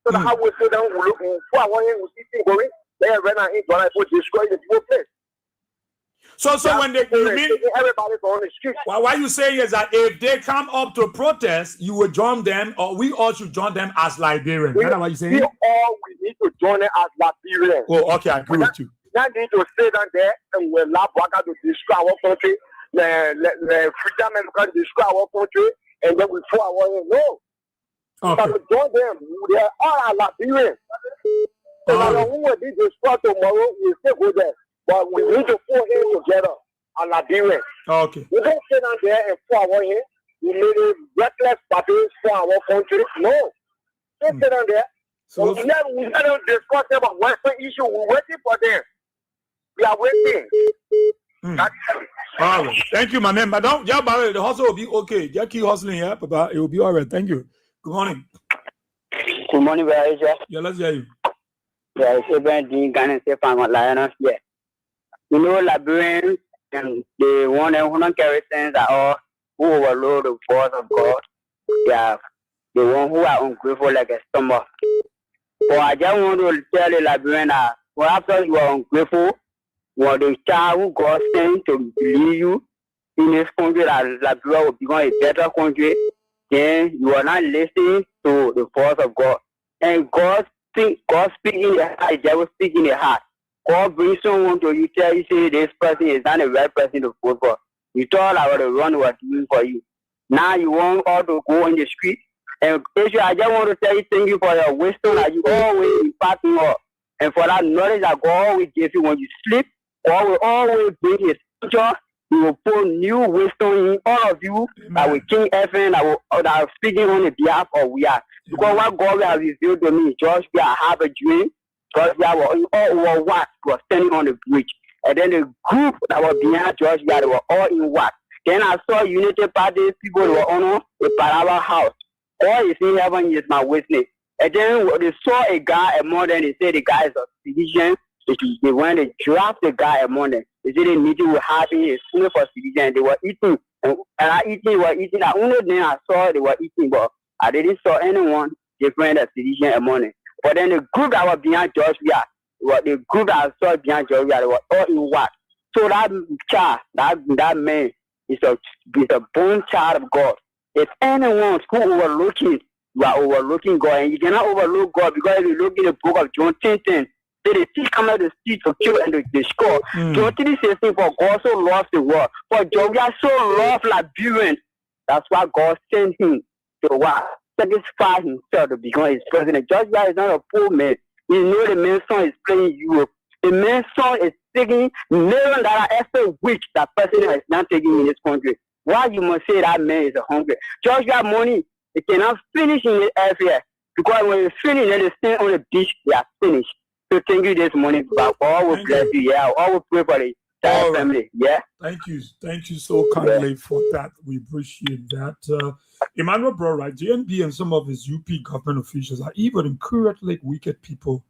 So the how we sit down, we look for our here, we see things going. They are right now $8 for destroying the people place. So when they you mean everybody's on the street. What you saying is that if they come up to protest, you will join them, or we all should join them as Liberians. That's what you saying? We need to join them as Liberians. Oh, okay, I agree with you. We need to stay down there and we'll allow Boga to destroy our country. The freedom can destroy our country, and then we throw our no. Okay. We have to join them. They are all Liberians. So who will be destroyed tomorrow, we still go there. But we need to pull in together and Liberia. Okay. We don't sit down there and pull our here. We made a reckless party for our country. No. Don't sit down there. So we don't discuss about Western issue. We're waiting for them. We are waiting. All right. Thank you, my man. But don't, yeah, but the hustle will be okay. Just keep hustling, yeah, Papa. It will be all right. Thank you. Good morning. Good morning, where is it? Yeah, let's hear you. Yeah, it's Abraham Dean Ghana Stefan Lioness. Yeah. You know, Liberians and the one who carry things are all who overload the force of God. Yeah, the one who are ungrateful like a stomach. But I just want to tell the Liberian that after you are ungrateful, you are the child who God sent to lead you in this country that Liberia will become a better country, then you are not listening to the force of God. And God speaks in the heart, the devil speaks in the heart. God brings someone to you, tell you, say this person is not the right person to vote for. You thought about the run was doing for you. Now you want all to go in the street. And I just want to tell you, thank you for your wisdom that you always imparting up. And for that knowledge that God always gives you when you sleep, God will always bring his future. He will put new wisdom in all of you. That will King FM, that are speaking on the behalf of we are. Because what God has revealed to me, George, we have a dream. Because we were all what was standing on the bridge. And then the group that was behind George, they were all in what. Then I saw Unity Party people were on the Parawa house. All is in heaven is my witness. And then they saw a guy among them, they said the guy is a physician. They went to draft the guy among them. They said the meeting was happy, it's only for physician. They were eating. And were eating. I only then I saw they were eating, but I didn't saw anyone different as physician among them. But then the group that was behind George Weah, the group that I saw behind George Weah, they were all in what? So that child, that man is a born child of God. If anyone who overlooking, you are overlooking God, and you cannot overlook God because if you look in the book of John 10:10, the thief come out the street to kill and to destroy. John 3:16, for God so loves the world, for George Weah so loved Liberians. That's why God sent him to what? Satisfy himself to become his president. George Weah is not a poor man. You know the man's son is playing Europe. The man's son is taking million dollar extra which that person is not taking in this country. Why you must say that man is a hungry? George Weah money, they cannot finish in the area. Because when you finish, then they stand on the beach, they are finished. So thank you this morning, but all will bless you. Yeah, all will pray for the entire family. Yeah. Thank you so kindly for that. We appreciate that. Emmanuel brought right, JNB and some of his UP government officials are even incredibly wicked people.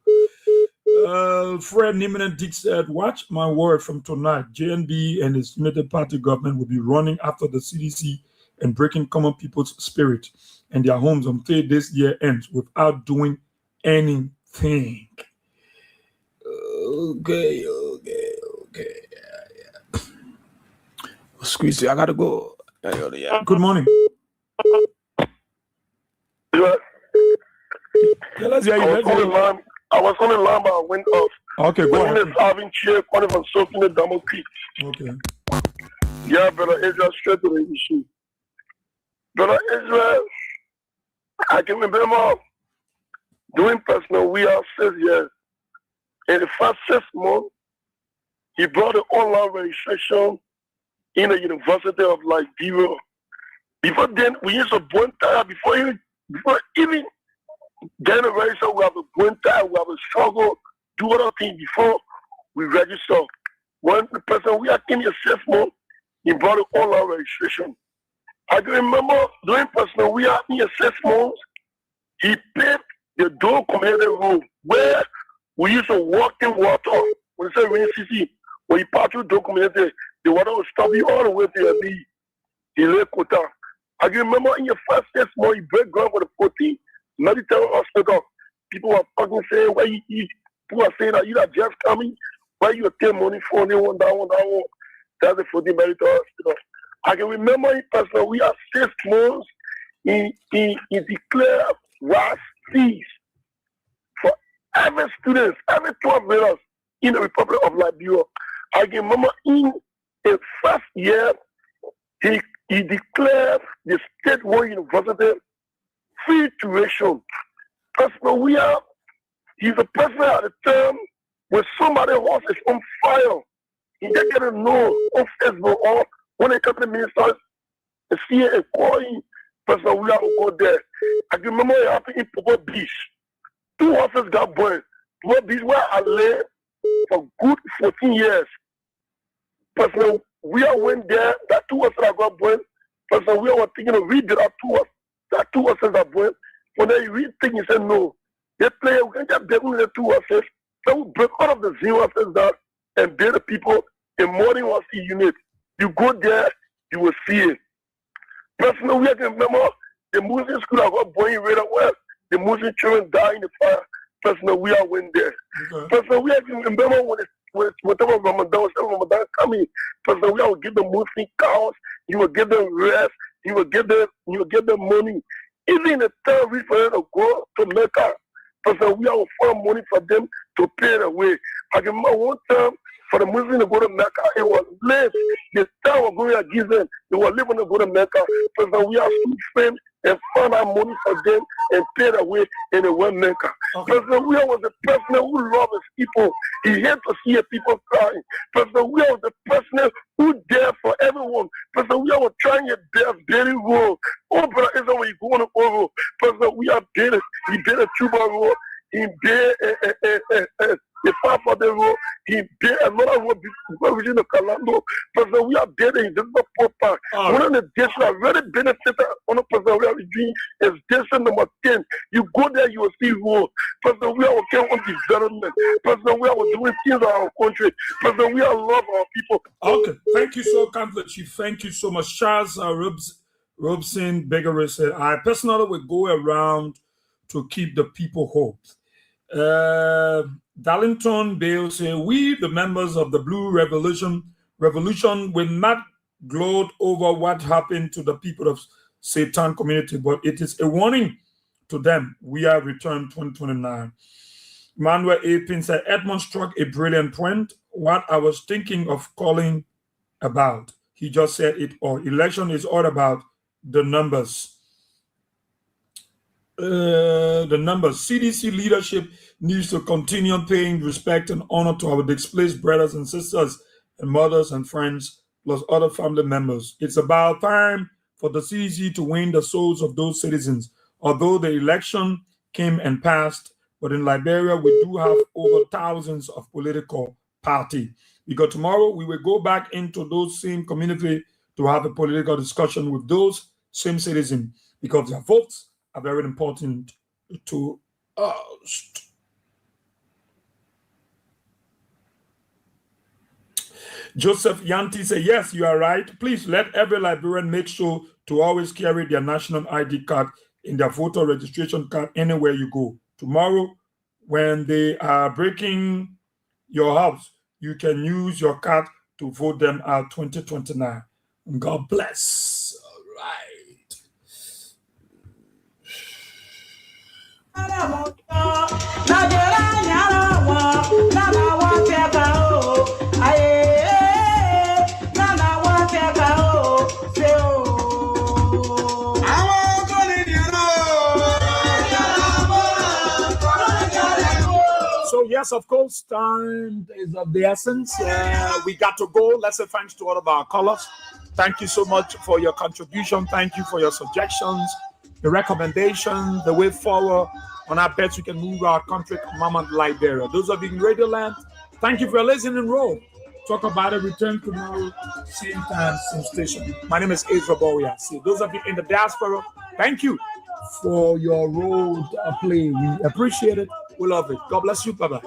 Fred Niman Dick said, watch my word from tonight. JNB and his United Party government will be running after the CDC and breaking common people's spirit and their homes until this year ends without doing anything. Okay. Squeeze, I gotta go. Good morning. Yeah. Let's hear you. I was on the line, but I went off. Okay, go ahead. Having chair, calling from soaking the Damo Creek. Okay. Yeah, brother Israel, straight to the issue. Brother Israel, I can remember doing personal we are 6 years. In the first 6 months, he brought the online registration in the University of Liberia. Before then, we used to burn tire. Before even getting a register, we have to burn tire, we have to struggle, do other things before we register. When the person we are in the 6 months, he brought the online registration. I can remember doing personal we are in the 6 months, he paid the Dole Community Road where we used to walk in water. When you say rain season, when you pass through Dole Community, the water will stop you all the way to your knee. He lay quota. I can remember in your first 6 months, you break ground for the 14 military hospital. People were fucking saying, why you people are saying that you are just coming, why you take money for only one down. That's the 14 military hospital. I can remember in person, we have 6 months, he declared vast fees for every student, every 12 leaders in the Republic of Liberia. I can remember in the first year, he declared the statewide university free tuition. Personal, he's a person at the time when somebody else is on fire. He just get to know on Facebook or when they come to the ministers and see it and call him. Personal, we have to go there. I can remember it happened in Popo Beach. 2 horses got burned. Popo Beach where I lived for good 14 years. Personal, we went there, that 2 horses that got burned. Personal, we were thinking of read that 2 horses. That 2 horses that burned. When they read things, he said no. They play, we can just break the 2 horses. So we break all of the 0 horses down and build the people a morning horse unit. You go there, you will see it. Personally, we can remember the Muslim school that got burned right away. The Muslim children died in the fire. Personally, we went there. Personally, we can remember whatever Ramadan coming. Personally, we will give them Muslim cows. You will give them rest. You will give them money. Even in the time we for them to go to Mecca, personally, we will find money for them to pay the way. I can remember one time for the Muslims to go to Mecca, it was late. The time was going to give them, they were living to go to Mecca. Personally, we have to spend and find our money for them and pay the way in the one Mecca. President Weah was the president who loved his people. He hated to see people crying. President Weah was the president who there for everyone. President Weah was trying his best, very wrong. Oh, brother, is when you go on the Oro. President Weah did it. He did a Cuba road. He did the far for the road. He did another road before the Calando. President Weah did it. He did the Port Park. One of the districts that really benefited on the President Weah regime is district number 10. You go there, you will see road. President Weah was carrying on development. President Weah was doing things in our country. President Weah love our people. Okay, thank you so much, Chief. Thank you so much. Charles Robson Beggar said, I personally will go around to keep the people hoped. Darlington Bale said, we, the members of the Blue Revolution will not gloat over what happened to the people of Satan community, but it is a warning to them. We are returned 2029. Emmanuel Apin said, Edmund struck a brilliant point. What I was thinking of calling about. He just said it all. Election is all about the numbers. CDC leadership needs to continue paying respect and honor to our displaced brothers and sisters and mothers and friends, plus other family members. It's about time for the CDC to win the souls of those citizens. Although the election came and passed, But in Liberia, we do have over thousands of political parties. Because tomorrow we will go back into those same community to have a political discussion with those same citizens, because their votes are very important to us. Joseph Yanti said, yes, you are right. Please let every Liberian make sure to always carry their national ID card in their voter registration card anywhere you go. Tomorrow, when they are breaking your house, you can use your card to vote them out 2029. God bless. All right. So yes, of course, time is of the essence. We got to go. Let's say thanks to all of our callers. Thank you so much for your contribution. Thank you for your suggestions, the recommendations, the way forward on our bets we can move our country, Mama Liberia. Those of you in Radio Land, thank you for listening. Roll. Talk about it. Return tomorrow, same time, same station. My name is Ezra Bowie. See those of you in the diaspora, thank you for your role to play. We appreciate it. We love it. God bless you. Bye-bye.